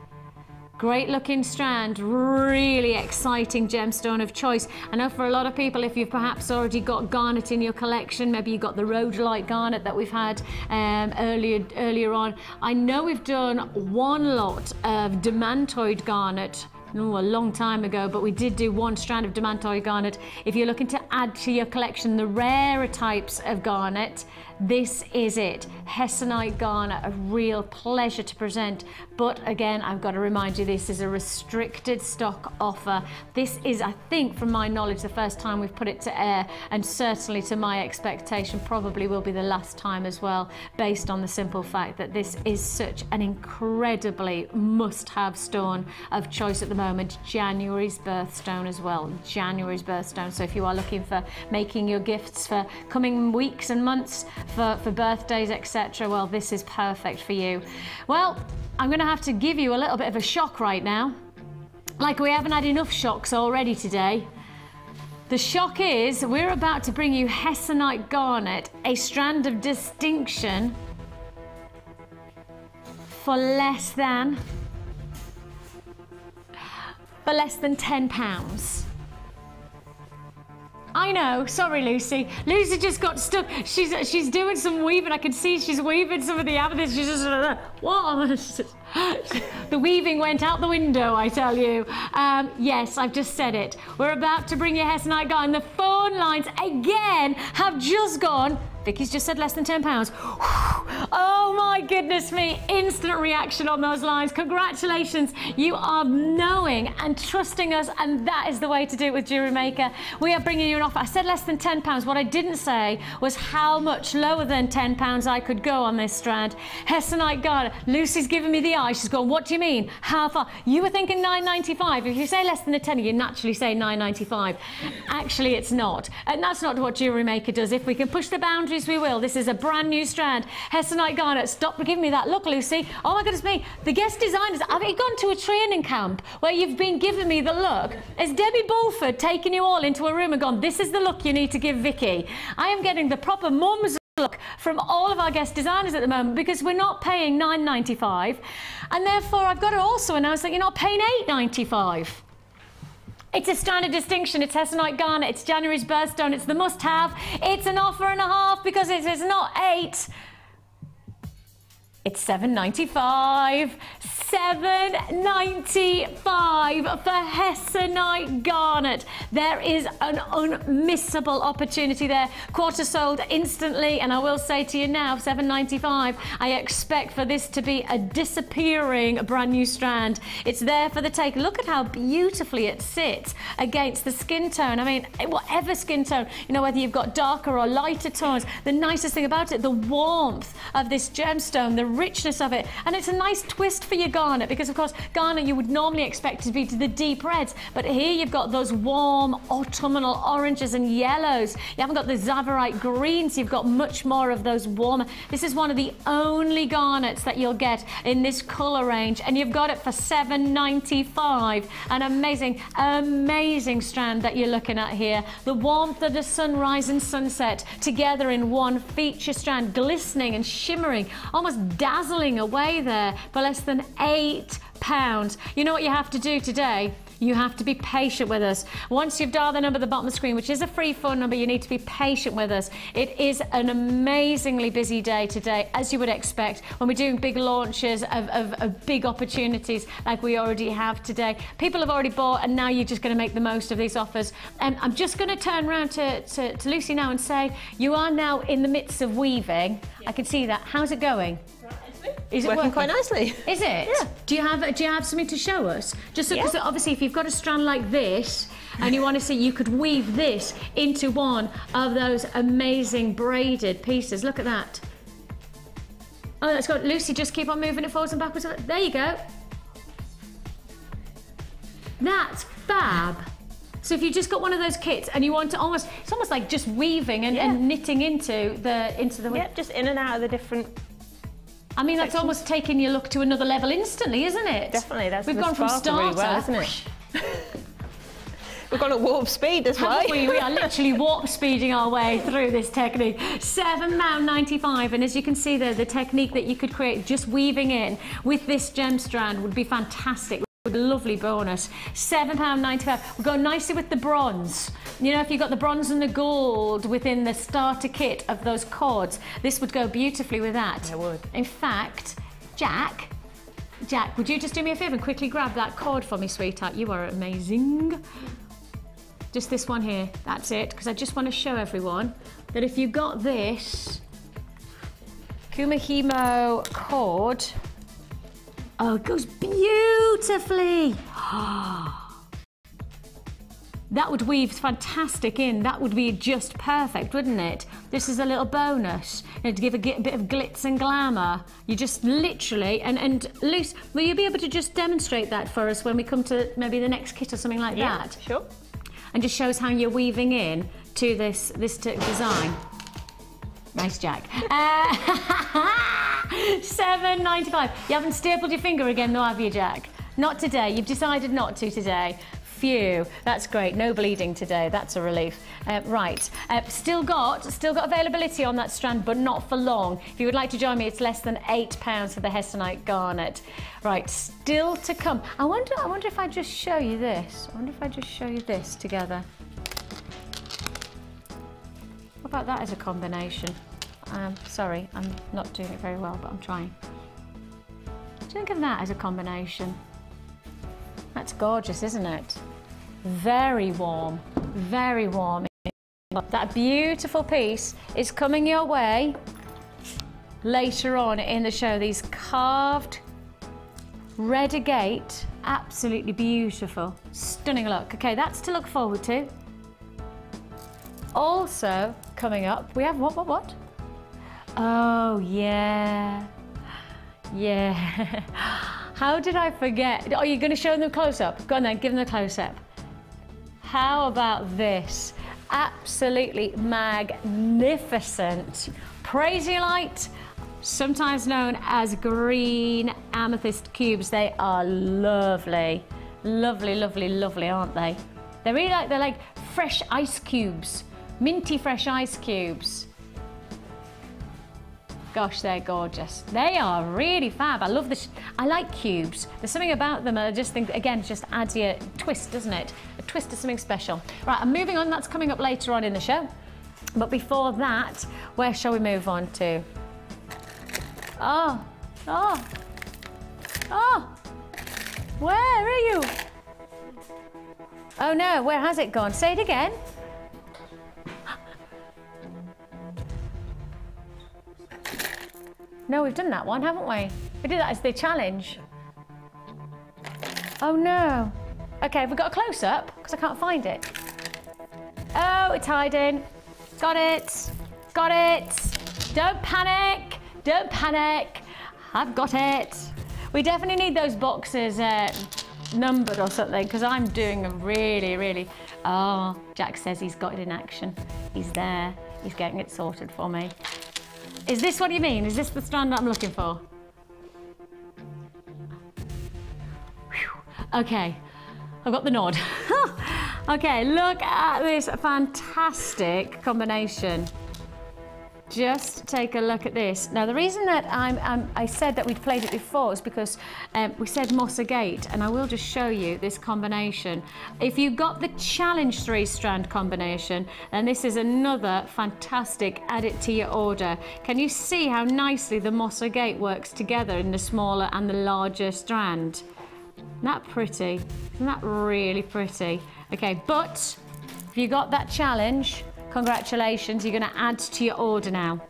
Great looking strand, really exciting gemstone of choice. I know for a lot of people, if you've perhaps already got garnet in your collection, maybe you've got the rhodolite garnet that we've had earlier on. I know we've done one lot of demantoid garnet a long time ago, but we did do one strand of demantoid garnet. If you're looking to add to your collection the rarer types of garnet, this is it. Hessonite garnet, a real pleasure to present. But again, I've got to remind you, this is a restricted stock offer. This is, I think, from my knowledge, the first time we've put it to air, and certainly to my expectation, probably will be the last time as well, based on the simple fact that this is such an incredibly must-have stone of choice at the moment. January's birthstone as well. January's birthstone. So if you are looking for making your gifts for coming weeks and months, for birthdays, etc., well, this is perfect for you. Well, I'm going to have to give you a little bit of a shock right now. Like we haven't had enough shocks already today. The shock is we're about to bring you Hessonite garnet, a strand of distinction, for less than £10. I know, sorry Lucy. Lucy just got stuck. She's doing some weaving. I can see she's weaving some of the amethyst. She's just, what? The weaving went out the window, I tell you. Yes, I've just said it. We're about to bring you Hessonite garnet, and the phone lines again have just gone. Vicky's just said less than £10. Oh my goodness me, instant reaction on those lines. Congratulations, you are knowing and trusting us, and that is the way to do it with Jewellery Maker. We are bringing you an offer. I said less than £10. What I didn't say was how much lower than £10 I could go on this strand. Hessonite garnet. Lucy's giving me the eye. She's gone, what do you mean? How far? You were thinking £9.95. If you say less than a tenner, you naturally say £9.95. Actually, it's not. And that's not what Jewellery Maker does. If we can push the boundary boundaries we will. This is a brand new strand. Hessonite Garnet. Stop giving me that look, Lucy. Oh my goodness me. The guest designers, have you gone to a training camp where you've been giving me the look? Has Debbie Bulford taken you all into a room and gone, this is the look you need to give Vicki? I am getting the proper mum's look from all of our guest designers at the moment because we're not paying $9.95, and therefore I've got to also announce that you're not paying $8.95. It's a strand of distinction. It's Hessonite Garnet. It's January's birthstone. It's the must-have. It's an offer and a half because it is not $8. It's $7.95. $7.95 for Hessonite Garnet. There is an unmissable opportunity there. Quartz sold instantly, and I will say to you now, $7.95. I expect for this to be a disappearing brand new strand. It's there for the take. Look at how beautifully it sits against the skin tone. I mean, whatever skin tone, you know, whether you've got darker or lighter tones, the nicest thing about it, the warmth of this gemstone, the richness of it, and it's a nice twist for your garnet because, of course, garnet you would normally expect to be to the deep reds, but here you've got those warm autumnal oranges and yellows. You haven't got the Zavarite greens, you've got much more of those warmer. This is one of the only garnets that you'll get in this colour range, and you've got it for $7.95. An amazing, amazing strand that you're looking at here. The warmth of the sunrise and sunset together in one feature strand, glistening and shimmering, almost dazzling away there for less than £8. You know what you have to do today? You have to be patient with us. Once you've dialed the number at the bottom of the screen, which is a free phone number, you need to be patient with us. It is an amazingly busy day today, as you would expect, when we're doing big launches of big opportunities like we already have today. People have already bought, and now you're just going to make the most of these offers. I'm just going to turn around to Lucy now and say, you are now in the midst of weaving. Yeah. I can see that. How's it going? Is it working quite nicely? Is it? Yeah. Do you have something to show us? Just because obviously if you've got a strand like this and you want to see, you could weave this into one of those amazing braided pieces. Look at that. Oh, that's good. Lucy, just keep on moving it forwards and backwards. There you go. That's fab. So if you just got one of those kits and you want to almost, it's almost like just weaving and knitting into the. Yep, just in and out of the different. I mean, that's almost taking your look to another level instantly, isn't it? Definitely. We've gone from starter, really well, isn't it? We've gone at warp speed this way. We are literally warp speeding our way through this technique. £7.95, and as you can see there, the technique that you could create just weaving in with this gem strand would be fantastic. A lovely bonus. £7.95. We'll go nicely with the bronze. You know, if you've got the bronze and the gold within the starter kit of those cords, this would go beautifully with that. It would. In fact, Jack, would you just do me a favour and quickly grab that cord for me, sweetheart? You are amazing. Just this one here. That's it, because I just want to show everyone that if you got this Kumihimo cord, oh, it goes beautifully. That would weave fantastic in. That would be just perfect, wouldn't it? This is a little bonus, you know, to give a bit of glitz and glamour. You just literally, and Luce, will you be able to just demonstrate that for us when we come to maybe the next kit or something like that? Sure. And just shows how you're weaving in to this design. Nice, Jack. $7.95. You haven't stapled your finger again, though, have you, Jack? Not today. You've decided not to today. Phew. That's great. No bleeding today. That's a relief. Right. Still got availability on that strand, but not for long. If you would like to join me, it's less than £8 for the Hessonite Garnet. Right. Still to come. I wonder if I just show you this. I wonder if I just show you this together. What about that as a combination? Sorry, I'm not doing it very well, but I'm trying. What do you think of that as a combination? That's gorgeous, isn't it? Very warm, very warm. That beautiful piece is coming your way later on in the show. These carved red agate, absolutely beautiful, stunning look. Okay, that's to look forward to. Also coming up, we have what? Oh, yeah. Yeah. How did I forget? Oh, you're going to show them a close-up? Go on then, give them a close-up. How about this? absolutely magnificent Prasiolite, sometimes known as green amethyst cubes. They are lovely, lovely, lovely, lovely, aren't they? They're really like, they're like fresh ice cubes, minty fresh ice cubes. Gosh, they're gorgeous. They are really fab. I love this. I like cubes. There's something about them. I just think, again, it just adds your twist, doesn't it? A twist to something special. Right, I'm moving on. That's coming up later on in the show. But before that, where shall we move on to? Oh, oh, oh. Where are you? Oh no, where has it gone? Say it again. No, we've done that one, haven't we? We did that as the challenge. Oh no. Okay, have we got a close-up? Because I can't find it. Oh, it's hiding. Got it. Got it. Don't panic. Don't panic. I've got it. We definitely need those boxes numbered or something, because I'm doing a really, really... Oh, Jack says he's got it in action. He's there. He's getting it sorted for me. Is this what you mean? Is this the strand that I'm looking for? Whew. Okay, I've got the nod. Okay, look at this fantastic combination. Just take a look at this. Now, the reason that I said that we'd played it before is because we said Moss Agate, and I will just show you this combination. If you got the challenge 3-strand combination, then this is another fantastic add it to your order. Can you see how nicely the Moss Agate works together in the smaller and the larger strand? Isn't that pretty? Isn't that really pretty? Okay, but if you got that challenge, congratulations, you're going to add to your order now.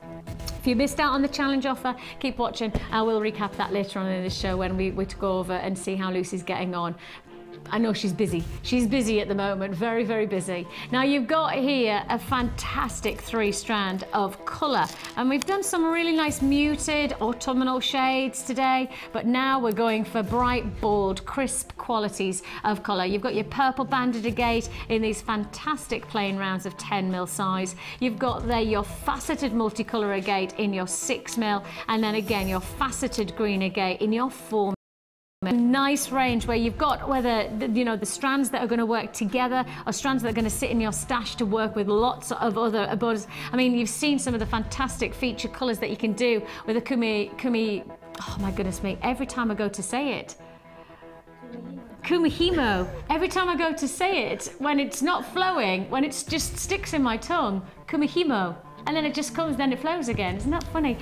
If you missed out on the challenge offer, keep watching. I will recap that later on in the show when we go over and see how Lucie's getting on. I know she's busy. She's busy at the moment, very, very busy. Now you've got here a fantastic 3-strand of colour, and we've done some really nice muted autumnal shades today, but now we're going for bright, bold, crisp qualities of colour. You've got your purple banded agate in these fantastic plain rounds of 10mm size. You've got there your faceted multicolour agate in your 6mm, and then again your faceted green agate in your 4mm. A nice range where you've got whether the strands that are going to work together or strands that are going to sit in your stash to work with lots of other borders. I mean, you've seen some of the fantastic feature colours that you can do with a oh my goodness me, every time I go to say it, Kumihimo. Every time I go to say it, when it's not flowing, when it just sticks in my tongue, Kumihimo. And then it just comes, then it flows again. Isn't that funny?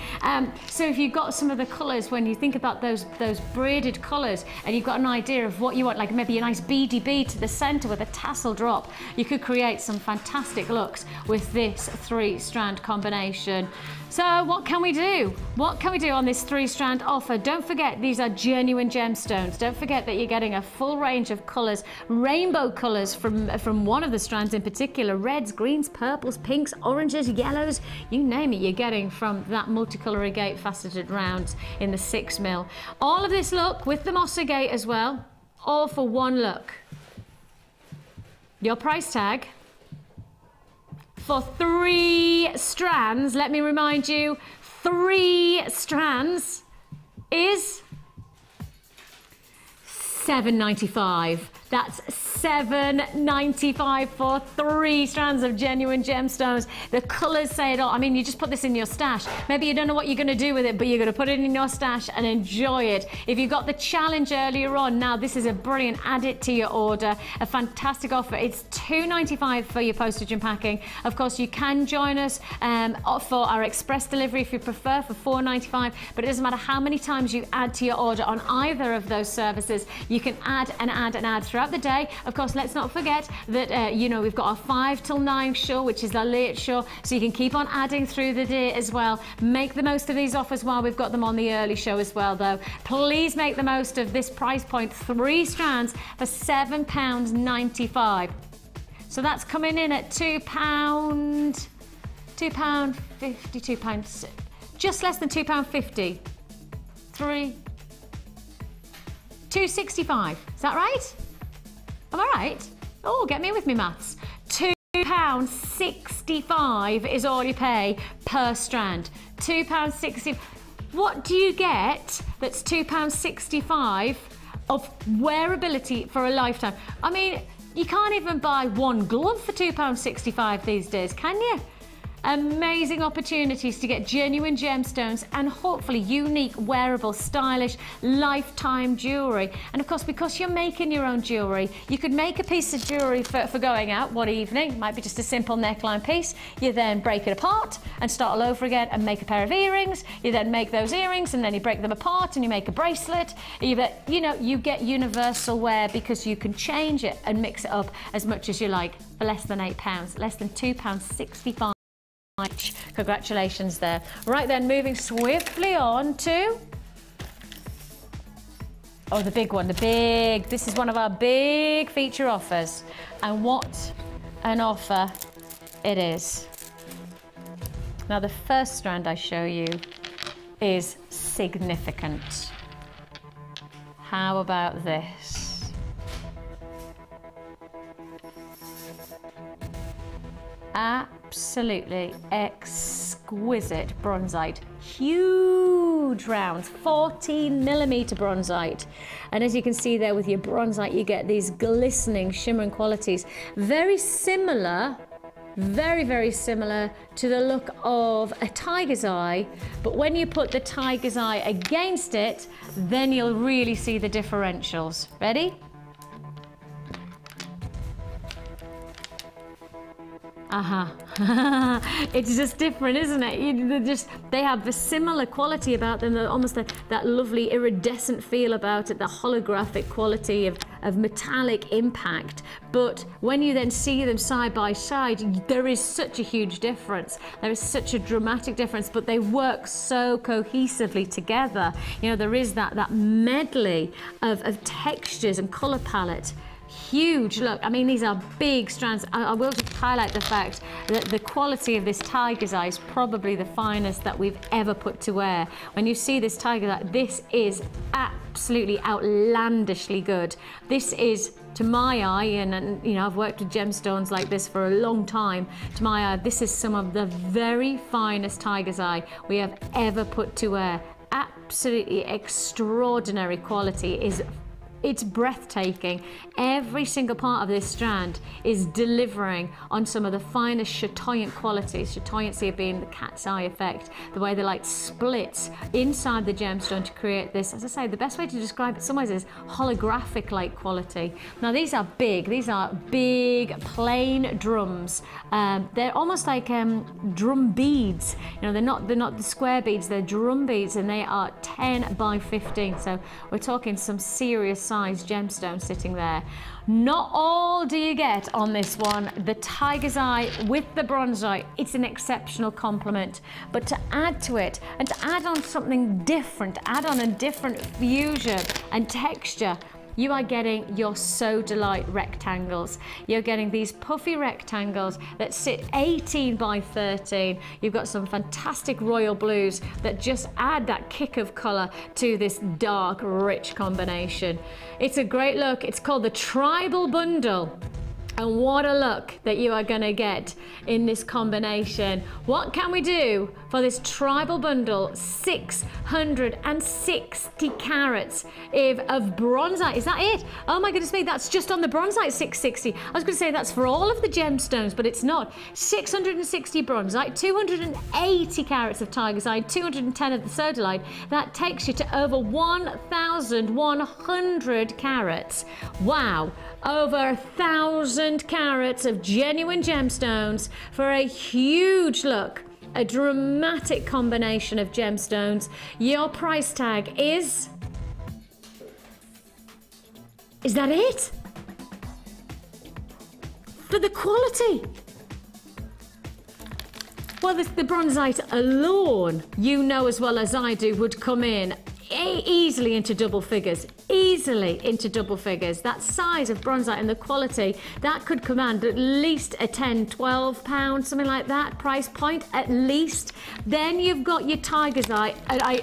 So if you've got some of the colours, when you think about those braided colours, and you've got an idea of what you want, like maybe a nice beady bead to the centre with a tassel drop, you could create some fantastic looks with this 3-strand combination. So what can we do? What can we do on this 3-strand offer? Don't forget, these are genuine gemstones. Don't forget that you're getting a full range of colours, rainbow colours from one of the strands in particular, reds, greens, purples, pinks, oranges, yellows, you name it, you're getting from that multicolour agate faceted rounds in the 6mm. All of this look with the moss agate as well, all for one look. Your price tag for 3 strands, let me remind you, 3 strands is $7.95. That's $7.95 for 3 strands of genuine gemstones. The colours say it all. I mean, you just put this in your stash. Maybe you don't know what you're going to do with it, but you're going to put it in your stash and enjoy it. If you got the challenge earlier on, now this is a brilliant add it to your order. A fantastic offer. It's $2.95 for your postage and packing. Of course, you can join us for our express delivery if you prefer for $4.95, but it doesn't matter how many times you add to your order on either of those services. You can add and add and add throughout the day. Of course, let's not forget that we've got our 5 till 9 show, which is our late show, so you can keep on adding through the day as well. Make the most of these offers while we've got them on the early show as well, though. Please make the most of this price point, 3 strands for £7.95. So that's coming in at £2.50, £2, just less than £2.50. 3, $2.65. Is that right? Am I right? Oh, get me with me maths. £2.65 £2.65 is all you pay per strand. £2.60. What do you get that's £2.65 of wearability for a lifetime? I mean, you can't even buy one glove for £2.65 these days, can you? Amazing opportunities to get genuine gemstones and hopefully unique, wearable, stylish, lifetime jewellery. And of course, because you're making your own jewellery, you could make a piece of jewellery for going out one evening. It might be just a simple neckline piece. You then break it apart and start all over again and make a pair of earrings. You then make those earrings and then you break them apart and you make a bracelet. You know, you get universal wear because you can change it and mix it up as much as you like for less than £8, less than £2.65. Congratulations there. Right then, moving swiftly on to, oh, the big one, this is one of our big feature offers. And what an offer it is. Now, the first strand I show you is significant. How about this? Absolutely exquisite bronzite, huge rounds, 14mm bronzite. And as you can see there with your bronzite, you get these glistening, shimmering qualities. Very similar, very similar to the look of a tiger's eye. But when you put the tiger's eye against it, then you'll really see the differentials. Ready? It's just different, isn't it? They have a similar quality about them, almost that lovely iridescent feel about it, the holographic quality of metallic impact. But when you then see them side by side, there is such a huge difference. There is such a dramatic difference, but they work so cohesively together. You know, there is that medley of textures and color palette. Huge look. I mean, these are big strands. I will just highlight the fact that the quality of this tiger's eye is probably the finest that we've ever put to wear. When you see this tiger's eye, this is absolutely outlandishly good. This is, to my eye, and you know, I've worked with gemstones like this for a long time, to my eye, this is some of the very finest tiger's eye we have ever put to wear. Absolutely extraordinary quality. It's breathtaking. Every single part of this strand is delivering on some of the finest chatoyant qualities. Chatoyancy being the cat's eye effect, the way the light splits inside the gemstone to create this, as I say, the best way to describe it in some ways is holographic-like quality. Now these are big plain drums. They're almost like drum beads. You know, they're not the square beads, they're drum beads, and they are 10 by 15. So we're talking some serious size gemstone sitting there. Not all do you get on this one. The tiger's eye with the bronzite, it's an exceptional complement. But to add to it and to add on something different, add on a different fusion and texture, you are getting your So Delight rectangles. You're getting these puffy rectangles that sit 18 by 13. You've got some fantastic royal blues that just add that kick of color to this dark, rich combination. It's a great look. It's called the Tribal Bundle. And what a look that you are going to get in this combination. What can we do for this tribal bundle? 660 carats of bronzite. Is that it? Oh my goodness me, that's just on the bronzite, 660. I was going to say that's for all of the gemstones, but it's not. 660 bronzite, 280 carats of tiger's eye, 210 of the sodalite. That takes you to over 1,100 carats. Wow. Over 1,000 carats of genuine gemstones for a huge look, a dramatic combination of gemstones. Your price tag is that it? For the quality? Well, the bronzite alone, you know as well as I do, would come in easily into double figures. easily into double figures. That size of bronzite and the quality, that could command at least a £10, £12, something like that price point, at least. Then you've got your tiger's eye.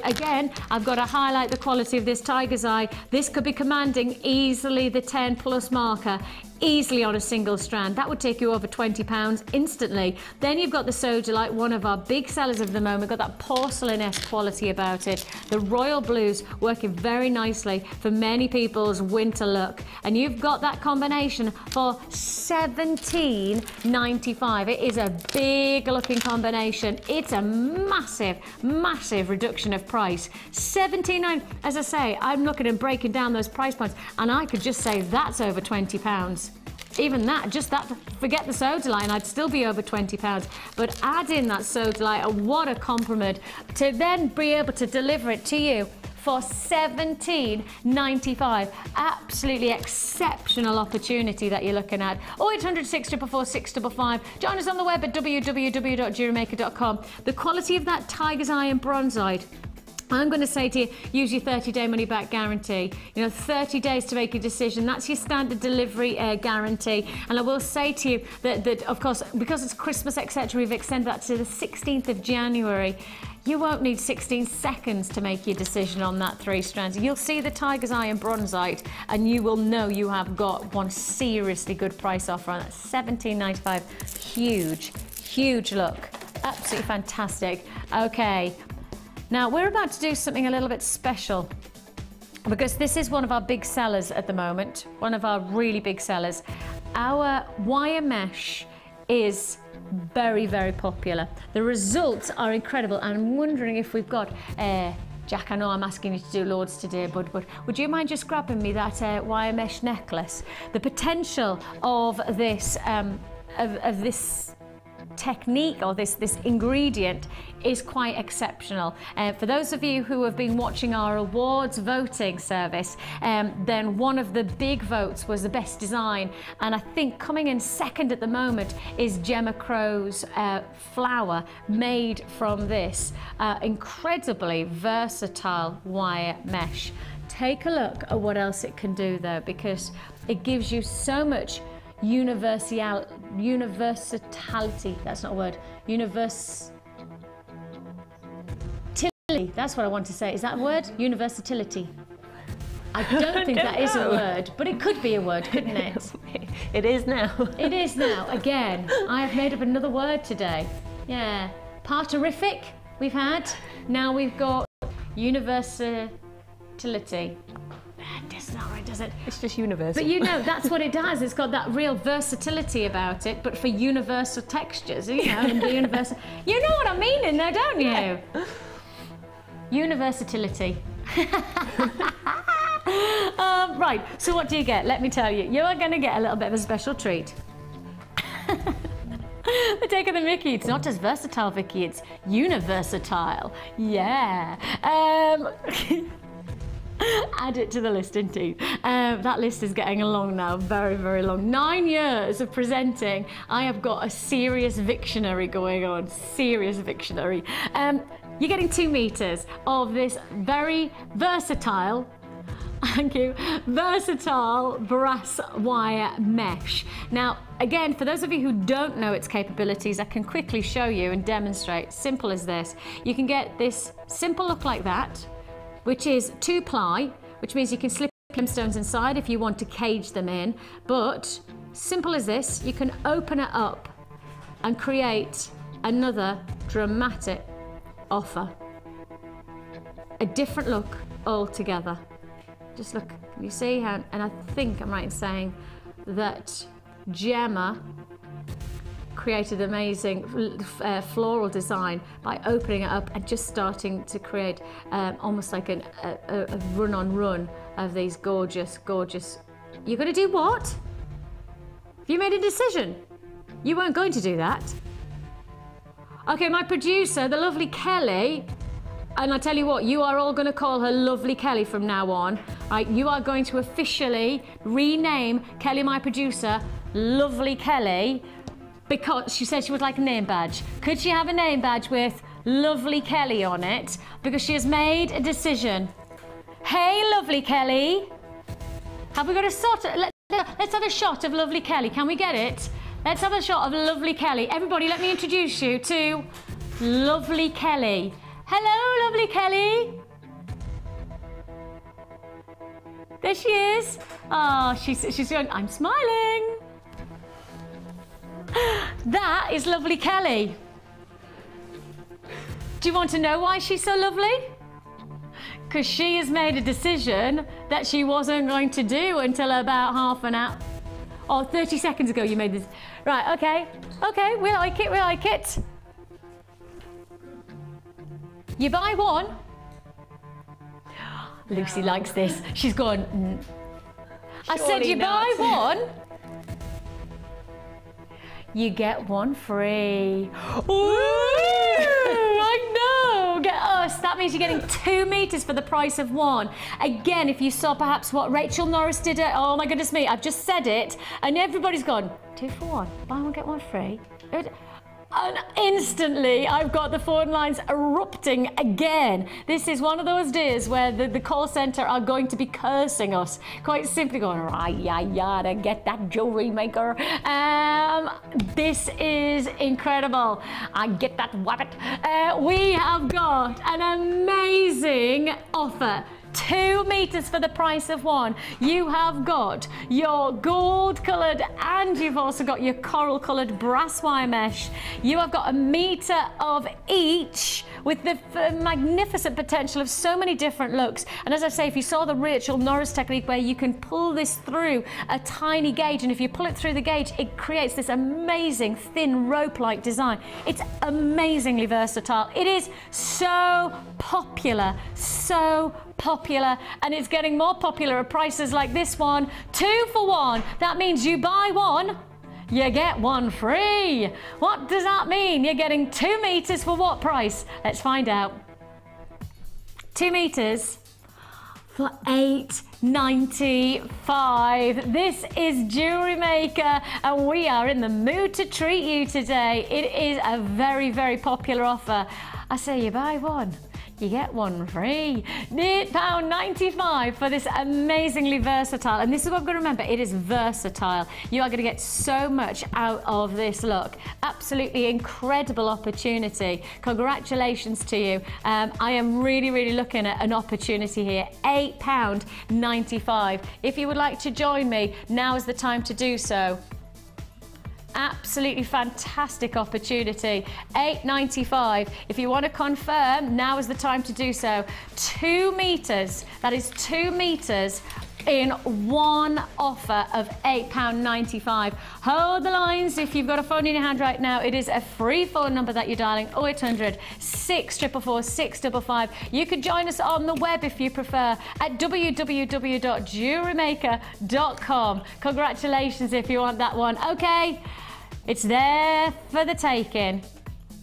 Again, I've got to highlight the quality of this tiger's eye. This could be commanding easily the 10 plus marker, easily on a single strand. That would take you over £20 instantly. Then you've got the sodalite, one of our big sellers of the moment, got that porcelain-esque quality about it. The royal blues working very nicely for many people's winter look. And you've got that combination for £17.95. It is a big looking combination. It's a massive, massive reduction of price. £17.9. As I say, I'm looking and breaking down those price points, and I could just say that's over £20. Even that, just that, forget the sodalite, and I'd still be over £20. But add in that sodalite, and what a compliment to then be able to deliver it to you for £17.95. Absolutely exceptional opportunity that you're looking at. 0800 644 655. Join us on the web at www.jewellerymaker.com. The quality of that tiger's eye and bronzite, I'm going to say to you, use your 30-day money-back guarantee. 30 days to make a decision. That's your standard delivery guarantee. And I will say to you that, of course, because it's Christmas, etc., we've extended that to the 16th of January. You won't need 16 seconds to make your decision on that 3 strands. You'll see the tiger's eye and bronzite, and you will know you have got one seriously good price offer on that. £17.95. Huge, huge look. Absolutely fantastic. Okay. Now, we're about to do something a little bit special, because this is one of our big sellers at the moment, one of our really big sellers. Our wire mesh is very, very popular. The results are incredible, and I'm wondering if we've got, Jack, I know I'm asking you to do loads today, but would you mind just grabbing me that wire mesh necklace? The potential of this, of this technique, or this ingredient, is quite exceptional. For those of you who have been watching our awards voting service, then one of the big votes was the best design, and I think coming in second at the moment is Gemma Crow's flower made from this incredibly versatile wire mesh. Take a look at what else it can do though, because it gives you so much universality, that's not a word, universality, that's what I want to say. Is that a word? Universality. I don't think that is a word, but it could be a word, couldn't it? It is now. It is now. Again, I have made up another word today. Yeah. Parterific we've had. Now we've got universality. That's not right, does it? It's just universal. But that's what it does. It's got that real versatility about it, but for universal textures, and the universal. You know what I mean in there, don't you? Yeah. Universality. Right, so what do you get? Let me tell you. You are going to get a little bit of a special treat. They're taking the mickey. It's not just versatile, Vicki, it's universatile. Yeah. Add it to the list indeed. That list is getting along now, very, very long. 9 years of presenting. I have got a serious Victionary going on, serious Victionary. You're getting 2 meters of this very versatile, thank you, versatile brass wire mesh. Now, again, for those of you who don't know its capabilities, I can quickly show you and demonstrate. Simple as this. You can get this simple look like that, which is 2-ply, which means you can slip gemstones inside if you want to cage them in. But simple as this, you can open it up and create another dramatic offer. A different look altogether. Just look, can you see how, and I think I'm right in saying that Gemma created amazing floral design by opening it up and just starting to create almost like a run-on-run of these gorgeous, gorgeous. You're going to do what? Have you made a decision? You weren't going to do that. Okay, my producer, the lovely Kelly, and I tell you what, you are all going to call her Lovely Kelly from now on. Right, you are going to officially rename Kelly, my producer, Lovely Kelly, because she said she would like a name badge. Could she have a name badge with Lovely Kelly on it? Because she has made a decision. Hey, Lovely Kelly. Have we got a shot? Let's have a shot of lovely Kelly. Can we get it? Let's have a shot of lovely Kelly. Everybody, let me introduce you to lovely Kelly. Hello, lovely Kelly. There she is. Oh, she's going, I'm smiling. That is lovely Kelly. Do you want to know why she's so lovely? Because she has made a decision that she wasn't going to do until about half an hour. Oh, 30 seconds ago you made this. Right, okay. Okay, we like it, we like it. You buy one. Lucie likes this. She's gone. I said you buy one. You get one free. Ooh, I know. Get us. That means you're getting 2 meters for the price of one. Again, if you saw perhaps what Rachel Norris did it. Oh my goodness me, I've just said it. And everybody's gone, 2 for 1. Buy one, get one free. And instantly, I've got the phone lines erupting again. This is one of those days where the call centre are going to be cursing us. Quite simply going, yada, get that jewellery maker. This is incredible. I get that wabbit. We have got an amazing offer. 2 meters for the price of one. You have got your gold coloured and you've also got your coral coloured brass wire mesh. You have got 1 meter of each with the magnificent potential of so many different looks. And as I say, if you saw the Rachel Norris technique where you can pull this through a tiny gauge, and if you pull it through the gauge, it creates this amazing thin rope-like design. It's amazingly versatile. It is so popular, and it's getting more popular at prices like this one. 2 for 1. That means you buy one, you get one free. What does that mean? You're getting 2 meters for what price? Let's find out. 2 meters for $8.95. This is Jewellery Maker, and we are in the mood to treat you today. It is a very, very popular offer. I say you buy one, you get one free. £8.95 for this amazingly versatile, and this is what I've got to remember, it is versatile. You are going to get so much out of this look. Absolutely incredible opportunity. Congratulations to you. I am really, really looking at an opportunity here. £8.95. If you would like to join me, now is the time to do so. Absolutely fantastic opportunity. $8.95. If you want to confirm, now is the time to do so. 2 meters, that is 2 meters in one offer of £8.95. Hold the lines. If you've got a phone in your hand right now, it is a free phone number that you're dialing, 0800 644 655. You could join us on the web if you prefer at www.jewellerymaker.com. Congratulations if you want that one. Okay, it's there for the taking.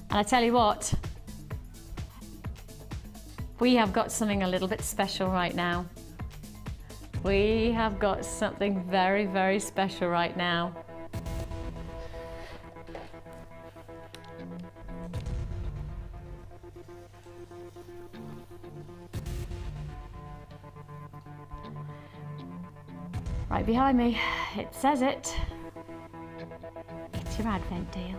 And I tell you what, we have got something a little bit special right now. We have got something very, very special right now. Right behind me, it says it. It's your Advent deal.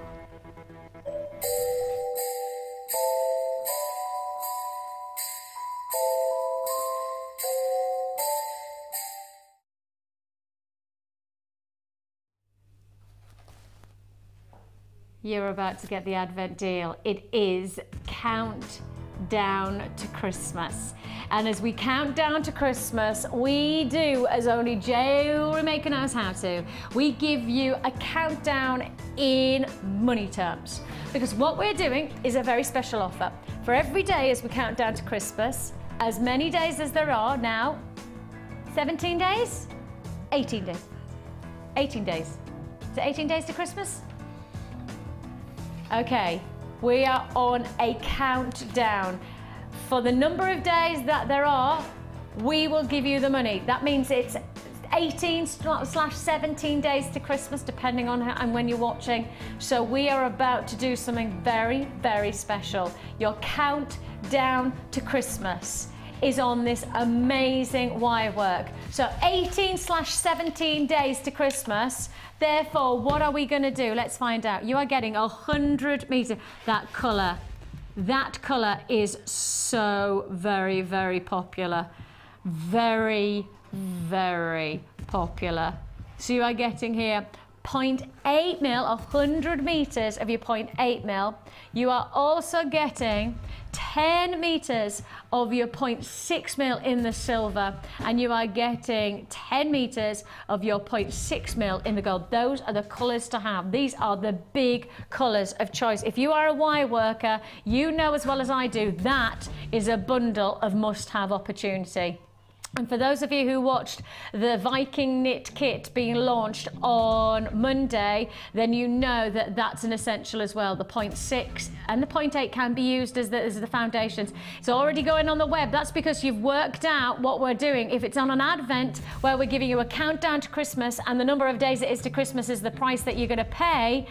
You're about to get the Advent deal. It is countdown to Christmas. And as we count down to Christmas, we do as only Jewellery Maker knows how to. We give you a countdown in money terms. Because what we're doing is a very special offer. For every day as we count down to Christmas, as many days as there are now, 17 days? 18 days. 18 days. Is it 18 days to Christmas? Okay, we are on a countdown. For the number of days that there are, we will give you the money. That means it's 18/17 days to Christmas, depending on how and when you're watching. So we are about to do something very, very special. Your countdown to Christmas is on this amazing wire work. So 18/17 days to Christmas. Therefore, what are we going to do? Let's find out. You are getting 100 meters. That colour is so very, very popular. Very, very popular. So you are getting here 0.8 mil, 100 meters of your 0.8 mil. You are also getting 10 meters of your 0.6 mil in the silver, and you are getting 10 meters of your 0.6 mil in the gold. Those are the colors to have. These are the big colors of choice. If you are a wire worker, you know as well as I do, that is a bundle of must-have opportunity. And for those of you who watched the Viking knit kit being launched on Monday, then you know that that's an essential as well. The 0.6 and the 0.8 can be used as the foundations. It's already going on the web. That's because you've worked out what we're doing. If it's on an advent where we're giving you a countdown to Christmas and the number of days it is to Christmas is the price that you're going to pay,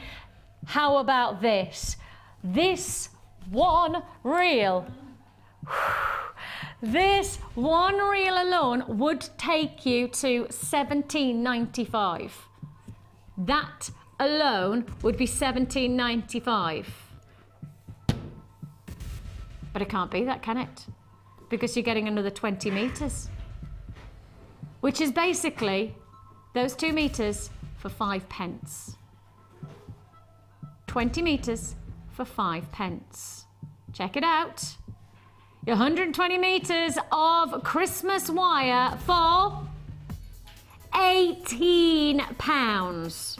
how about this? This one reel. This one reel alone would take you to $17.95. That alone would be $17.95. But it can't be that, can it? Because you're getting another 20 meters, which is basically those 2 meters for 5 pence. 20 meters for 5 pence. Check it out. Your 120 meters of Christmas wire for £18.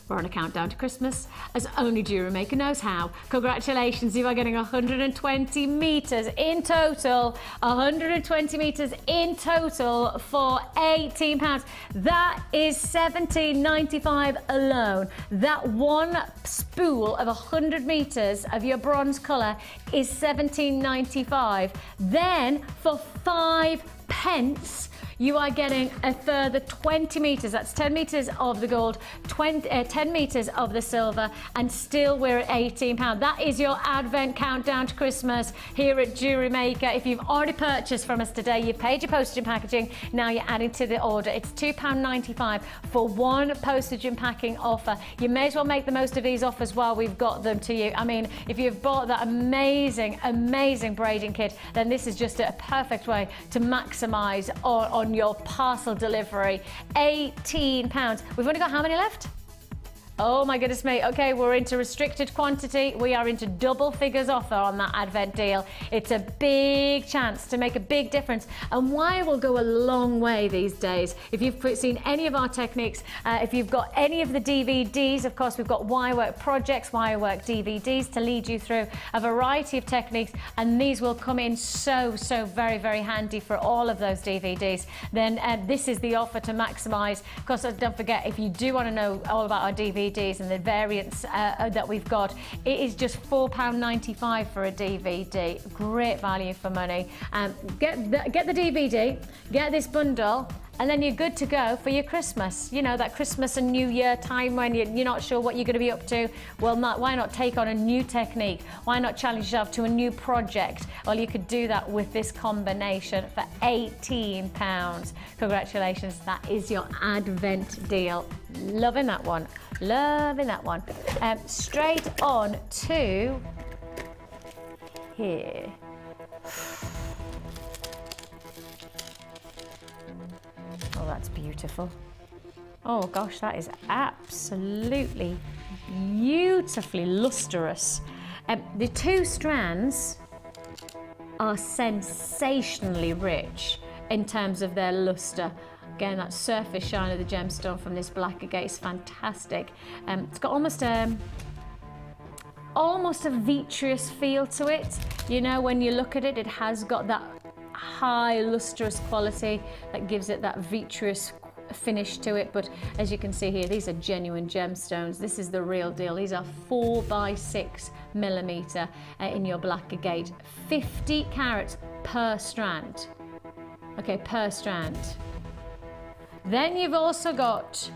We're on a countdown to Christmas, as only Jewellery Maker knows how. Congratulations, you are getting 120 meters in total. 120 meters in total for £18. That is $17.95 alone. That one spool of 100 meters of your bronze colour is $17.95. Then for 5 pence, you are getting a further 20 meters. That's 10 meters of the gold, 10 meters of the silver, and still we're at £18. That is your Advent countdown to Christmas here at Jewellery Maker. If you've already purchased from us today, you've paid your postage and packaging, now you're adding to the order. It's £2.95 for one postage and packing offer. You may as well make the most of these offers while we've got them to you. I mean, if you've bought that amazing, amazing braiding kit, then this is just a perfect way to maximise on your parcel delivery. £18. We've only got how many left? Oh my goodness me. Okay, we're into restricted quantity. We are into double figures offer on that Advent deal. It's a big chance to make a big difference, and wire will go a long way these days. If you've seen any of our techniques, if you've got any of the DVDs, of course we've got wirework projects, wirework DVDs to lead you through a variety of techniques, and these will come in so very, very handy for all of those DVDs. Then this is the offer to maximize. Of course, don't forget, if you do want to know all about our DVDs and the variants that we've got, it is just £4.95 for a DVD. Great value for money. Get the DVD, get this bundle, and then you're good to go for your Christmas. You know, that Christmas and New Year time when you're not sure what you're going to be up to. Well, why not take on a new technique? Why not challenge yourself to a new project? Well, you could do that with this combination for £18. Congratulations, that is your Advent deal. Loving that one. Loving that one. Straight on to here. Oh, that's beautiful. Oh gosh, that is absolutely beautifully lustrous. The 2 strands are sensationally rich in terms of their luster. Again, that surface shine of the gemstone from this black agate is fantastic. It's got almost a vitreous feel to it. You know, when you look at it, it has got that high lustrous quality that gives it that vitreous finish to it. But as you can see here, these are genuine gemstones. This is the real deal. These are 4x6 millimeter in your black agate, 50 carats per strand. Okay, per strand. Then you've also got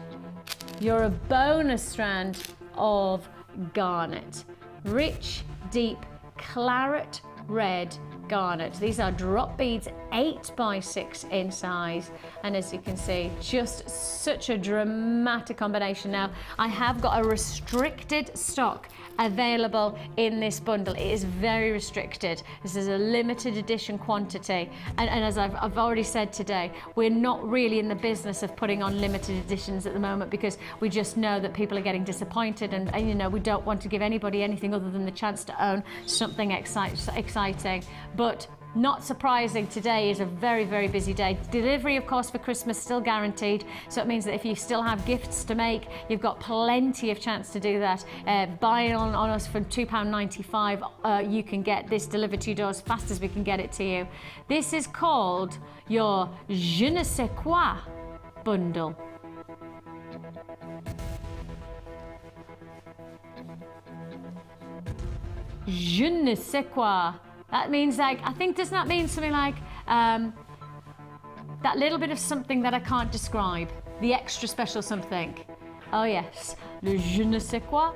your bonus strand of garnet, rich, deep, claret red garnet. These are drop beads, 8 by 6 in size, and as you can see, just such a dramatic combination. Now, I have got a restricted stock available in this bundle. It is very restricted. This is a limited edition quantity, and as I've already said today, we're not really in the business of putting on limited editions at the moment, because we just know that people are getting disappointed, and you know, we don't want to give anybody anything other than the chance to own something exciting. But not surprising, today is a very, very busy day. Delivery, of course, for Christmas still guaranteed, so it means that if you still have gifts to make, you've got plenty of chance to do that. Buying on us for £2.95, you can get this delivered to your door as fast as we can get it to you. This is called your Je ne sais quoi bundle. Je ne sais quoi. That means, like, I think, doesn't that mean something like that little bit of something that I can't describe? The extra special something. Oh yes, le je ne sais quoi.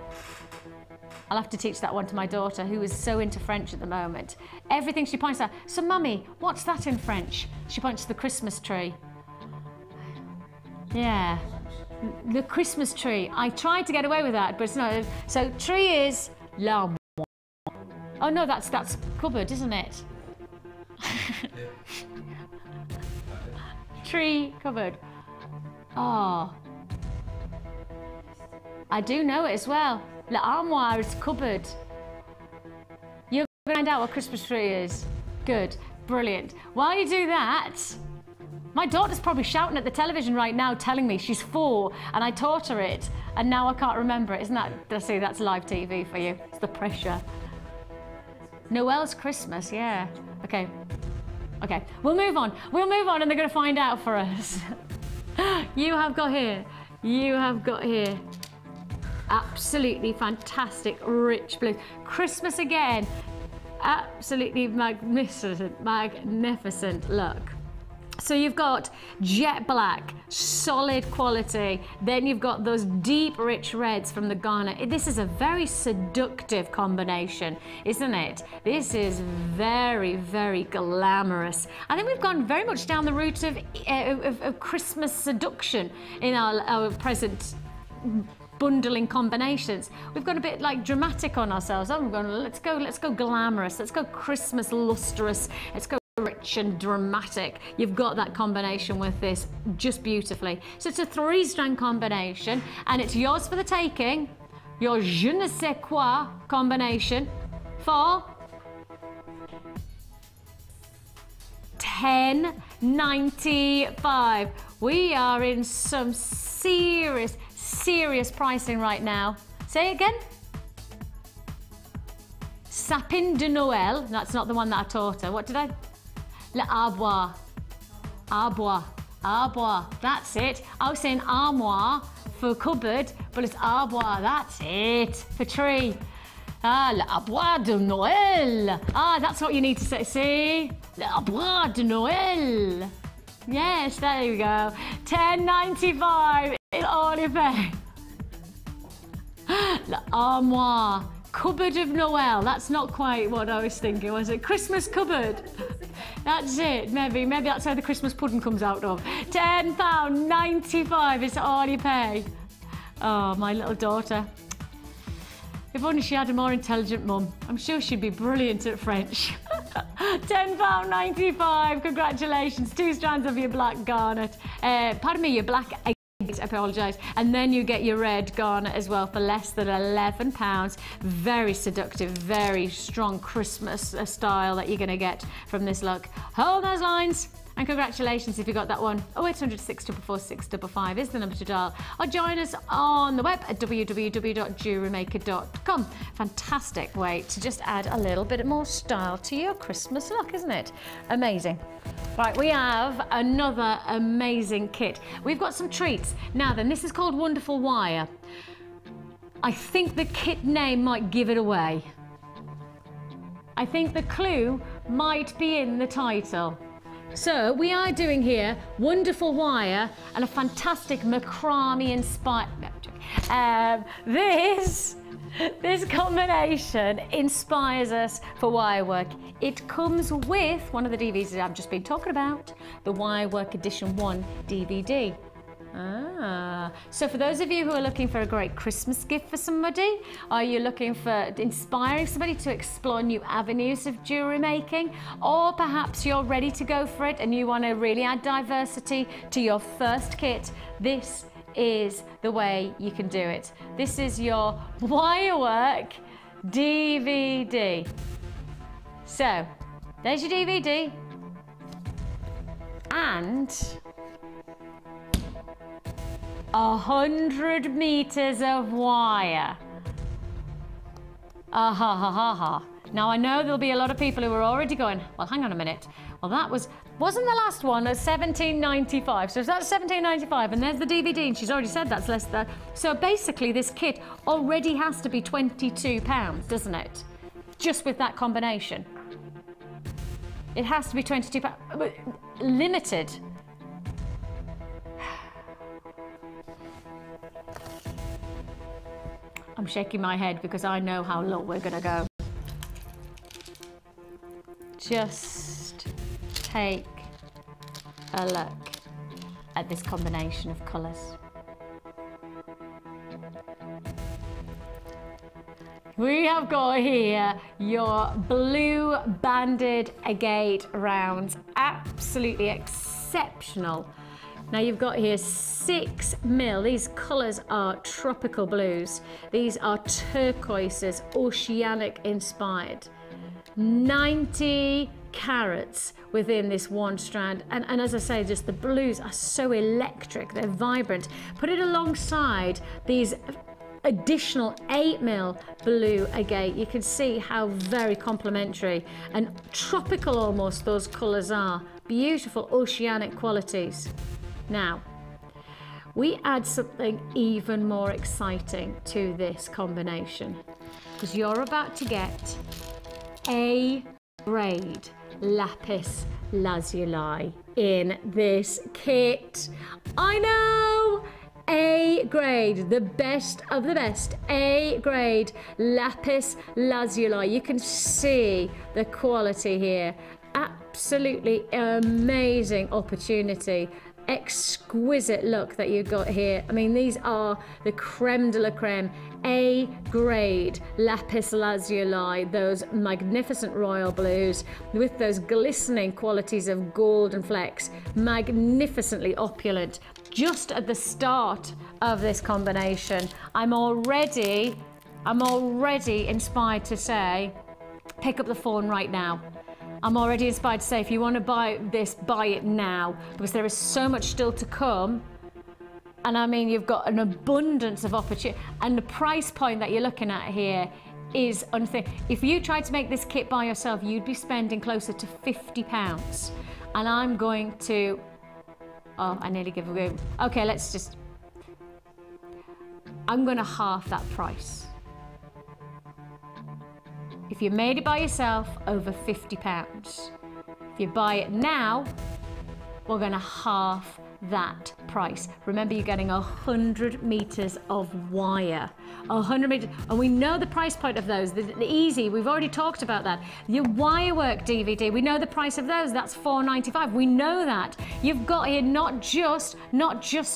I'll have to teach that one to my daughter, who is so into French at the moment. Everything she points out. So mummy, what's that in French? She points to the Christmas tree. Yeah, the Christmas tree. I tried to get away with that, but it's not. So tree is l'armoire. Oh no, that's cupboard, isn't it? Tree, cupboard. Oh, I do know it as well. L'armoire is cupboard. You're going to find out what Christmas tree is. Good, brilliant. While you do that, my daughter's probably shouting at the television right now, telling me she's 4 and I taught her it, and now I can't remember it. Isn't that? See, that's live TV for you. It's the pressure. Noel's Christmas, yeah. Okay, we'll move on. We'll move on, and they're going to find out for us. You have got here absolutely fantastic rich blue. Christmas again, absolutely magnificent look. So you've got jet black, solid quality, then you've got those deep rich reds from the garnet. This is a very seductive combination, isn't it? This is very, very glamorous. I think we've gone very much down the route of Christmas seduction in our present bundling combinations. We've got a bit like dramatic on ourselves. I'm going, let's go glamorous, let's go Christmas lustrous, let's go rich and dramatic. You've got that combination with this just beautifully. So it's a 3-strand combination, and it's yours for the taking. Your je ne sais quoi combination for $10.95. We are in some serious pricing right now. Say it again. Sapin de Noël. That's not the one that I taught her. What did I? L'armoire. Armoire. That's it. I was saying armoire for cupboard, but it's armoire. That's it. For tree. L'armoire de Noël. That's what you need to say. See? L'armoire de Noël. Yes, there you go. $10.95 is all you pay. L'armoire. Cupboard of Noel. That's not quite what I was thinking, was it? Christmas cupboard. That's it. Maybe that's where the Christmas pudding comes out of. £10.95 is all you pay. Oh, my little daughter. If only she had a more intelligent mum. I'm sure she'd be brilliant at French. £10.95. Congratulations. 2 strands of your black garnet. Pardon me, your black agate. I apologise. And then you get your red garnet as well for less than £11. Very seductive, very strong Christmas style that you're going to get from this look. Hold those lines. And congratulations if you got that one. 0800 644 655 is the number to dial. Or join us on the web at www.jewellerymaker.com. Fantastic way to just add a little bit more style to your Christmas look, isn't it? Amazing. Right, we have another amazing kit. We've got some treats. Now then, this is called Wonderful Wire. I think the kit name might give it away. I think the clue might be in the title. So we are doing here wonderful wire and a fantastic macrame inspired. This This combination inspires us for wire work. It comes with one of the DVDs that I've just been talking about, the Wire Work Edition 1 DVD. So for those of you who are looking for a great Christmas gift for somebody, are you looking for inspiring somebody to explore new avenues of jewelry making, or perhaps you're ready to go for it and you want to really add diversity to your first kit, this is the way you can do it. This is your wire work DVD. So there's your DVD and 100 meters of wire. Now I know there'll be a lot of people who are already going, well, hang on a minute. Well, that wasn't the last one, it was $17.95. So that's $17.95, and there's the DVD, and she's already said that's less than. So basically this kit already has to be £22, doesn't it? Just with that combination. It has to be £22, limited. I'm shaking my head because I know how low we're gonna go. Just take a look at this combination of colours. We have got here your blue banded agate rounds, absolutely exceptional. Now you've got here 6mm, these colours are tropical blues, these are turquoises, oceanic inspired. 90 carats within this one strand, and as I say, just the blues are so electric, they're vibrant. Put it alongside these additional 8mm blue agate, you can see how very complementary and tropical almost those colours are. Beautiful oceanic qualities. Now we add something even more exciting to this combination, because you're about to get A grade lapis lazuli in this kit. I know, A grade, the best of the best, A grade lapis lazuli. You can see the quality here. Absolutely amazing opportunity. Exquisite look that you've got here. I mean, these are the creme de la creme, A grade lapis lazuli, those magnificent royal blues with those glistening qualities of golden flecks, magnificently opulent. Just at the start of this combination, I'm already inspired to say, pick up the phone right now. I'm already inspired to say, if you want to buy this, buy it now, because there is so much still to come. And I mean, you've got an abundance of opportunity, and the price point that you're looking at here is unthinkable. If you tried to make this kit by yourself, you'd be spending closer to £50. And I'm going to, oh, I nearly give away. Okay, I'm going to half that price. If you made it by yourself, over £50. If you buy it now, we're going to half that price. Remember, you're getting 100 meters of wire. 100 meters, and we know the price point of those. The easy, we've already talked about that. Your wire work DVD, we know the price of those. That's $4.95. We know that. You've got here not just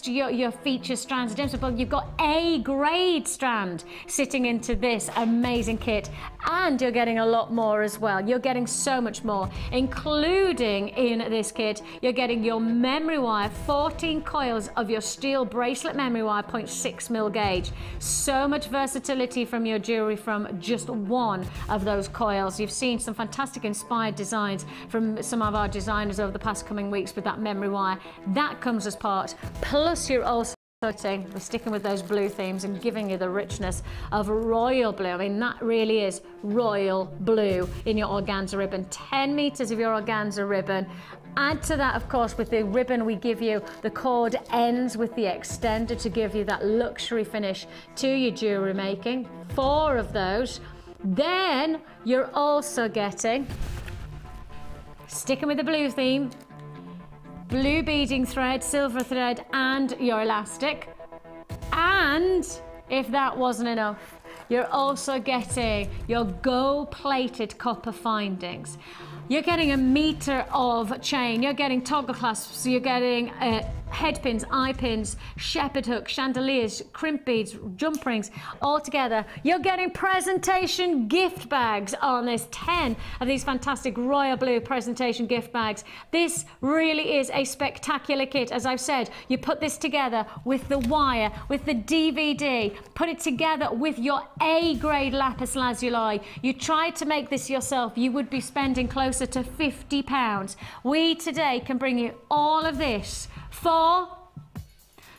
your feature strands of gemstone, but you've got A grade strand sitting into this amazing kit, and you're getting a lot more as well. You're getting so much more, including in this kit. You're getting your memory wire, 14 coils of your steel bracelet memory wire, 0.6mm gauge. So much versatility from your jewelry from just one of those coils. You've seen some fantastic inspired designs from some of our designers over the past coming weeks with that memory wire. That comes as part. Plus you're also we're sticking with those blue themes and giving you the richness of royal blue. I mean, that really is royal blue in your organza ribbon. 10 meters of your organza ribbon. Add to that, of course, with the ribbon we give you, the cord ends with the extender to give you that luxury finish to your jewelry making. 4 of those. Then you're also getting, sticking with the blue theme, blue beading thread, silver thread, and your elastic. And if that wasn't enough, you're also getting your gold-plated copper findings. You're getting a meter of chain, you're getting toggle clasps, you're getting head pins, eye pins, shepherd hooks, chandeliers, crimp beads, jump rings, all together. You're getting presentation gift bags on this, 10 of these fantastic royal blue presentation gift bags. This really is a spectacular kit. As I've said, you put this together with the wire, with the DVD, put it together with your A-grade lapis lazuli. You tried to make this yourself, you would be spending closer to £50. We today can bring you all of this for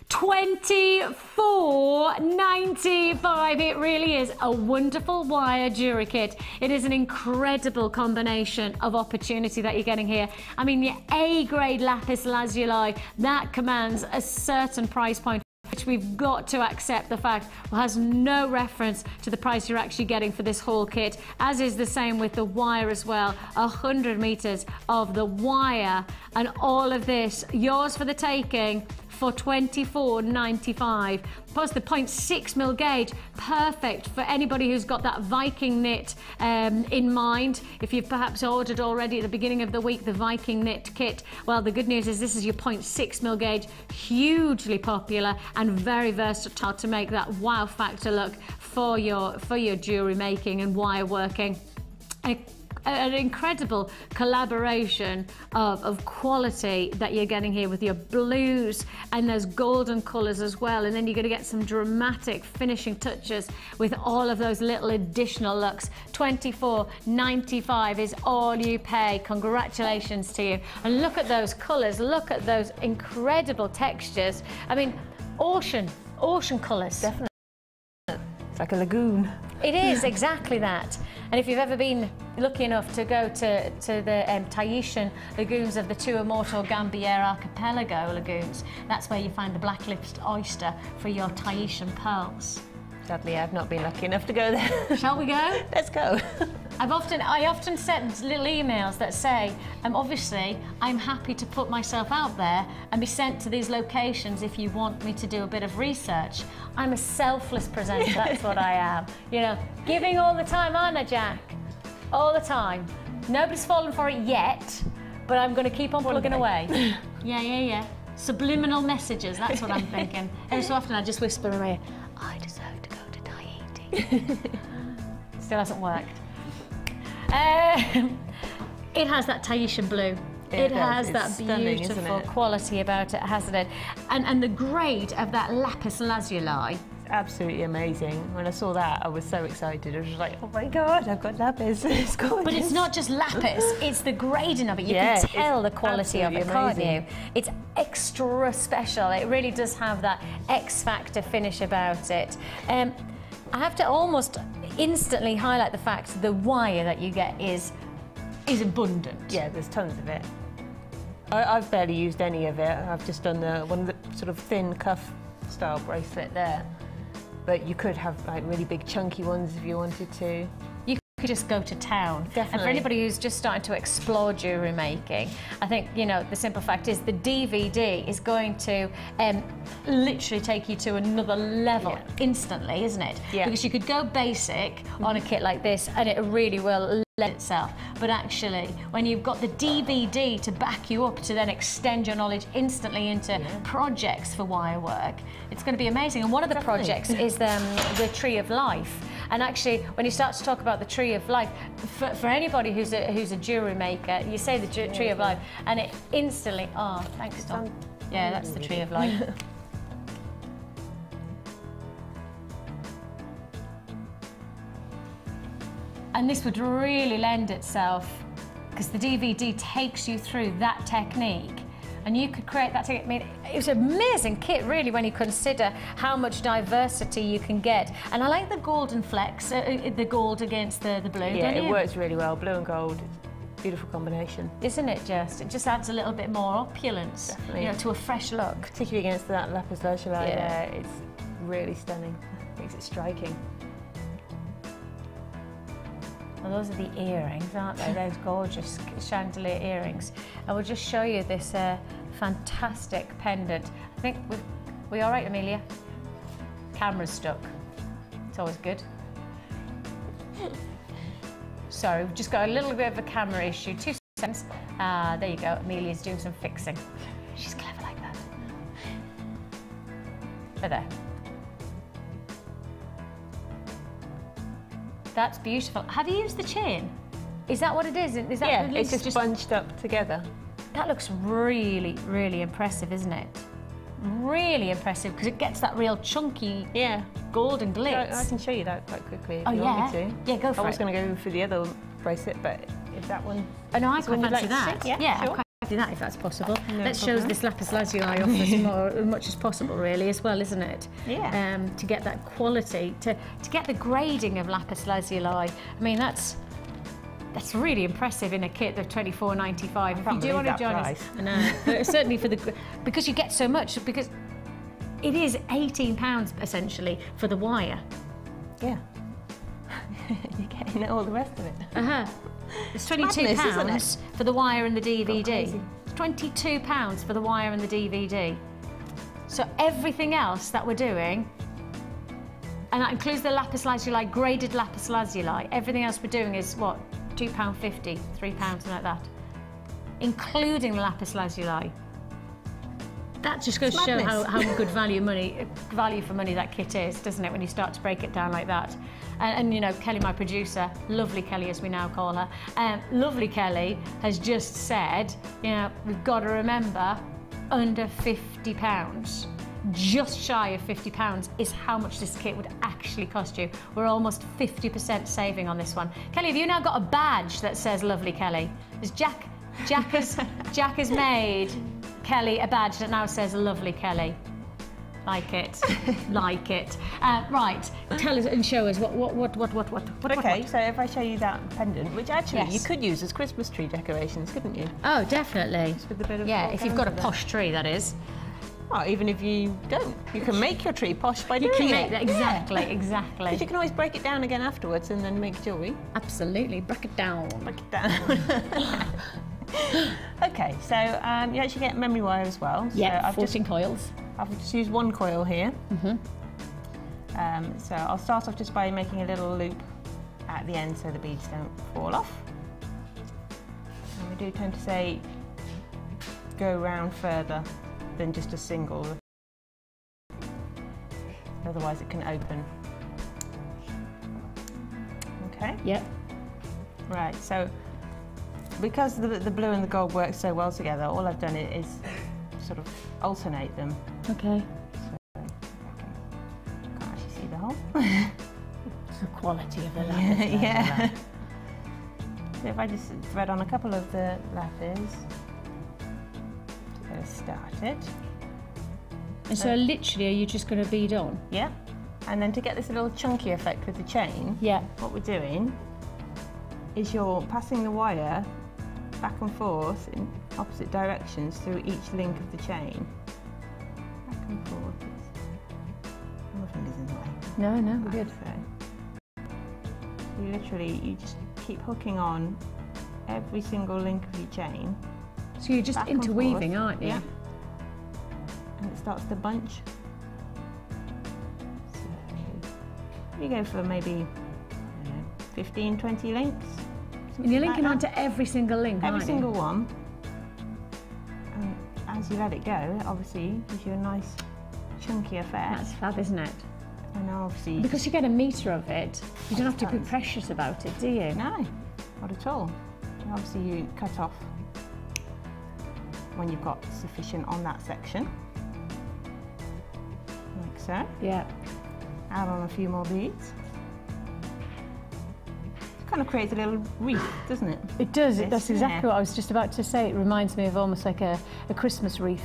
$24.95. It really is a wonderful wire jewelry kit. It is an incredible combination of opportunity that you're getting here. I mean, your A-grade lapis lazuli, that commands a certain price point, which we've got to accept the fact has no reference to the price you're actually getting for this whole kit, as is the same with the wire as well. 100 meters of the wire and all of this, yours for the taking for $24.95. Plus the 0.6mm gauge, perfect for anybody who's got that Viking knit in mind. If you've perhaps ordered already at the beginning of the week the Viking knit kit, well, the good news is this is your 0.6mm gauge, hugely popular and very versatile to make that wow factor look for your jewelry making and wire working. An incredible collaboration of quality that you're getting here with your blues and those golden colours as well, and then you're going to get some dramatic finishing touches with all of those little additional looks. $24.95 is all you pay. Congratulations to you. And look at those colours, look at those incredible textures. I mean, ocean colours. Definitely. It's like a lagoon. It is exactly that. And if you've ever been lucky enough to go to the Tahitian lagoons of the two immortal Gambier archipelago lagoons, that's where you find the black-lipped oyster for your Tahitian pearls. Sadly, I've not been lucky enough to go there. Shall we go? Let's go. I often send little emails that say, obviously, I'm happy to put myself out there and be sent to these locations if you want me to do a bit of research. I'm a selfless presenter, that's what I am. You know, giving all the time, aren't I, Jack? All the time. Nobody's fallen for it yet, but I'm going to keep on plugging away. Yeah. Subliminal messages, that's what I'm thinking. Every so often I just whisper in my ear, I deserve to go to Tahiti. Still hasn't worked. It has that Tahitian blue. It has that beautiful quality about it, hasn't it? And the grade of that lapis lazuli. It's absolutely amazing. When I saw that, I was so excited. I was like, oh my God, I've got lapis. It's gorgeous. But it's not just lapis, it's the grading of it. You can tell the quality of it, can't you? It's extra special. It really does have that X factor finish about it. I have to almost instantly highlight the fact the wire that you get is abundant. Yeah, there's tons of it. I've barely used any of it. I've just done one of the sort of thin cuff style bracelet there. But you could have like really big chunky ones if you wanted to. You could just go to town. Definitely. And for anybody who's just starting to explore jewellery making, I think, you know, the simple fact is the DVD is going to literally take you to another level instantly, isn't it? Yeah. Because you could go basic on a kit like this and it really will lend itself. But actually, when you've got the DVD to back you up to then extend your knowledge instantly into projects for wire work, it's going to be amazing. And one of the projects is the Tree of Life. And actually, when you start to talk about the Tree of Life, for anybody who's a jewellery maker, you say the Tree of Life, and it instantly, oh, thanks, Tom. Yeah, that's the Tree of Life. And this would really lend itself, because the DVD takes you through that technique. And you could create that technique. I mean, it's an amazing kit, really, when you consider how much diversity you can get. And I like the golden flecks, the gold against the blue, yeah, don't you? it works really well. Blue and gold, beautiful combination. Isn't it just? It just adds a little bit more opulence, definitely, you know, to a fresh look. Particularly against that lapis lazuli there, it's really stunning. Makes it striking. Well, those are the earrings, aren't they? Those gorgeous chandelier earrings. I will just show you this fantastic pendant. I think we all right, Amelia? Camera's stuck. It's always good. Sorry, we've just got a little bit of a camera issue. 2 seconds. There you go. Amelia's doing some fixing. She's clever like that. There. That's beautiful. Have you used the chain? Is that what it is? Is that Yeah, the it's just bunched up together. That looks really, really impressive, isn't it? Really impressive, because it gets that real chunky golden glitz. I can show you that quite quickly if Oh, you want me to. Yeah, go for it. I was going to go for the other bracelet, but if that one... Oh, no, I is quite one you'd fancy like to that. see? Yeah, sure. I quite fancy that if that's possible. No Let's show problem. this lapis lazuli off as much as possible, really, as well, isn't it? Yeah. To get that quality, to get the grading of lapis lazuli. I mean, that's really impressive in a kit of $24.95. If you do want to join us, I know, but certainly because you get so much, because it is £18 essentially for the wire. Yeah. You're getting all the rest of it. It's £22 for the wire and the DVD. Crazy. It's £22 for the wire and the DVD. So everything else that we're doing, and that includes the lapis lazuli, graded lapis lazuli, everything else we're doing is what? £2.50, £3, something like that. Including the lapis lazuli. That just goes to show how good value for money that kit is, doesn't it, when you start to break it down like that. And you know, Kelly, my producer, lovely Kelly as we now call her, lovely Kelly has just said, you know, we've got to remember, under £50, just shy of £50 is how much this kit would actually cost you. We're almost 50% saving on this one. Kelly, have you now got a badge that says lovely Kelly? Is Jack has made Kelly a badge that now says lovely Kelly. Like it, like it. Right, tell us and show us what. Okay, so if I show you that pendant, which actually Yes. you could use as Christmas tree decorations, couldn't you? Oh, definitely. Just with a bit of If you've got a posh tree, that is. Well, even if you don't, you can make your tree posh by doing it. Exactly, exactly. Because you can always break it down again afterwards and then make jewellery. Absolutely, break it down. Break it down. Okay, so you actually get memory wire as well. Yeah, so I've 14 coils. I've just used one coil here. So I'll start off just by making a little loop at the end so the beads don't fall off. And we do tend to say go round further than just a single, otherwise it can open. Okay? Yep. Right, so because the blue and the gold work so well together, all I've done is sort of alternate them. Okay. So, can't actually see the hole. It's the quality of the lapis. Yeah. So if I just thread on a couple of the lapis to get us started. And so literally, are you just going to bead on? Yeah. And then to get this little chunky effect with the chain, Yeah. what we're doing is you're passing the wire back and forth in opposite directions through each link of the chain. Back and forth. My finger's in the way. No, we're good. So you just keep hooking on every single link of your chain. So you're just Back and interweaving, forth. aren't you? Yeah. And it starts to bunch. So you go for maybe 15, 20 links. And you're like linking that. onto every single link, Every aren't you? single one. And as you let it go, it obviously gives you a nice chunky effect. That's fab, isn't it? And now obviously... Because you get a metre of it, you don't have to be precious about it, do you? No, not at all. And obviously you cut off when you've got sufficient on that section. Like so. Yeah. Add on a few more beads. Kind of creates a little wreath, doesn't it? It does. This, That's exactly yeah. what I was just about to say. It reminds me of almost like a Christmas wreath.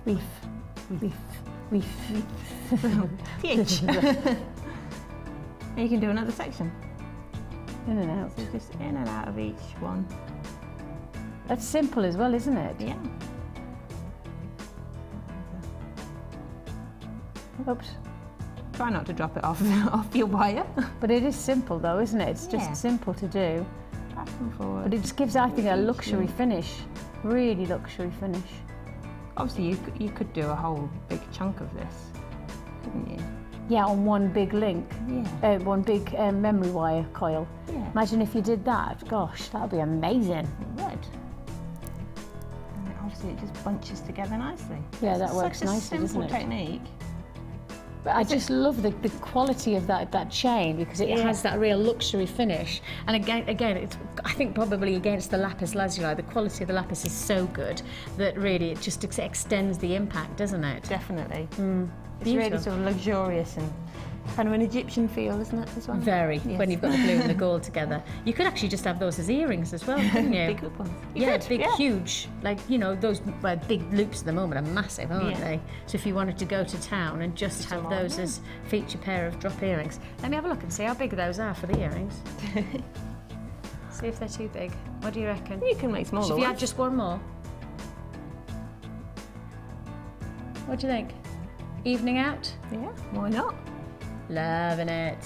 Wreath. PH. You can do another section. In and out. So just in and out of each one. That's simple as well, isn't it? Yeah. Oops. Try not to drop it off your wire. But it is simple though, isn't it? It's Yeah. just simple to do. Back and forward. But it just gives, I think, a luxury finish. Really luxury finish. Obviously, you could do a whole big chunk of this, couldn't you? Yeah, on one big link. Yeah. One big memory wire coil. Yeah. Imagine if you did that. Gosh, that would be amazing. It would. And obviously it just bunches together nicely. Yeah, that works nicely, nicely, doesn't it? Simple technique. But I just love the quality of that chain, because it has that real luxury finish. And again, it's, I think probably against the Lapis Lazuli, the quality of the Lapis is so good that really it just extends the impact, doesn't it? Definitely. It's Beautiful. really sort of luxurious and kind of an Egyptian feel, isn't it, as well? Very, Yes. when you've got the blue and the gold together. You could actually just have those as earrings as well, couldn't you? Big good ones. You Yeah, could, big, yeah. huge. Like, you know, those big loops at the moment are massive, aren't Yeah. they? So if you wanted to go to town and just have those as feature pair of drop earrings. Let me have a look and see how big those are for the earrings. See if they're too big. What do you reckon? You can make smaller Should we add ones. just one more? What do you think? Evening out? Yeah, why not? Loving it.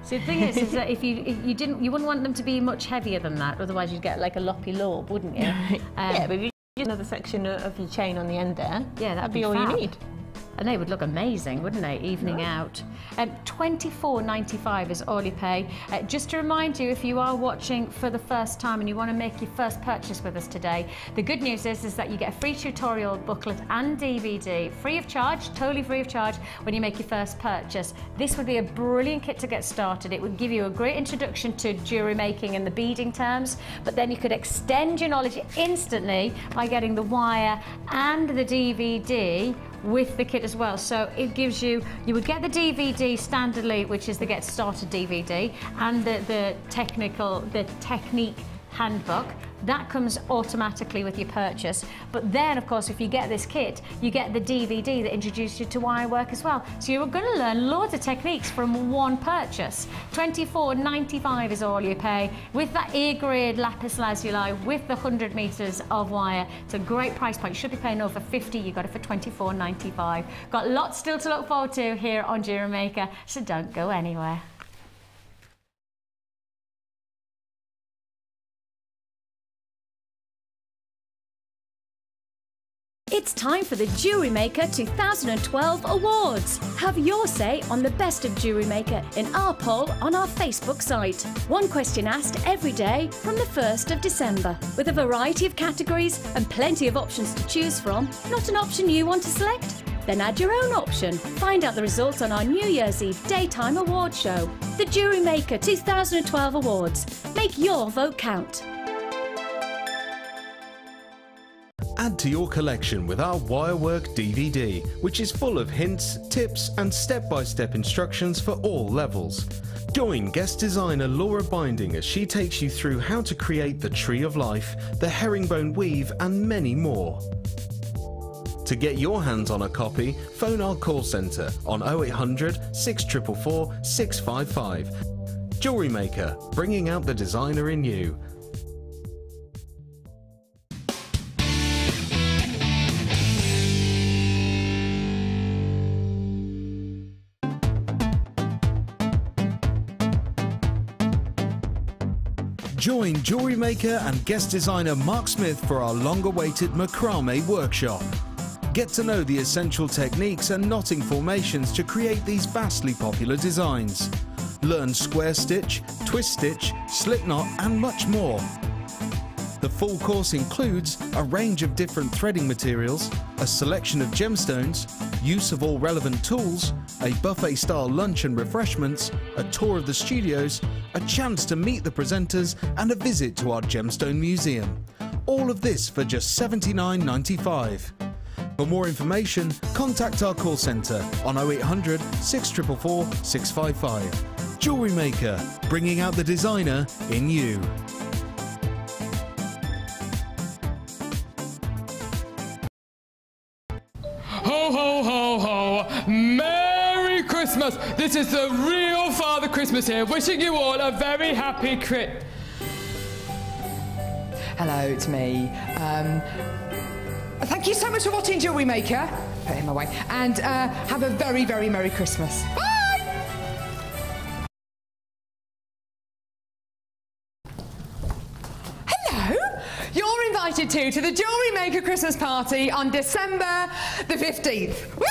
See, the thing is that if you wouldn't want them to be much heavier than that, otherwise you'd get like a loppy lobe, wouldn't you? Yeah, but if you use another section of your chain on the end there, Yeah, that'd be all fab. you need. And they would look amazing, wouldn't they, evening out? $24.95 is all you pay. Just to remind you, if you are watching for the first time and you want to make your first purchase with us today, the good news is that you get a free tutorial booklet and DVD, free of charge, totally free of charge, when you make your first purchase. This would be a brilliant kit to get started. It would give you a great introduction to jewellery making and the beading terms, but then you could extend your knowledge instantly by getting the wire and the DVD with the kit as well. So it gives you would get the DVD standardly, which is the Get Started DVD, and the technique handbook. That comes automatically with your purchase. But then, of course, if you get this kit, you get the DVD that introduces you to wire work as well. So you're going to learn loads of techniques from one purchase. $24.95 is all you pay, with that A-grade Lapis Lazuli, with the 100 meters of wire. It's a great price point. You should be paying over $50. You got it for $24.95. Got lots still to look forward to here on Jewellery Maker, so don't go anywhere. It's time for the Jewellery Maker 2012 Awards. Have your say on the best of Jewellery Maker in our poll on our Facebook site. One question asked every day from the 1st of December, with a variety of categories and plenty of options to choose from. Not an option you want to select? Then add your own option. Find out the results on our New Year's Eve daytime award show. The Jewellery Maker 2012 Awards. Make your vote count. Add to your collection with our Wirework DVD, which is full of hints, tips and step-by-step instructions for all levels. Join guest designer Laura Binding as she takes you through how to create the Tree of Life, the herringbone weave and many more. To get your hands on a copy, phone our call centre on 0800 644 655. Jewellery Maker, bringing out the designer in you. Join Jewellery Maker and guest designer Mark Smith for our long-awaited macrame workshop. Get to know the essential techniques and knotting formations to create these vastly popular designs. Learn square stitch, twist stitch, slip knot and much more. The full course includes a range of different threading materials, a selection of gemstones, use of all relevant tools, a buffet-style lunch and refreshments, a tour of the studios, a chance to meet the presenters and a visit to our Gemstone Museum. All of this for just $79.95. For more information, contact our call centre on 0800 644 655. Jewellery Maker, bringing out the designer in you. Ho, ho, ho, ho. Merry Christmas. This is the real Father Christmas here, wishing you all a very happy Hello, it's me. Thank you so much for watching Jewellery Maker. Put him away. And have a very, very Merry Christmas. Bye! You're invited to the Jewellery Maker Christmas party on December the 15th. Woo!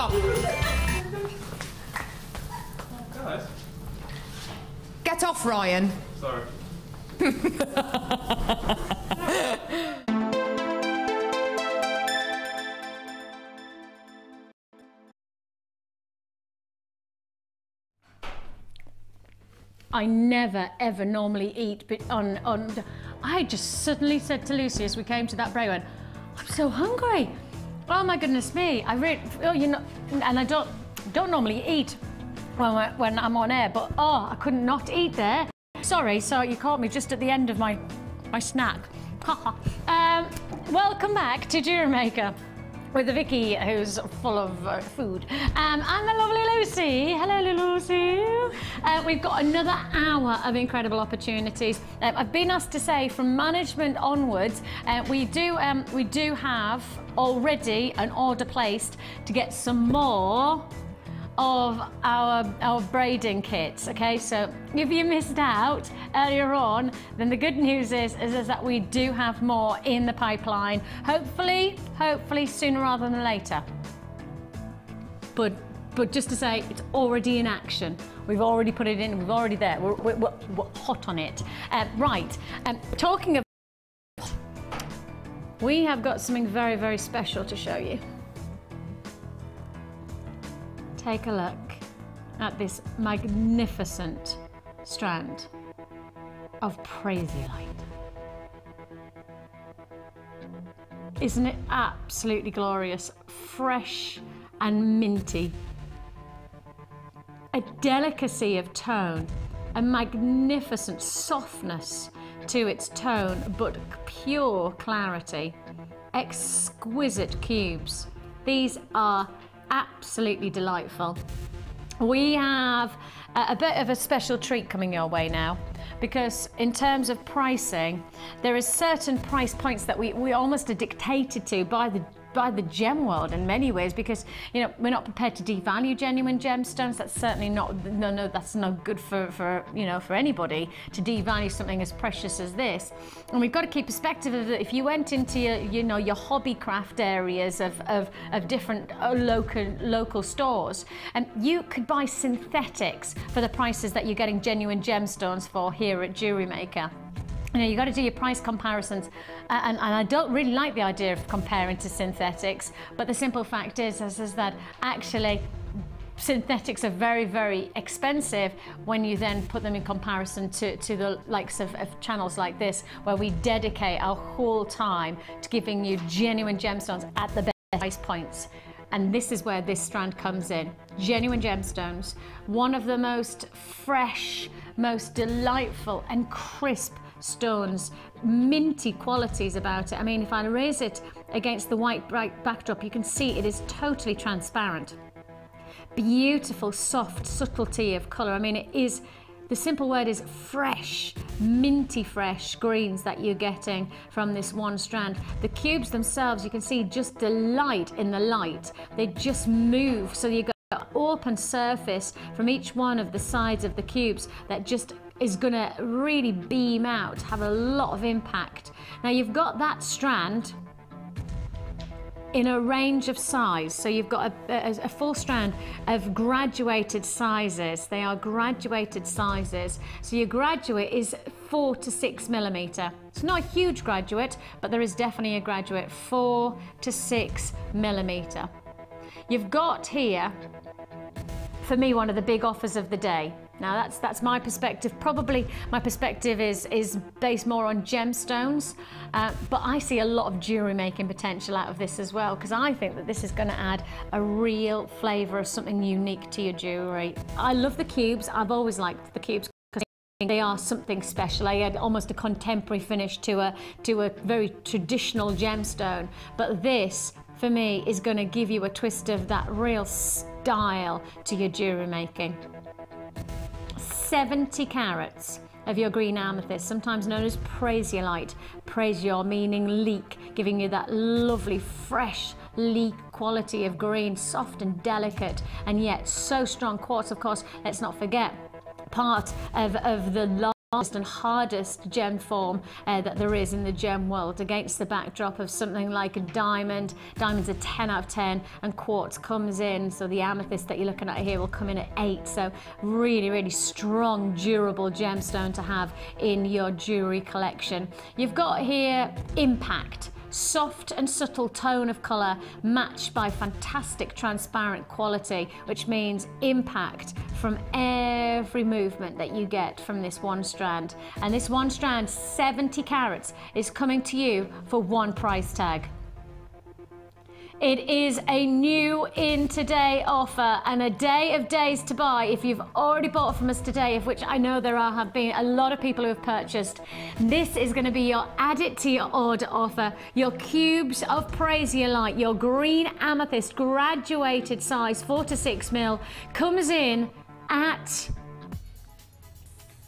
Stop. Guys. Get off, Ryan. Sorry. I never ever normally eat, but I just suddenly said to Lucie as we came to that break, I went, I'm so hungry. Oh my goodness me! I don't normally eat when I'm on air, but I couldn't not eat there. Sorry, so you caught me just at the end of my snack. Welcome back to Jewellery Maker with the Vicki, who's full of food, and the lovely Lucie. Hello, Lucie. We've got another hour of incredible opportunities. I've been asked to say from management onwards, we do have already an order placed to get some more of our braiding kits. Okay, so if you missed out earlier on, then the good news is that we do have more in the pipeline. Hopefully sooner rather than later. But just to say, it's already in action. We've already put it in. We're already there. We're hot on it. Right. Talking of, we have got something very, very special to show you. Take a look at this magnificent strand of Prasiolite. Isn't it absolutely glorious? Fresh and minty. A delicacy of tone, a magnificent softness to its tone, but pure clarity. Exquisite cubes. These are absolutely delightful. We have a bit of a special treat coming your way now, because in terms of pricing, there is certain price points that we almost are dictated to by the gem world in many ways, because we're not prepared to devalue genuine gemstones. That's certainly not that's no good for anybody to devalue something as precious as this. And we've got to keep perspective of that. If you went into your hobby craft areas of different local stores, and you could buy synthetics for the prices that you're getting genuine gemstones for here at Jewellery Maker. You've got to do your price comparisons, and I don't really like the idea of comparing to synthetics, but the simple fact is that actually synthetics are very, very expensive when you then put them in comparison to the likes of channels like this, where we dedicate our whole time to giving you genuine gemstones at the best price points. And this is where this strand comes in. Genuine gemstones, one of the most fresh, most delightful and crisp stones, minty qualities about it. I mean, if I raise it against the white bright backdrop, you can see it is totally transparent. Beautiful, soft subtlety of colour. I mean, it is, the simple word is fresh, minty fresh greens that you're getting from this one strand. The cubes themselves, you can see just delight in the light. They just move, so you've got an open surface from each one of the sides of the cubes that just is going to really beam out, have a lot of impact. Now you've got that strand in a range of size, so you've got a full strand of graduated sizes. They are graduated sizes, so your graduate is 4 to 6 millimeter. It's not a huge graduate, but there is definitely a graduate, 4 to 6 millimeter. You've got here, for me, one of the big offers of the day. Now that's my perspective. Probably my perspective is based more on gemstones, but I see a lot of jewellery making potential out of this as well, because I think that this is going to add a real flavour of something unique to your jewellery. I love the cubes. I've always liked the cubes because they are something special. I had almost a contemporary finish to a very traditional gemstone, but this, for me, is going to give you a twist of that real style to your jewellery making. 70 carats of your green amethyst, sometimes known as Prasiolite. Prasiol meaning leek, giving you that lovely fresh leek quality of green, soft and delicate, and yet so strong. Quartz, of course, let's not forget, part of the and hardest gem form that there is in the gem world, against the backdrop of something like a diamond. Diamond's a 10 out of 10, and quartz comes in, so the amethyst that you're looking at here will come in at 8. So really, really strong, durable gemstone to have in your jewelry collection. You've got here impact. Soft and subtle tone of colour matched by fantastic transparent quality, which means impact from every movement that you get from this one strand. And this one strand, 70 carats, is coming to you for one price tag. It is a new in today offer and a day of days to buy. If you've already bought from us today, of which I know there have been a lot of people who have purchased, this is going to be your add it to your order offer. Your cubes of Prasiolite, your green amethyst graduated size 4 to 6 mil, comes in at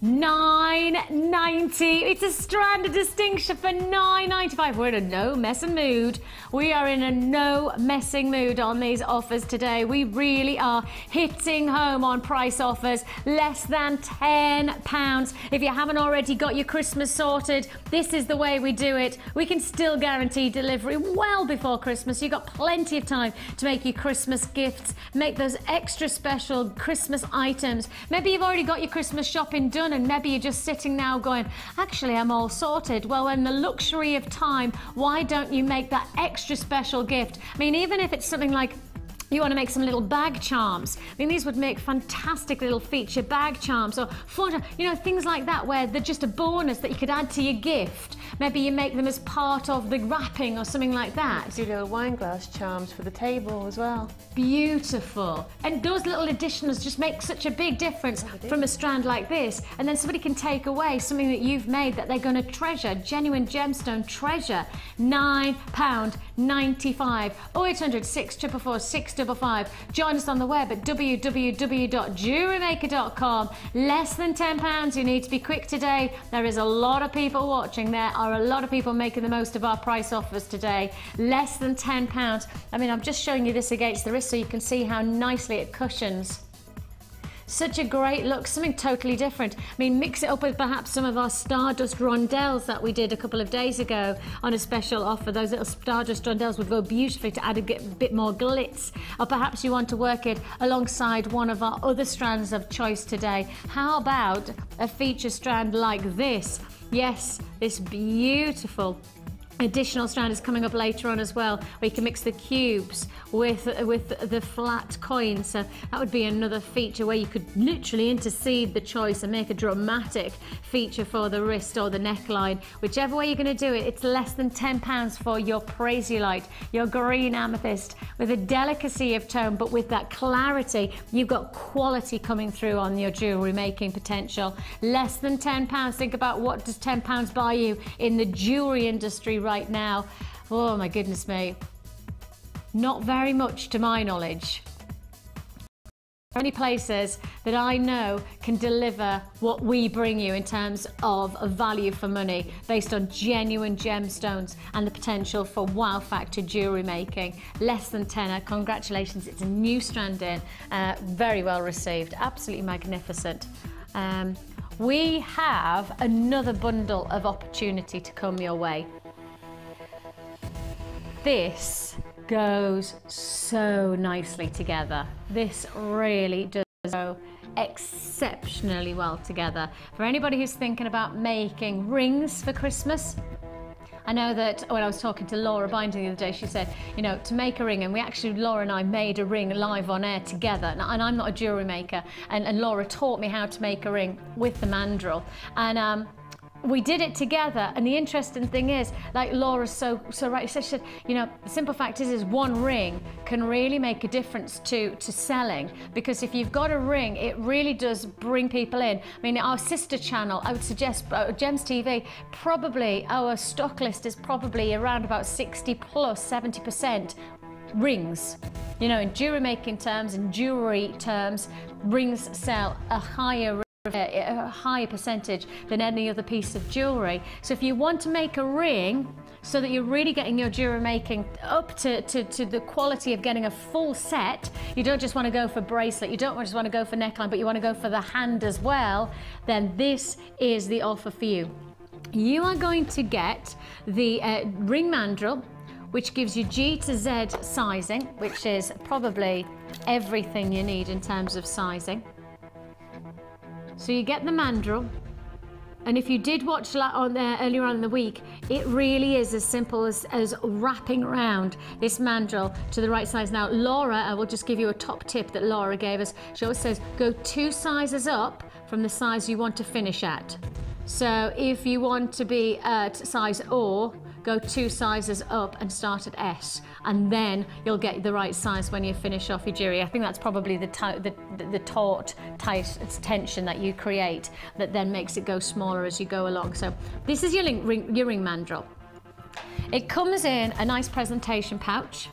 $9.90. It's a strand of distinction for $9.95. We're in a no messing mood. We are in a no messing mood on these offers today. We really are hitting home on price offers, less than £10. If you haven't already got your Christmas sorted, this is the way we do it. We can still guarantee delivery well before Christmas. You've got plenty of time to make your Christmas gifts, make those extra special Christmas items. Maybe you've already got your Christmas shopping done, and maybe you're just sitting now going, actually, I'm all sorted. Well, in the luxury of time, why don't you make that extra special gift? I mean, even if it's something like you want to make some little bag charms. I mean, these would make fantastic little feature bag charms, or photo, you know, things like that, where they're just a bonus that you could add to your gift. Maybe you make them as part of the wrapping or something like that. Do little wine glass charms for the table as well. Beautiful. And those little additions just make such a big difference from a strand like this. And then somebody can take away something that you've made that they're going to treasure, genuine gemstone treasure. £9.95. 0800 644 655. Join us on the web at www.jewellerymaker.com. Less than £10. You need to be quick today. There is a lot of people watching. There are a lot of people making the most of our price offers today. Less than £10. I mean, I'm just showing you this against the wrist so you can see how nicely it cushions. Such a great look, something totally different. I mean, mix it up with perhaps some of our Stardust rondelles that we did a couple of days ago on a special offer. Those little Stardust rondelles would go beautifully to add a bit more glitz. Or perhaps you want to work it alongside one of our other strands of choice today. How about a feature strand like this? Yes, this beautiful additional strand is coming up later on as well, where you can mix the cubes with the flat coins. So that would be another feature where you could literally intercede the choice and make a dramatic feature for the wrist or the neckline. Whichever way you're going to do it, it's less than £10 for your Prasiolite, your green amethyst, with a delicacy of tone, but with that clarity. You've got quality coming through on your jewellery making potential. Less than £10. Think about what does £10 buy you in the jewellery industry right now. Oh my goodness me. Not very much to my knowledge. Many places that I know can deliver what we bring you in terms of a value for money based on genuine gemstones and the potential for wow factor jewellery making. Less than tenner. Congratulations, it's a new strand in. Very well received, absolutely magnificent. We have another bundle of opportunity to come your way. This goes so nicely together. This really does go exceptionally well together. For anybody who's thinking about making rings for Christmas, I know that when I was talking to Laura Binding the other day, she said, you know, to make a ring, and we actually, Laura and I made a ring live on air together, and I'm not a jewellery maker, and Laura taught me how to make a ring with the mandrel, and we did it together. And the interesting thing is, like Laura's so right, she said, you know, the simple fact is one ring can really make a difference to selling, because if you've got a ring, it really does bring people in. I mean, our sister channel, I would suggest Gems TV, probably our stock list is probably around about 60 plus 70% rings. You know, in jewellery making terms and jewellery terms, rings sell a higher percentage than any other piece of jewellery. So if you want to make a ring, so that you're really getting your jewelry making up to the quality of getting a full set. You don't just want to go for bracelet, you don't just want to go for neckline, but you want to go for the hand as well, then this is the offer for you. You are going to get the ring mandrel, which gives you G to Z sizing, which is probably everything you need in terms of sizing. So you get the mandrel, and if you did watch earlier on in the week, it really is as simple as wrapping around this mandrel to the right size. Now, Laura, I will just give you a top tip that Laura gave us. She always says, go 2 sizes up from the size you want to finish at. So if you want to be at size O, go 2 sizes up and start at S, and then you'll get the right size when you finish off your jewelry. I think that's probably the taut, tight tension that you create that then makes it go smaller as you go along. So this is your ring mandrel. It comes in a nice presentation pouch.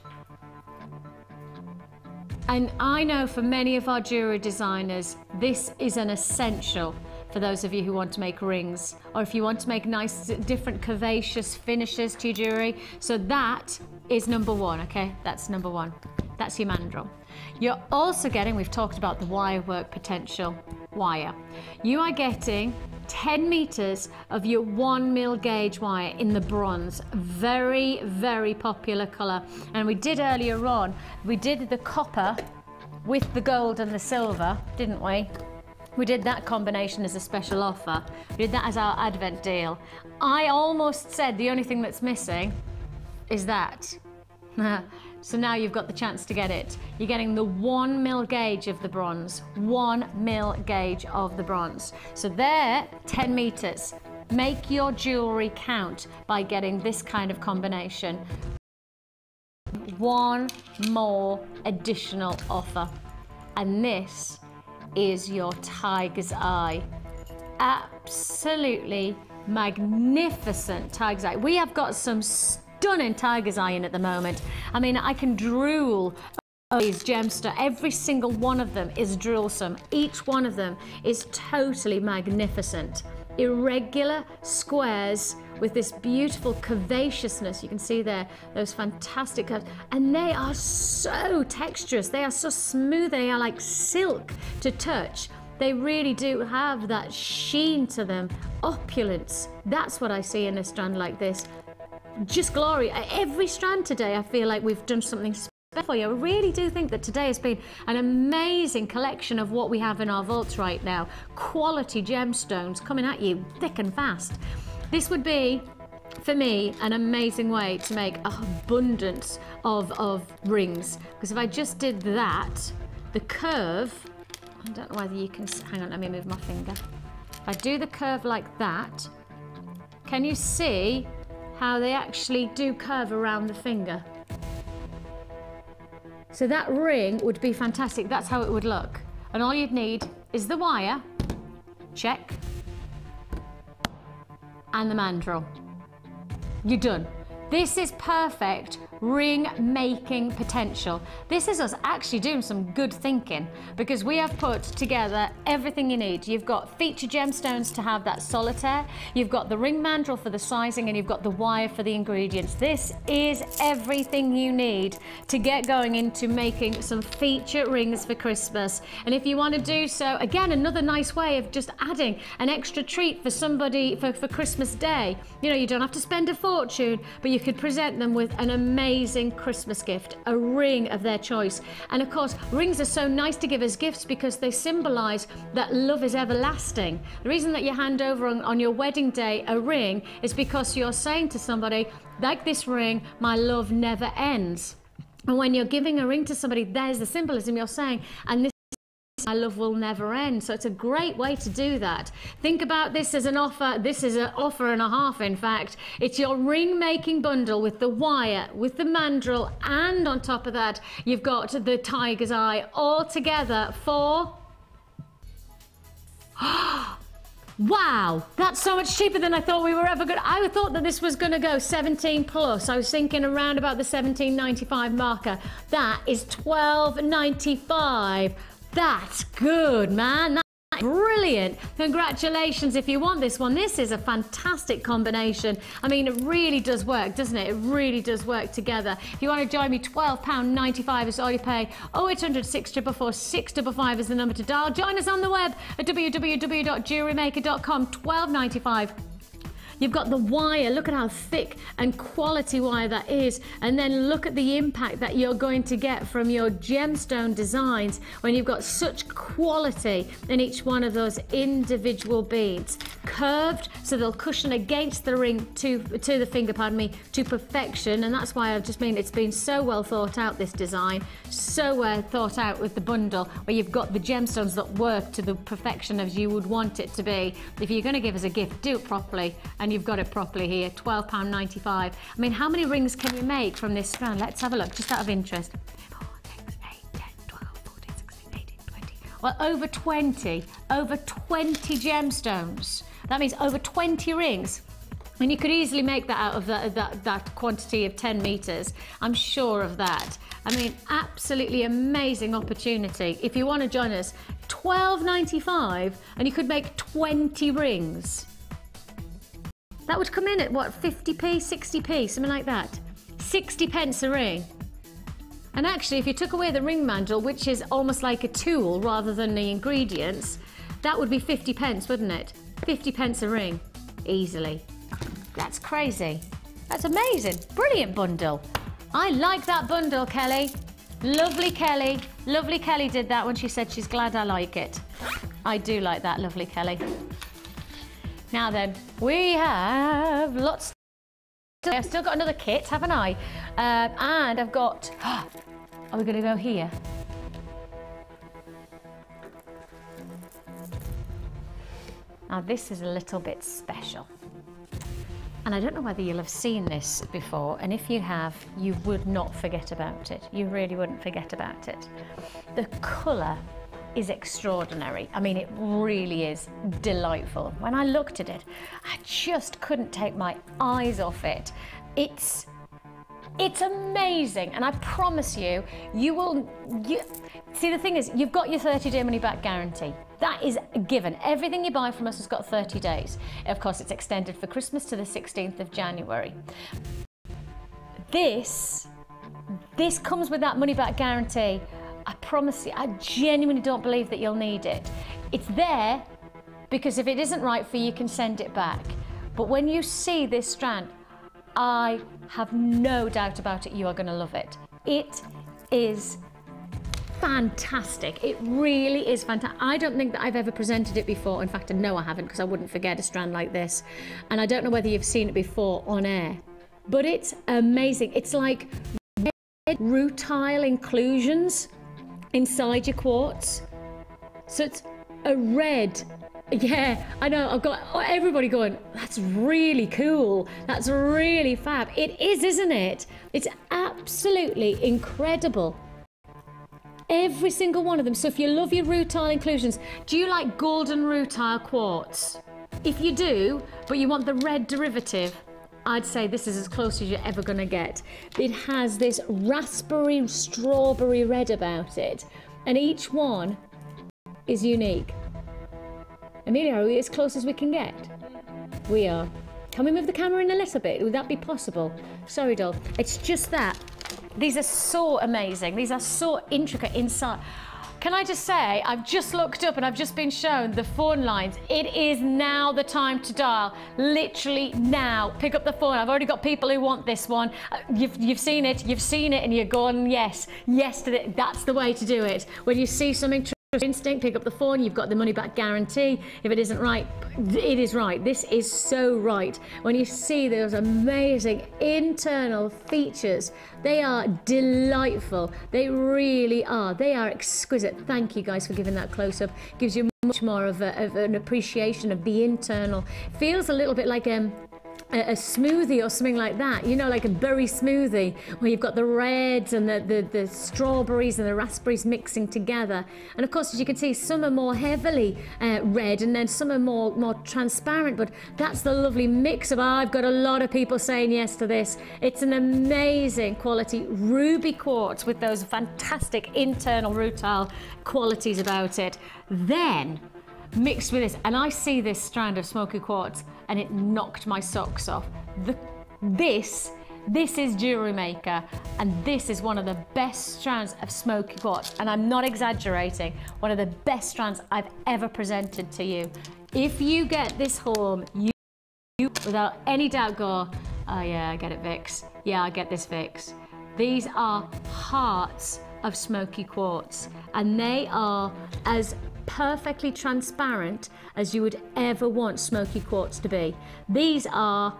And I know for many of our jewelry designers, this is an essential for those of you who want to make rings, or if you want to make nice, different curvaceous finishes to your jewelry. So that is number 1, okay? That's number 1. That's your mandrel. You're also getting, we've talked about the wire work potential wire. You are getting 10 meters of your 1 mil gauge wire in the bronze. Very, very popular color. And we did earlier on, we did the copper with the gold and the silver, didn't we? We did that combination as a special offer. We did that as our advent deal. I almost said the only thing that's missing is that. So now you've got the chance to get it. You're getting the 1 mil gauge of the bronze. 1 mil gauge of the bronze. So there, 10 meters. Make your jewelry count by getting this kind of combination. 1 more additional offer. And this is your tiger's eye. Absolutely magnificent tiger's eye. We have got some stunning tiger's eye in at the moment. I mean, I can drool over these gemstones. Every single one of them is droolsome. Each one of them is totally magnificent. Irregular squares with this beautiful curvaceousness. You can see there those fantastic curves, and they are so texturous, they are so smooth, they are like silk to touch. They really do have that sheen to them, opulence. That's what I see in a strand like this. Just glory. Every strand today, I feel like we've done something special for you. I really do think that today has been an amazing collection of what we have in our vaults right now. Quality gemstones coming at you thick and fast. This would be, for me, an amazing way to make an abundance of rings. Because if I just did that, the curve, I don't know whether you can, hang on, let me move my finger. If I do the curve like that, can you see how they actually do curve around the finger? So that ring would be fantastic. That's how it would look. And all you'd need is the wire, check, and the mandrel. You're done. This is perfect ring making potential. This is us actually doing some good thinking, because we have put together everything you need. You've got featured gemstones to have that solitaire, you've got the ring mandrel for the sizing, and you've got the wire for the ingredients. This is everything you need to get going into making some feature rings for Christmas. And if you want to do so, again, another nice way of just adding an extra treat for somebody for Christmas Day. You know, you don't have to spend a fortune, but you could present them with an amazing Christmas gift, a ring of their choice. And of course, rings are so nice to give as gifts because they symbolize that love is everlasting. The reason that you hand over on your wedding day a ring is because you're saying to somebody, like this ring, my love never ends. And when you're giving a ring to somebody, there's the symbolism you're saying, and this my love will never end. So it's a great way to do that. Think about this as an offer. This is an offer and a half, in fact. It's your ring making bundle with the wire, with the mandrel, and on top of that, you've got the tiger's eye all together for... Wow, that's so much cheaper than I thought we were ever going to. I thought that this was going to go 17 plus. I was thinking around about the 17.95 marker. That is 12.95. That's good, man. Brilliant. Congratulations if you want this one. This is a fantastic combination. I mean, it really does work, doesn't it? It really does work together. If you want to join me, £12.95 is all you pay. 0800 644 655 is the number to dial. Join us on the web at www.jewellerymaker.com. £12.95. You've got the wire, look at how thick and quality wire that is, and then look at the impact that you're going to get from your gemstone designs when you've got such quality in each one of those individual beads. Curved, so they'll cushion against the ring to the finger, pardon me, to perfection, and that's why I just mean it's been so well thought out, this design, so well thought out with the bundle, where you've got the gemstones that work to the perfection as you would want it to be. If you're going to give us a gift, do it properly, and you've got it properly here. £12.95. I mean, how many rings can you make from this strand? Let's have a look, just out of interest. 4, 6, 8, 10, 12, 14, 16, 18, 20. Well, over 20 gemstones. That means over 20 rings. And you could easily make that out of that quantity of 10 meters. I'm sure of that. I mean, absolutely amazing opportunity. If you want to join us, £12.95, and you could make 20 rings. That would come in at what, 50p, 60p, something like that. 60 pence a ring. And actually, if you took away the ring mandrel, which is almost like a tool rather than the ingredients, that would be 50 pence, wouldn't it? 50 pence a ring, easily. That's crazy. That's amazing. Brilliant bundle. I like that bundle, Kelly. Lovely Kelly. Lovely Kelly did that when she said she's glad I like it. I do like that, lovely Kelly. Now then, we have lots. I've still got another kit, haven't I? And I've got. Are we going to go here? Now this is a little bit special. And I don't know whether you'll have seen this before, and if you have, you would not forget about it. You really wouldn't forget about it. The colour is extraordinary. I mean, it really is delightful. When I looked at it, I just couldn't take my eyes off it. It's amazing, and I promise you, see, the thing is, you've got your 30-day money-back guarantee. That is a given. Everything you buy from us has got 30 days. Of course, it's extended for Christmas to the 16th of January. This comes with that money-back guarantee. I promise you, I genuinely don't believe that you'll need it. It's there because if it isn't right for you, you can send it back. But when you see this strand, I have no doubt about it, you are going to love it. It is fantastic. It really is fantastic. I don't think that I've ever presented it before. In fact, I know I haven't, because I wouldn't forget a strand like this. And I don't know whether you've seen it before on air, but it's amazing. It's like red rutile inclusions inside your quartz. So it's a red. Yeah, I know, I've got everybody going, that's really cool, that's really fab. It is, isn't it? It's absolutely incredible. Every single one of them. So if you love your rutile inclusions, do you like golden rutile quartz? If you do, but you want the red derivative, I'd say this is as close as you're ever going to get. It has this raspberry strawberry red about it, and each one is unique. Amelia, are we as close as we can get? We are. Can we move the camera in a little bit? Would that be possible? Sorry, doll. It's just that. These are so amazing. These are so intricate inside. Can I just say, I've just looked up and I've just been shown the phone lines. It is now the time to dial. Literally now. Pick up the phone. I've already got people who want this one. You've seen it, and you're going, yes, yes to it. That's the way to do it. When you see something instinct, pick up the phone. You've got the money back guarantee. If it isn't right, it is right. This is so right. When you see those amazing internal features, they are delightful. They really are. They are exquisite. Thank you guys for giving that close-up. Gives you much more of an appreciation of the internal. Feels a little bit like a smoothie or something like that, you know, like a berry smoothie where you've got the reds and the strawberries and the raspberries mixing together. And of course, as you can see, some are more heavily red and then some are more transparent, but that's the lovely mix of, I've got a lot of people saying yes to this. It's an amazing quality ruby quartz with those fantastic internal rutile qualities about it. Then mixed with this, and I see this strand of Smoky Quartz and it knocked my socks off. This is Jewellery Maker, and this is one of the best strands of Smoky Quartz, and I'm not exaggerating, one of the best strands I've ever presented to you. If you get this home, you without any doubt go, oh yeah, I get it, Vix. Yeah, I get this, Vix. These are hearts of Smoky Quartz, and they are as perfectly transparent as you would ever want Smoky Quartz to be. These are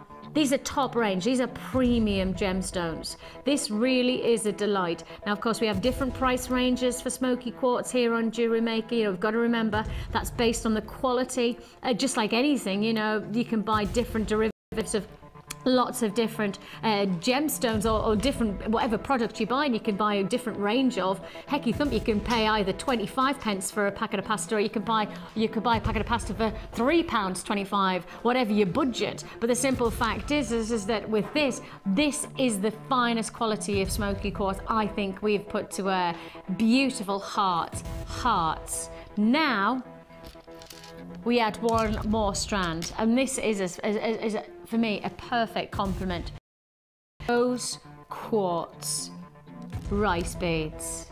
top range, these are premium gemstones. This really is a delight. Now, of course, we have different price ranges for Smoky Quartz here on Jewellery Maker. You know, we've got to remember that's based on the quality. Just like anything, you know, you can buy different derivatives of lots of different gemstones or different whatever product you buy, and you can buy a different range of. Heck, you can pay either 25 pence for a packet of pasta, or you could buy a packet of pasta for £3.25, whatever your budget. But the simple fact is that with this is the finest quality of Smoky Quartz I think we've put to wear. Beautiful hearts. Now we add one more strand, and this is for me a perfect complement. Rose quartz rice beads.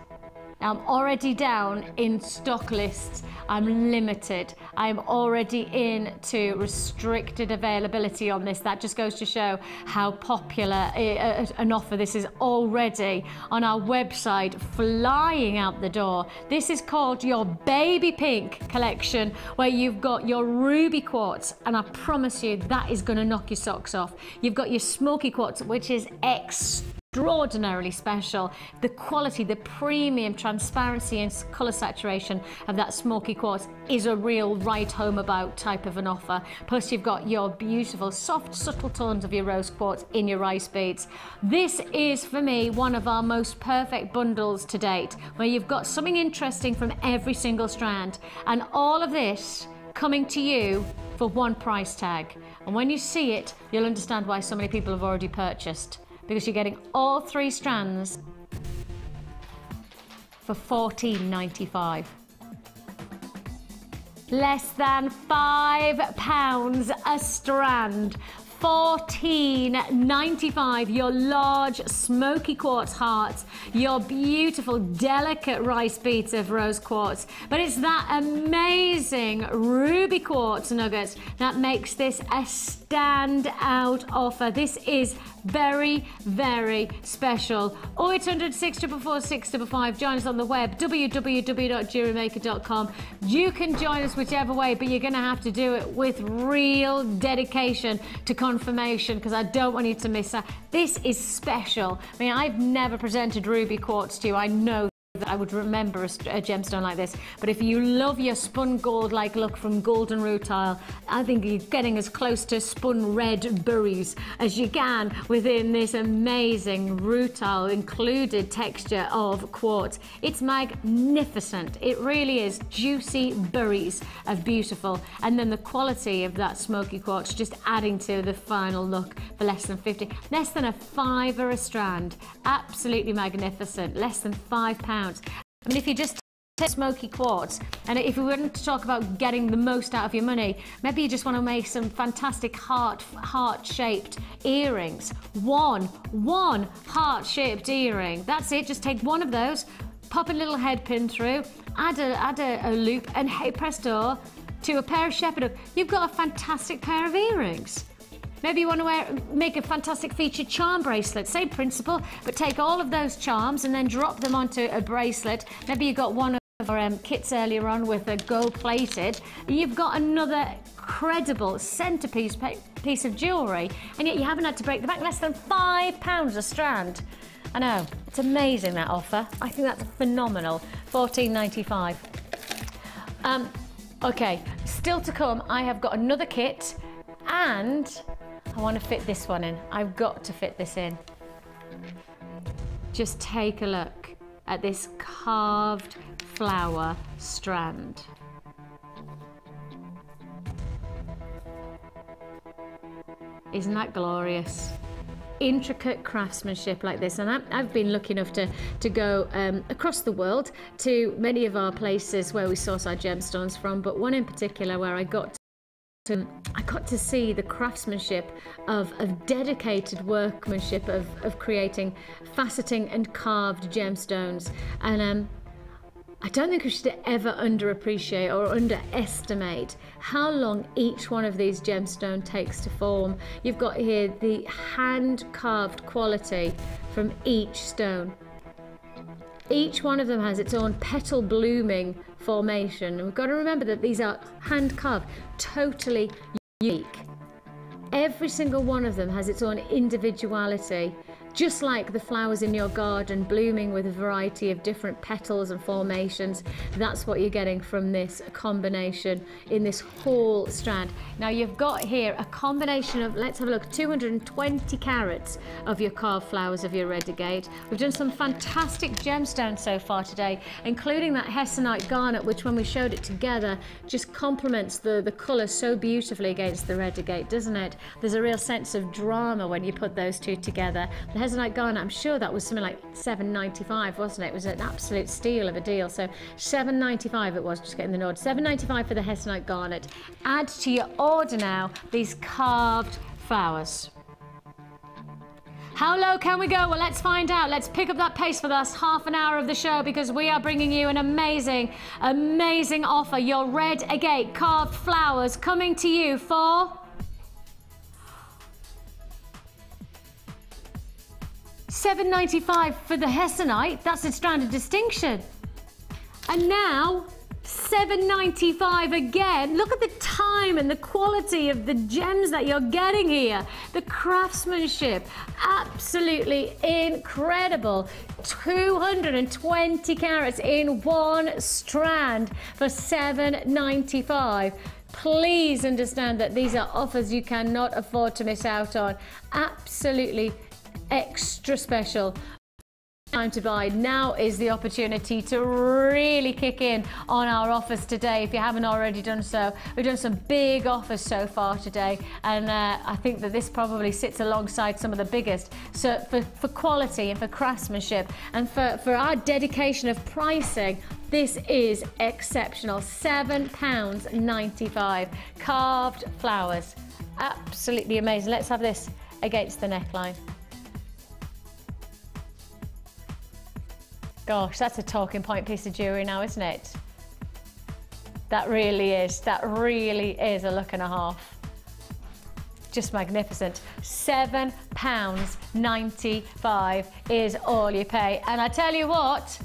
Now I'm already down in stock lists. I'm limited. I'm already into restricted availability on this. That just goes to show how popular an offer this is already on our website, flying out the door. This is called your baby pink collection, where you've got your ruby quartz, and I promise you that is going to knock your socks off. You've got your smoky quartz, which is extraordinarily special. The quality, the premium transparency and colour saturation of that Smoky Quartz is a real right home about type of an offer. Plus you've got your beautiful soft subtle tones of your rose quartz in your rice beads. This is for me one of our most perfect bundles to date, where you've got something interesting from every single strand, and all of this coming to you for one price tag. And when you see it, you'll understand why so many people have already purchased, because you're getting all three strands for £14.95. Less than £5 a strand. £14.95, your large Smoky Quartz hearts, your beautiful delicate rice beads of rose quartz, but it's that amazing ruby quartz nuggets that makes this a standout offer. This is very, very special. 0800 644 655. Join us on the web, www.jewellerymaker.com. You can join us whichever way, but you're going to have to do it with real dedication to confirmation, because I don't want you to miss that. This is special. I mean, I've never presented ruby quartz to you. I know that I would remember a gemstone like this, but if you love your spun gold like look from golden rutile, I think you're getting as close to spun red berries as you can within this amazing rutile included texture of quartz. It's magnificent. It really is juicy berries of beautiful, and then the quality of that Smoky Quartz just adding to the final look for less than £50, less than a £5 a strand. Absolutely magnificent. Less than £5. I mean, if you just take Smoky Quartz, and if we want to talk about getting the most out of your money, maybe you just want to make some fantastic heart-shaped earrings. One heart-shaped earring. That's it. Just take one of those, pop a little head pin through, add a loop, and hey presto, to a pair of shepherd hook, you've got a fantastic pair of earrings. Maybe you want to make a fantastic featured charm bracelet, same principle, but take all of those charms and then drop them onto a bracelet. Maybe you got one of our kits earlier on with a gold plated. You've got another credible centerpiece piece of jewellery, and yet you haven't had to break the bank. Less than £5 a strand. I know, it's amazing, that offer. I think that's phenomenal. £14.95. Okay, still to come, I have got another kit, and I want to fit this one in. I've got to fit this in. Just take a look at this carved flower strand. Isn't that glorious? intricate craftsmanship like this, and I've been lucky enough to go across the world to many of our places where we source our gemstones from, but one in particular where I got to see the craftsmanship of dedicated workmanship of creating faceting and carved gemstones. And I don't think we should ever underappreciate or underestimate how long each one of these gemstones takes to form. You've got here the hand-carved quality from each stone. Each one of them has its own petal blooming formation. And we've got to remember that these are hand-carved, totally unique. Every single one of them has its own individuality, just like the flowers in your garden blooming with a variety of different petals and formations. That's what you're getting from this combination in this whole strand. Now you've got here a combination of, let's have a look, 220 carats of your carved flowers of your red agate. We've done some fantastic gemstones so far today, including that Hessonite garnet, which when we showed it together just complements the colour so beautifully against the red agate, doesn't it? There's a real sense of drama when you put those two together. The Hessonite garnet, I'm sure that was something like $7.95, wasn't it? It was an absolute steal of a deal. So $7.95 it was, just getting the nod. $7.95 for the Hessonite garnet. Add to your order now these carved flowers. How low can we go? Well, let's find out. Let's pick up that pace for the last half an hour of the show, because we are bringing you an amazing, amazing offer. Your red agate carved flowers coming to you for $7.95 for the Hessonite. That's a strand of distinction. And now $7.95 again. Look at the time and the quality of the gems that you're getting here. The craftsmanship, absolutely incredible. 220 carats in one strand for $7.95. Please understand that these are offers you cannot afford to miss out on. Absolutely extra special. Time to buy. Now is the opportunity to really kick in on our offers today if you haven't already done so. We've done some big offers so far today, and I think that this probably sits alongside some of the biggest. So for quality and for craftsmanship and for our dedication of pricing, this is exceptional. £7.95. Carved flowers. Absolutely amazing. Let's have this against the neckline. Gosh, that's a talking point piece of jewellery now, isn't it? That really is. That really is a look and a half. Just magnificent. £7.95 is all you pay. And I tell you what,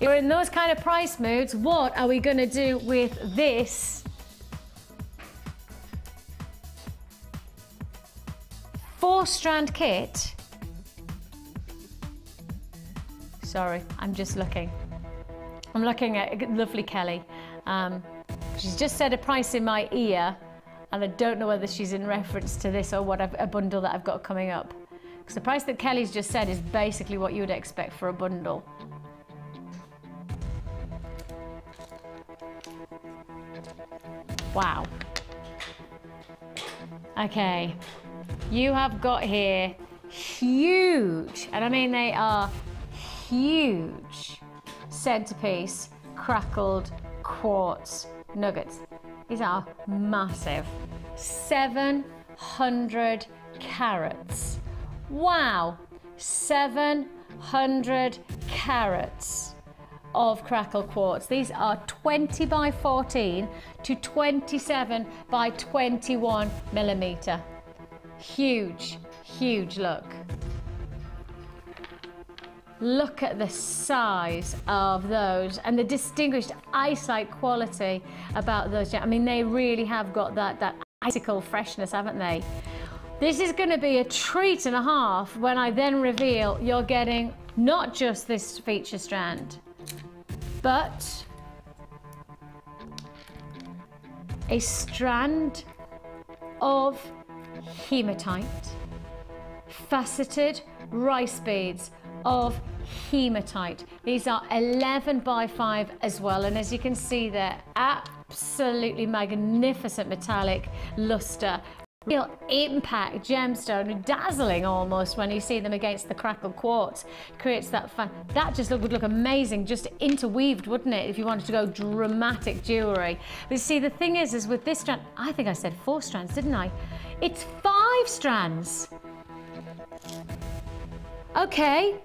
you're in those kind of price moods. What are we going to do with this 4-strand kit? Sorry, I'm just looking. I'm looking at lovely Kelly. She's just said a price in my ear, and I don't know whether she's in reference to this or what a bundle that I've got coming up. Because the price that Kelly's just said is basically what you would expect for a bundle. Wow. Okay, you have got here huge, and I mean they are huge centerpiece crackled quartz nuggets. These are massive. 700 carats. Wow, 700 carats of crackled quartz. These are 20 by 14 to 27 by 21 millimeter. Huge, huge look. Look at the size of those and the distinguished ice-like quality about those. I mean, they really have got that icicle freshness, haven't they? This is going to be a treat and a half when I then reveal you're getting not just this feature strand, but a strand of hematite, faceted rice beads of hematite. These are 11 by 5 as well, and as you can see, they're absolutely magnificent metallic luster. real impact gemstone, dazzling almost when you see them against the crackled quartz. Creates that fun. That just would look amazing, just interweaved, wouldn't it, if you wanted to go dramatic jewellery. But see, the thing is with this strand, I think I said 4 strands, didn't I? It's 5 strands. Okay,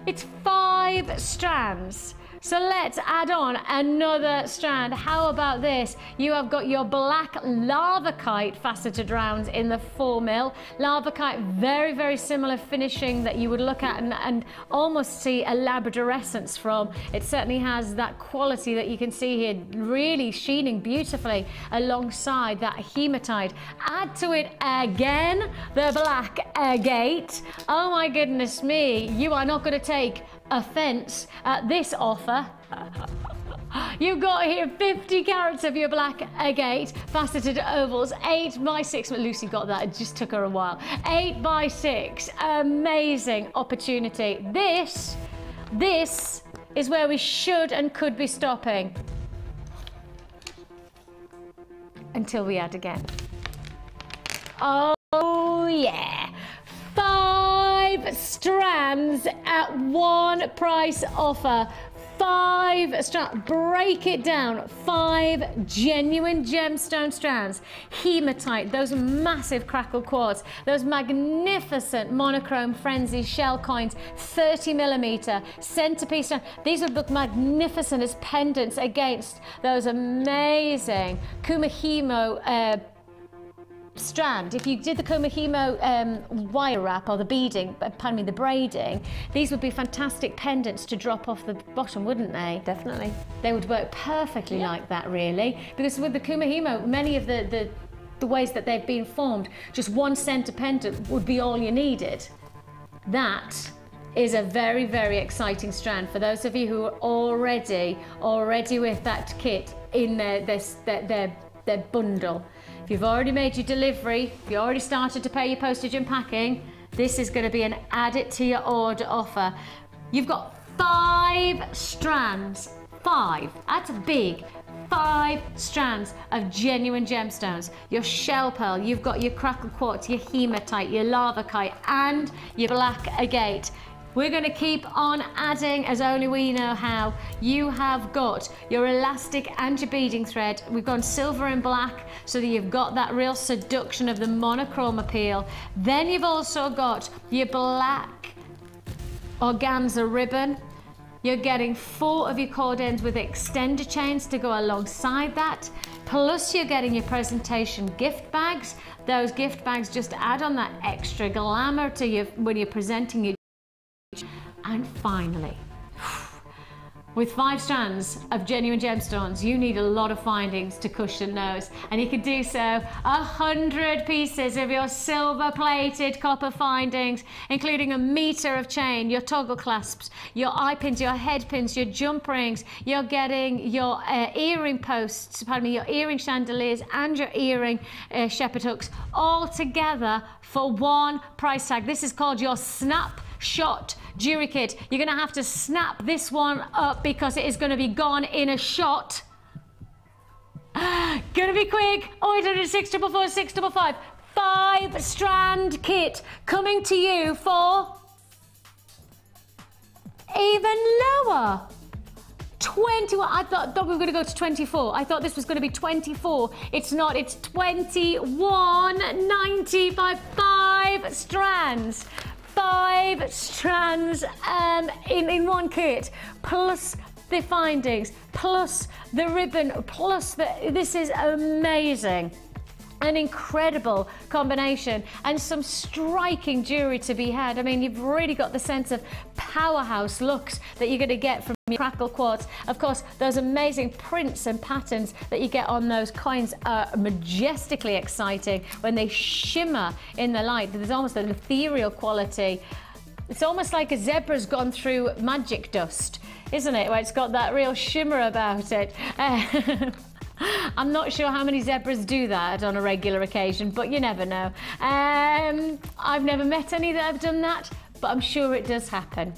it's 5 strands. So let's add on another strand. How about this? You have got your black Lavakite faceted rounds in the 4mm. Lavakite, very, very similar finishing that you would look at and almost see a labradorescence from. It certainly has that quality that you can see here, really sheening beautifully alongside that hematite. Add to it again the black agate. Oh my goodness me, you are not going to take offense at this offer. You've got here 50 carats of your black agate, faceted ovals, 8x6. Lucy got that, it just took her a while. 8x6, amazing opportunity. This is where we should and could be stopping. Until we add again. Oh yeah. 5 strands at one price offer. 5 strands, break it down. 5 genuine gemstone strands, hematite, those massive crackled quartz, those magnificent monochrome frenzy shell coins, 30mm centerpiece. These would look magnificent as pendants against those amazing Kumihimo strand. If you did the Kumihimo wire wrap or the beading, pardon me, the braiding, these would be fantastic pendants to drop off the bottom, wouldn't they? Definitely. They would work perfectly like that, really, because with the Kumihimo, many of the ways that they've been formed, just one center pendant would be all you needed. That is a very, very exciting strand for those of you who are already with that kit in their bundle. If you've already made your delivery, if you already started to pay your postage and packing, this is going to be an add it to your order offer. You've got 5 strands, 5, that's big, 5 strands of genuine gemstones. Your shell pearl, you've got your crackled quartz, your hematite, your lavakite, and your black agate. We're going to keep on adding as only we know how. You have got your elastic and your beading thread. We've gone silver and black so that you've got that real seduction of the monochrome appeal. Then you've also got your black organza ribbon. You're getting 4 of your cord ends with extender chains to go alongside that. Plus you're getting your presentation gift bags. Those gift bags just add on that extra glamour to you when you're presenting your. And finally, with 5 strands of genuine gemstones, you need a lot of findings to cushion those, and you can do so 100 pieces of your silver-plated copper findings, including a meter of chain, your toggle clasps, your eye pins, your head pins, your jump rings. You're getting your earring posts, pardon me, your earring chandeliers and your earring shepherd hooks all together for one price tag. This is called your Snapshot Jewelry Kit. You're going to have to snap this one up because it is going to be gone in a shot. Gonna be quick. 0800 644 655. 5 strand kit coming to you for even lower. 21. I thought we were going to go to 24. I thought this was going to be 24. It's not. It's 21.90 by 5 strands. 5 strands in one kit, plus the findings, plus the ribbon, plus this is amazing. An incredible combination and some striking jewellery to be had. I mean, you've really got the sense of powerhouse looks that you're going to get from your crackle quartz. Of course, those amazing prints and patterns that you get on those coins are majestically exciting when they shimmer in the light. There's almost an ethereal quality. It's almost like a zebra's gone through magic dust, isn't it? Where it's got that real shimmer about it. I'm not sure how many zebras do that on a regular occasion, but you never know. I've never met any that have done that, but I'm sure it does happen.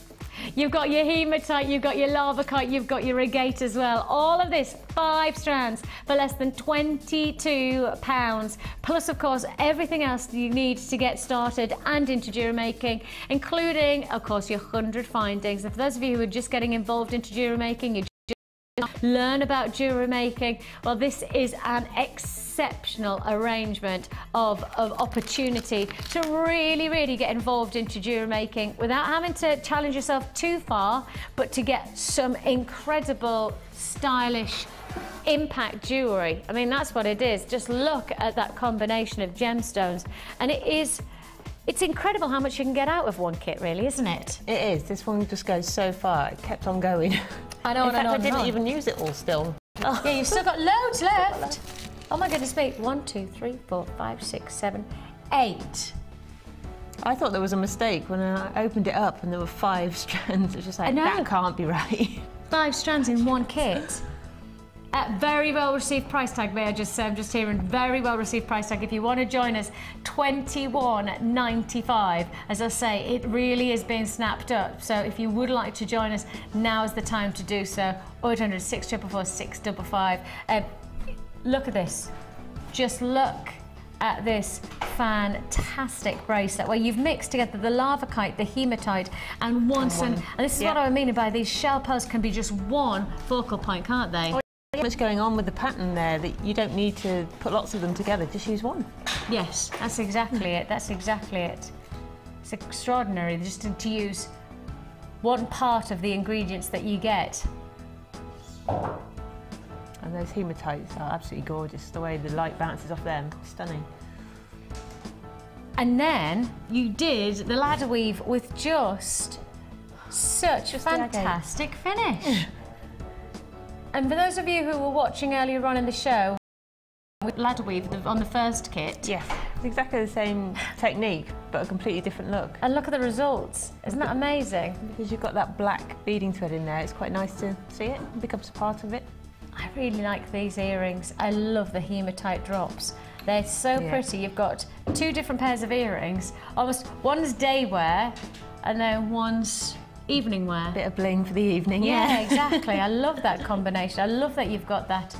You've got your hematite, you've got your lavakite, you've got your agate as well. All of this, 5 strands for less than £22. Plus, of course, everything else you need to get started and into jewellery making, including, of course, your 100 findings. And for those of you who are just getting involved into jewellery making, you learn about jewellery making, well, this is an exceptional arrangement of opportunity to really get involved into jewellery making without having to challenge yourself too far, but to get some incredible, stylish, impact jewellery. I mean, that's what it is. Just look at that combination of gemstones, and it's incredible how much you can get out of one kit, really, isn't it? It is. This one just goes so far. It kept on going. I know, In fact, I didn't even use it all still. Yeah, you've still got loads left. Oh my goodness me. 1, 2, 3, 4, 5, 6, 7, 8. I thought there was a mistake when I opened it up and there were 5 strands. It was just like, that can't be right. 5 strands in one kit. Very well received price tag, may I just say. I'm just hearing very well received price tag. If you want to join us, £21.95. As I say, it really is being snapped up. So if you would like to join us, now is the time to do so. 0800 644 655. Look at this. Just look at this fantastic bracelet where you've mixed together the lavakite, the hematite, and and this is what I mean by these shell pearls can be just one focal point, can't they? So much going on with the pattern there that you don't need to put lots of them together, just use one. Yes, that's exactly it. That's exactly it. It's extraordinary just to use one part of the ingredients that you get. And those hematites are absolutely gorgeous. The way the light bounces off them, stunning. And then you did the ladder weave with just such a fantastic finish. And for those of you who were watching earlier on in the show, with ladder weave on the first kit. Yes, it's exactly the same technique, but a completely different look. And look at the results. Isn't that amazing? Because you've got that black beading thread in there, it's quite nice to see it. It becomes a part of it. I really like these earrings. I love the hematite drops. They're so pretty. You've got 2 different pairs of earrings. Almost one's day wear, and then one's evening wear. Bit of bling for the evening. Yeah, exactly. I love that combination. I love that you've got that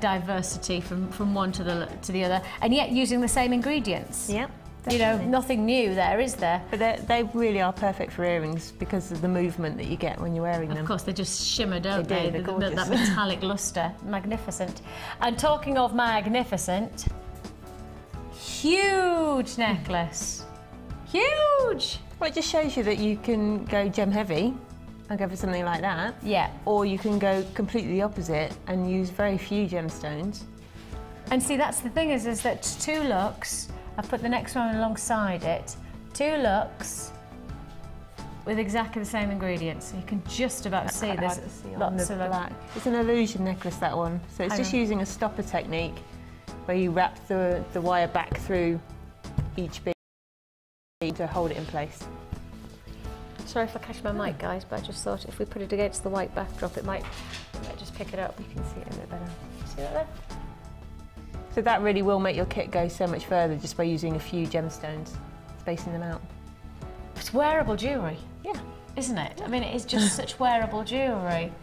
diversity from one to the other, and yet using the same ingredients. Yep. You know, nothing new there, is there? But they really are perfect for earrings because of the movement that you get when you're wearing them. Of course, they just shimmer, don't they? They're gorgeous. That metallic lustre. Magnificent. And talking of magnificent, huge necklace. Huge! Well, it just shows you that you can go gem heavy and go for something like that. Yeah. Or you can go completely the opposite and use very few gemstones. And see, that's the thing is that 2 looks. I've put the next one alongside it. 2 looks with exactly the same ingredients. So you can just about see there's lots of black. It's an illusion necklace, that one. So it's just using a stopper technique where you wrap the wire back through each bead to hold it in place. Sorry if I catch my mic, guys, but I just thought if we put it against the white backdrop, it might just pick it up. You can see it a bit better. See that there? So that really will make your kit go so much further just by using a few gemstones, spacing them out. It's wearable jewellery. Yeah. Isn't it? I mean, it is just such wearable jewellery.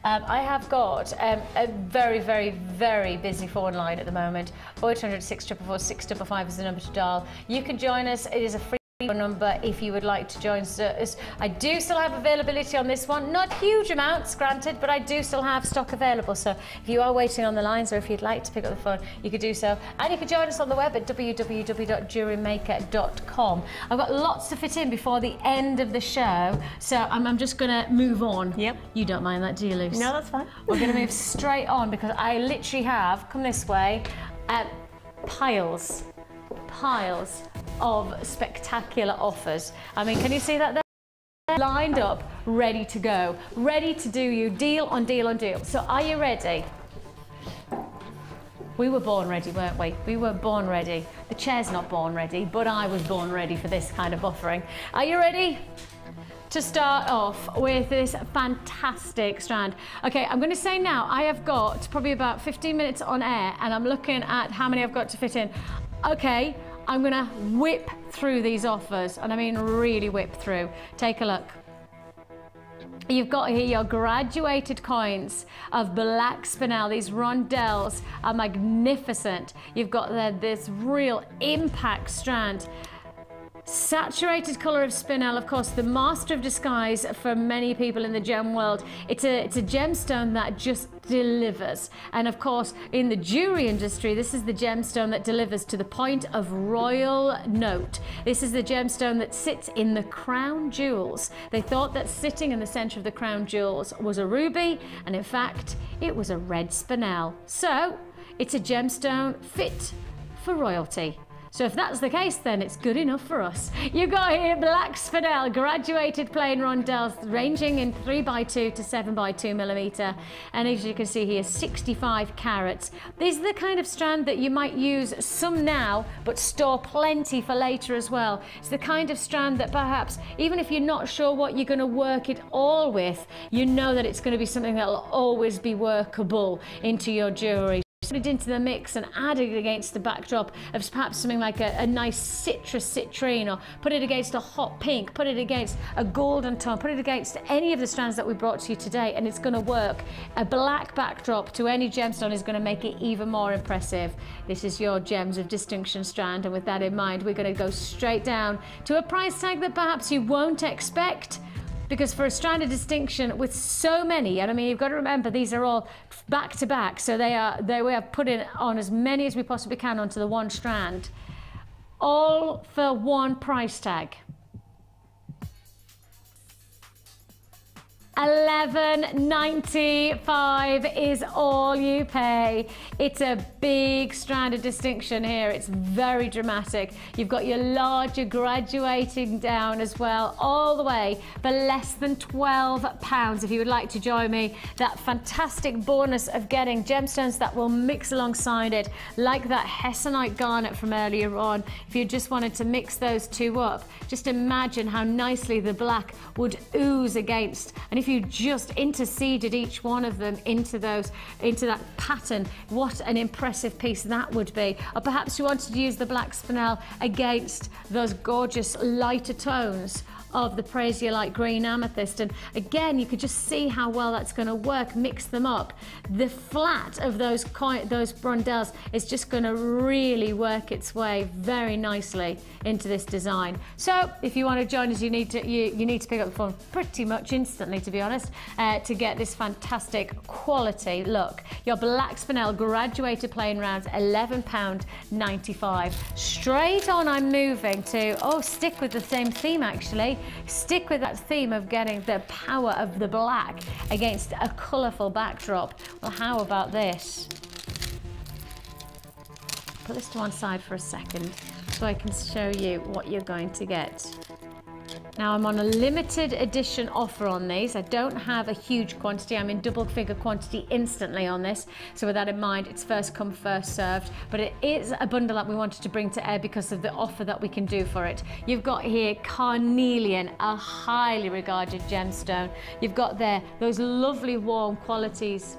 I have got a very busy phone line at the moment. 0800 644 655 is the number to dial. You can join us. It is a free number if you would like to join us. I do still have availability on this one, not huge amounts granted, but I do still have stock available, so if you are waiting on the lines or if you'd like to pick up the phone, you could do so, and you could join us on the web at www.jewellerymaker.com. I've got lots to fit in before the end of the show, so I'm just going to move on. Yep. You don't mind that, do you, Luce? No, that's fine. We're going to move straight on because I literally have, come this way, piles of spectacular offers. I mean, can you see that there? Lined up, ready to go, ready to do you deal on deal on deal. So are you ready? We were born ready, weren't we? We were born ready. The chair's not born ready, but I was born ready for this kind of offering. Are you ready to start off with this fantastic strand? Okay, I'm going to say now, I have got probably about 15 minutes on air and I'm looking at how many I've got to fit in. Okay, I'm going to whip through these offers, and I mean really whip through. Take a look. You've got here your graduated coins of black spinel. These rondelles are magnificent. You've got this real impact strand. Saturated colour of spinel, of course, the master of disguise for many people in the gem world. It's a gemstone that just delivers. And of course, in the jewelry industry, this is the gemstone that delivers to the point of royal note. This is the gemstone that sits in the crown jewels. They thought that sitting in the centre of the crown jewels was a ruby, and in fact, it was a red spinel. So, it's a gemstone fit for royalty. So if that's the case, then it's good enough for us. You've got here black spinel, graduated plain rondelles ranging in 3x2 to 7x2 millimeter. And as you can see here, 65 carats. These are the kind of strand that you might use some now, but store plenty for later as well. It's the kind of strand that perhaps, even if you're not sure what you're going to work it all with, you know that it's going to be something that will always be workable into your jewelry. Put it into the mix and add it against the backdrop of perhaps something like a nice citrine, or put it against a hot pink, put it against a golden tone, put it against any of the strands that we brought to you today, and it's going to work. A black backdrop to any gemstone is going to make it even more impressive. This is your Gems of Distinction strand, and with that in mind, we're going to go straight down to a price tag that perhaps you won't expect. Because for a strand of distinction with so many, and I mean, you've got to remember these are all back to back, so we have put on as many as we possibly can onto the one strand, all for one price tag. $11.95 is all you pay. It's a big strand of distinction here. It's very dramatic. You've got your larger graduating down as well, all the way for less than £12. If you would like to join me, that fantastic bonus of getting gemstones that will mix alongside it, like that Hessonite garnet from earlier on. If you just wanted to mix those two up, just imagine how nicely the black would ooze against. And if you just interceded each one of them into that pattern, what an impressive piece that would be. Or perhaps you wanted to use the black spinel against those gorgeous lighter tones of the Prasiolite green amethyst, and again you could just see how well that's going to work. Mix them up. The flat of those rondelles is just going to really work its way very nicely into this design. So if you want to join us, you need to pick up the phone pretty much instantly, to be honest, to get this fantastic quality look. Your black spinel graduated plain rounds, £11.95. Straight on, I'm moving to stick with the same theme actually. Stick with that theme of getting the power of the black against a colourful backdrop. Well, how about this? Put this to one side for a second so I can show you what you're going to get. Now I'm on a limited edition offer on these. I don't have a huge quantity. I'm in double figure quantity instantly on this. So with that in mind, it's first come, first served. But it is a bundle that we wanted to bring to air because of the offer that we can do for it. You've got here carnelian, a highly regarded gemstone. You've got there those lovely warm qualities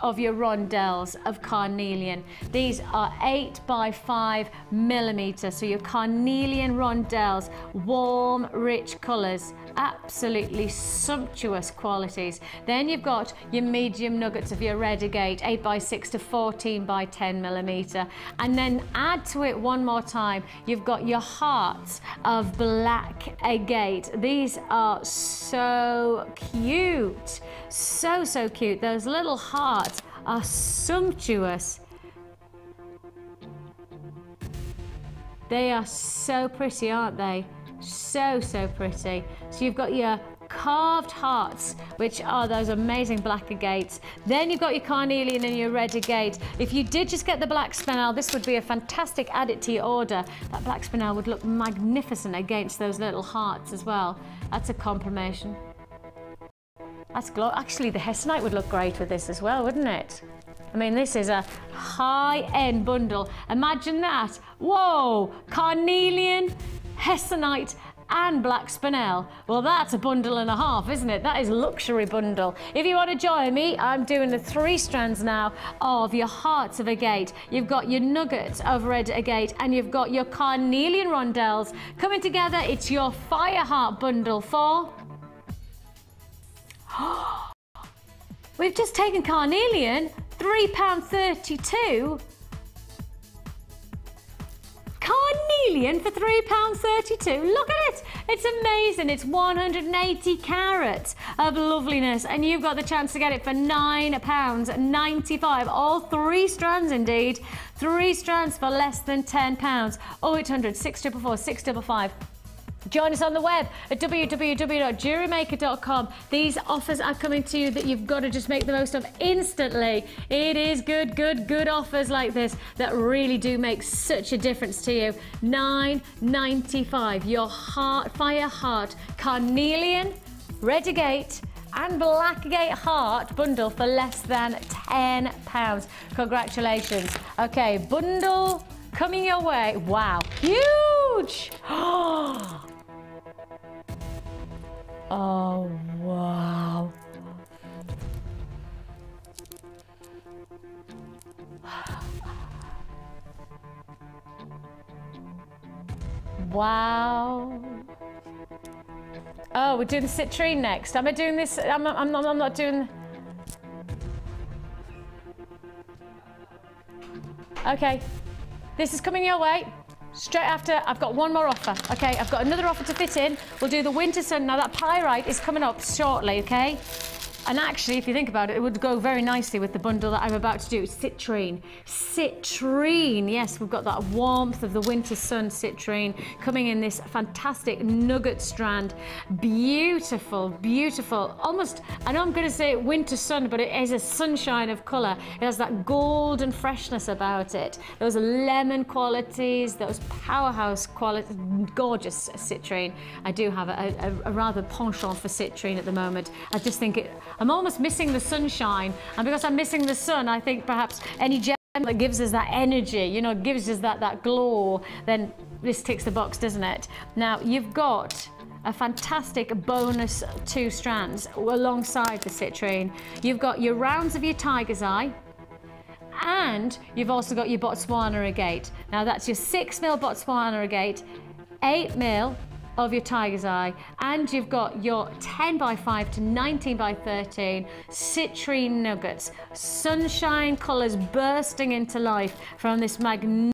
of your rondelles of carnelian. These are 8x5 millimeter, so your carnelian rondelles, warm, rich colours, absolutely sumptuous qualities. Then you've got your medium nuggets of your red agate, 8x6 to 14x10 millimeter, and then add to it one more time, you've got your hearts of black agate. These are so cute, so cute. Those little hearts are sumptuous. They are so pretty, aren't they? So pretty. So you've got your carved hearts, which are those amazing black agates. Then you've got your carnelian and your red agate. If you did just get the black spinel, this would be a fantastic add it to your order. That black spinel would look magnificent against those little hearts as well. That's a confirmation. Actually, the Hessonite would look great with this as well, wouldn't it? I mean, this is a high-end bundle. Imagine that. Whoa! Carnelian, Hessonite, and black spinel. Well, that's a bundle and a half, isn't it? That is a luxury bundle. If you want to join me, I'm doing the 3 strands now of your hearts of agate. You've got your nuggets of red agate, and you've got your carnelian rondelles coming together. It's your fire heart bundle for We've just taken carnelian, £3.32. Carnelian for £3.32. Look at it. It's amazing. It's 180 carats of loveliness, and you've got the chance to get it for £9.95. All 3 strands indeed. 3 strands for less than £10. 0800 644 655. Join us on the web at www.jewellerymaker.com. These offers are coming to you that you've got to just make the most of instantly. It is good offers like this that really do make such a difference to you. $9.95. Your Fire Heart Carnelian, Red Agate and Black Agate Heart bundle for less than £10. Congratulations. Okay, bundle coming your way. Wow, huge. Oh, wow. Wow. Oh, we're doing the citrine next. Am I doing this? I'm not doing... Okay. This is coming your way. Straight after, I've got one more offer. Okay, I've got another offer to fit in. We'll do the Winter Sun. Now that pyrite is coming up shortly, okay? And actually, if you think about it, it would go very nicely with the bundle that I'm about to do. Citrine. Citrine. Yes, we've got that warmth of the Winter Sun citrine coming in this fantastic nugget strand. Beautiful, beautiful. Almost, I know I'm going to say Winter Sun, but it is a sunshine of colour. It has that golden freshness about it. Those lemon qualities, those powerhouse qualities. Gorgeous citrine. I do have a rather penchant for citrine at the moment. I just think I'm almost missing the sunshine, and because I'm missing the sun, I think perhaps any gem that gives us that energy, you know, gives us that glow, then this ticks the box, doesn't it? Now, you've got a fantastic bonus 2 strands alongside the citrine. You've got your rounds of your tiger's eye, and you've also got your Botswana agate. Now, that's your 6mm Botswana agate, 8mm of your tiger's eye, and you've got your 10x5 to 19x13 citrine nuggets. Sunshine colours bursting into life from this magnificent,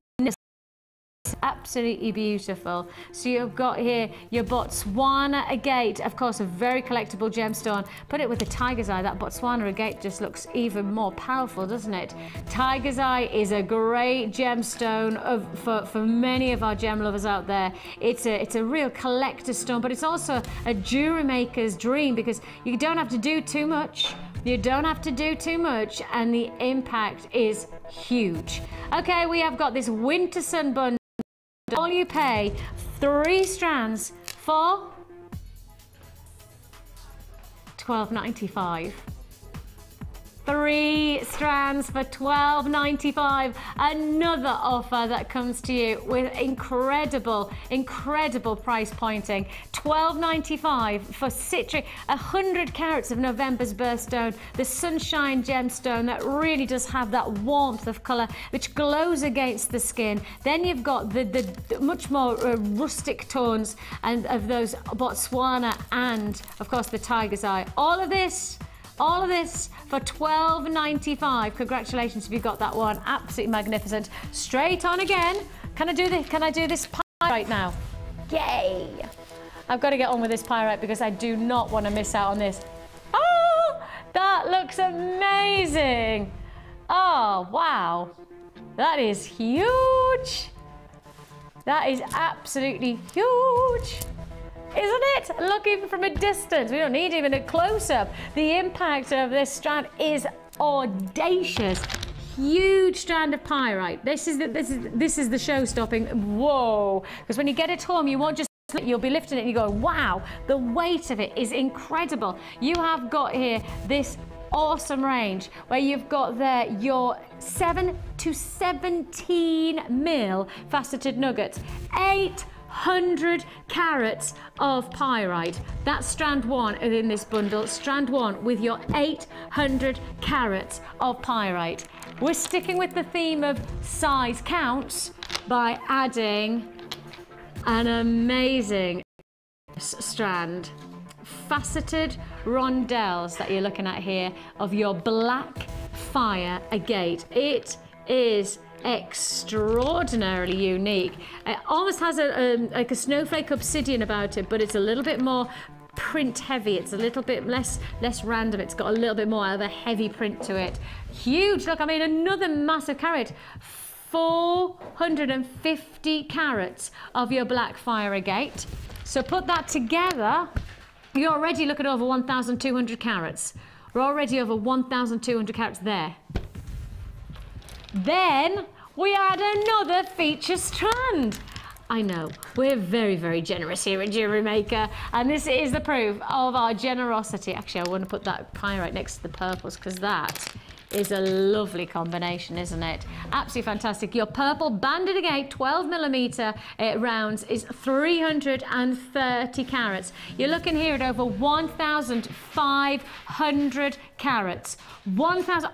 absolutely beautiful. So you've got here your Botswana agate, of course a very collectible gemstone. Put it with the tiger's eye, that Botswana agate just looks even more powerful, doesn't it? Tiger's eye is a great gemstone for many of our gem lovers out there. It's a real collector's stone, but it's also a jewelry maker's dream, because you don't have to do too much. You don't have to do too much, and the impact is huge. Okay, we have got this Winter Sun bundle. All you pay 3 strands for $12.95. 3 strands for $12.95. Another offer that comes to you with incredible price pointing. $12.95 for citrine, 100 carats of November's birthstone, the sunshine gemstone that really does have that warmth of colour which glows against the skin. Then you've got the much more rustic tones and of those Botswana and of course the tiger's eye. All of this for $12.95. Congratulations if you got that one. Absolutely magnificent. Straight on again. Can I do this pyrite now? Yay! I've got to get on with this pyrite because I do not want to miss out on this. Oh, that looks amazing. Oh, wow. That is huge. That is absolutely huge. Isn't it? Look, even from a distance, we don't need even a close-up. The impact of this strand is audacious. Huge strand of pyrite. This is the show-stopping. Whoa! Because when you get it home, you won't just. You'll be lifting it and you go, wow, the weight of it is incredible. You have got here this awesome range where you've got there your 7 to 17 mil faceted nuggets, 800 carats of pyrite. That's strand 1 in this bundle. Strand 1 with your 800 carats of pyrite. We're sticking with the theme of size counts by adding an amazing strand faceted rondelles that you're looking at here of your black fire agate. It is extraordinarily unique. It almost has like a snowflake obsidian about it, but it's a little bit more print heavy. It's a little bit less random. It's got a little bit more of a heavy print to it. Huge. Look, I mean, another massive carat. 450 carats of your black fire agate. So put that together, you're already looking at over 1,200 carats. We're already over 1,200 carats there. Then we add another feature strand. I know, we're very, very generous here at Jewellery Maker, and this is the proof of our generosity. Actually, I want to put that pyrite next to the purples because that is a lovely combination, isn't it? Absolutely fantastic. Your purple banded agate 12mm rounds is 330 carats. You're looking here at over 1,500 carats.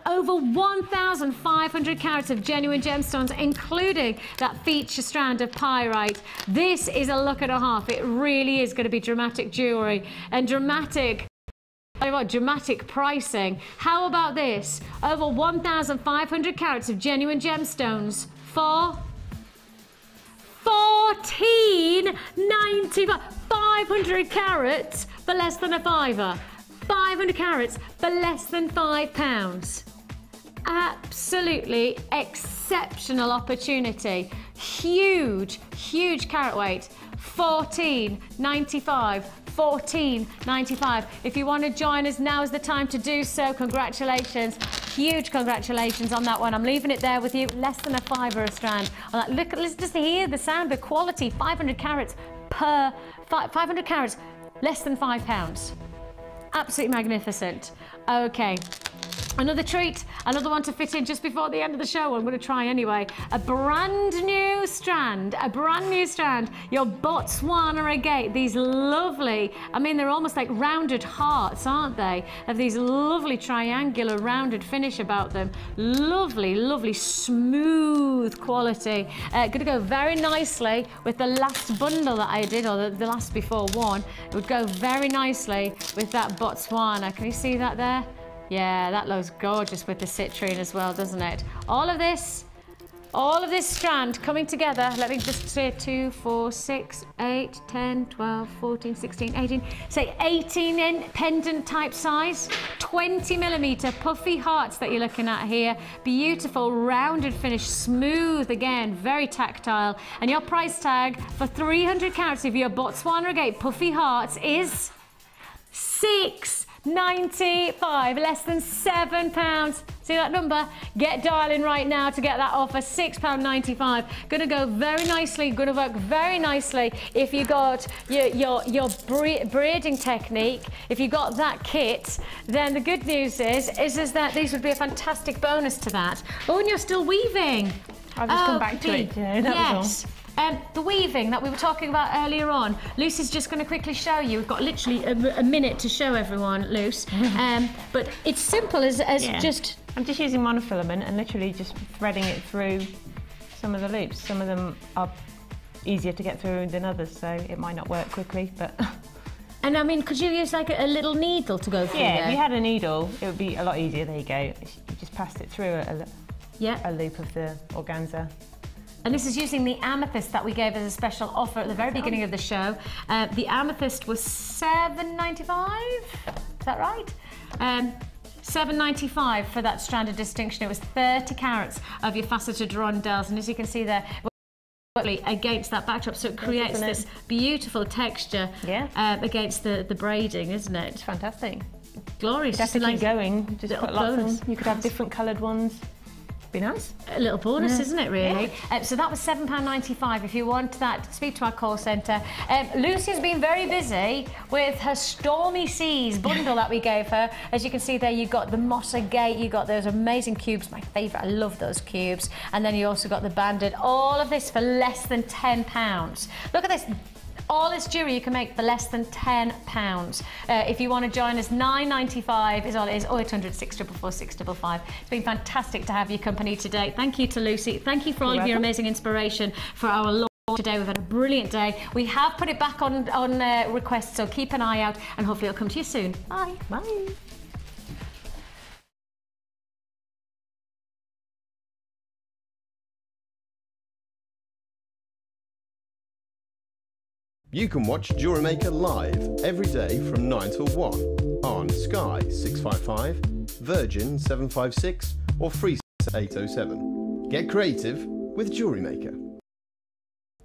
Over 1,500 carats of genuine gemstones, including that feature strand of pyrite. This is a look and a half. It really is going to be dramatic jewellery and dramatic pricing. How about this? Over 1,500 carats of genuine gemstones for $14.95. 500 carats for less than a fiver. 500 carats for less than £5. Absolutely exceptional opportunity. Huge, huge carat weight. $14.95. $14.95. If you want to join us, now is the time to do so. Congratulations, huge congratulations on that one. I'm leaving it there with you. Less than a fiver a strand. On that. Look, let's just hear the sound, the quality. 500 carats per 500 carats, less than £5. Absolutely magnificent. Okay. Another treat, another one to fit in just before the end of the show. I'm going to try anyway. A brand new strand, Your Botswana agate. These lovely, I mean, they're almost like rounded hearts, aren't they? Of these lovely triangular rounded finish about them. Lovely, lovely, smooth quality. Going to go very nicely with the last bundle that I did, or the last before one. It would go very nicely with that Botswana. Can you see that there? Yeah, that looks gorgeous with the citrine as well, doesn't it? All of this strand coming together. Let me just say 2, 4, 6, 8, 10, 12, 14, 16, 18. Say 18 in pendant type size. 20mm puffy hearts that you're looking at here. Beautiful rounded finish, smooth again, very tactile. And your price tag for 300 carats of your Botswana agate puffy hearts is $6.95, less than £7. See that number? Get dialing right now to get that offer. £6.95. Going to go very nicely. Going to work very nicely if you got your braiding technique. If you got that kit, then the good news is that these would be a fantastic bonus to that. Oh, and you're still weaving. I've just come back to it. Yeah, that was all. The weaving that we were talking about earlier on, Lucie's just going to quickly show you. We've got literally a minute to show everyone, Luce. But it's simple as just... I'm just using monofilament and literally just threading it through some of the loops. Some of them are easier to get through than others, so it might not work quickly, but... And I mean, could you use like a little needle to go through there? Yeah, if you had a needle, it would be a lot easier. There you go. You just passed it through a loop of the organza. And this is using the amethyst that we gave as a special offer at the very beginning of the show. The amethyst was $7.95, is that right? $7.95 for that strand of distinction. It was 30 carats of your faceted rondelles, and as you can see there, against that backdrop, so it creates this beautiful texture against the braiding, isn't it? It's fantastic. Glorious. Just keep going. Just put lots of them. You could have different coloured ones. Be nice. A little bonus, isn't it, really? Yeah. So that was £7.95. If you want that, speak to our call centre. Lucie's been very busy with her Stormy Seas bundle that we gave her. As you can see there, you got the moss agate, you got those amazing cubes, my favourite, I love those cubes. And then you also got the banded. All of this for less than £10. Look at this. All this jewellery you can make for less than £10. If you want to join us, £9.95 is all it is. 0800 644 655. It's been fantastic to have your company today. Thank you to Lucie. Thank you for all of your amazing inspiration for our today. We've had a brilliant day. We have put it back on request, so keep an eye out and hopefully it'll come to you soon. Bye. Bye. You can watch Jewellery Maker live every day from 9 till 1 on Sky 655, Virgin 756 or Freesat 807. Get creative with Jewellery Maker.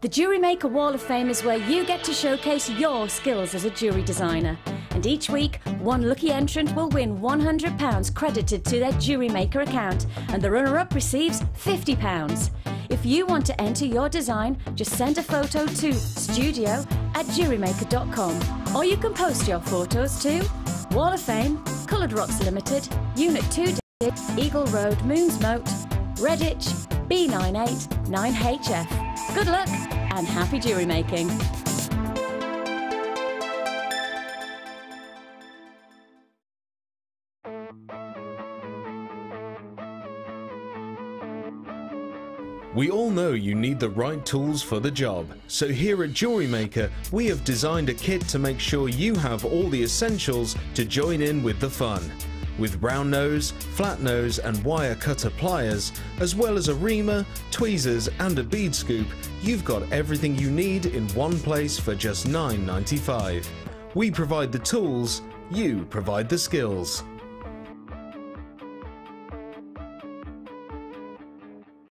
The Jewellery Maker Wall of Fame is where you get to showcase your skills as a jewellery designer. And each week, one lucky entrant will win £100 credited to their Jewellery Maker account, and the runner-up receives £50. If you want to enter your design, just send a photo to studio@jewellerymaker.com, or you can post your photos to Wall of Fame, Coloured Rocks Limited, Unit 2, Eagle Road, Moonsmote, Redditch, B98 9HF. Good luck and happy jewellery making! We all know you need the right tools for the job, so here at Jewellery Maker we have designed a kit to make sure you have all the essentials to join in with the fun. With round nose, flat nose and wire cutter pliers, as well as a reamer, tweezers and a bead scoop, you've got everything you need in one place for just $9.95. We provide the tools, you provide the skills.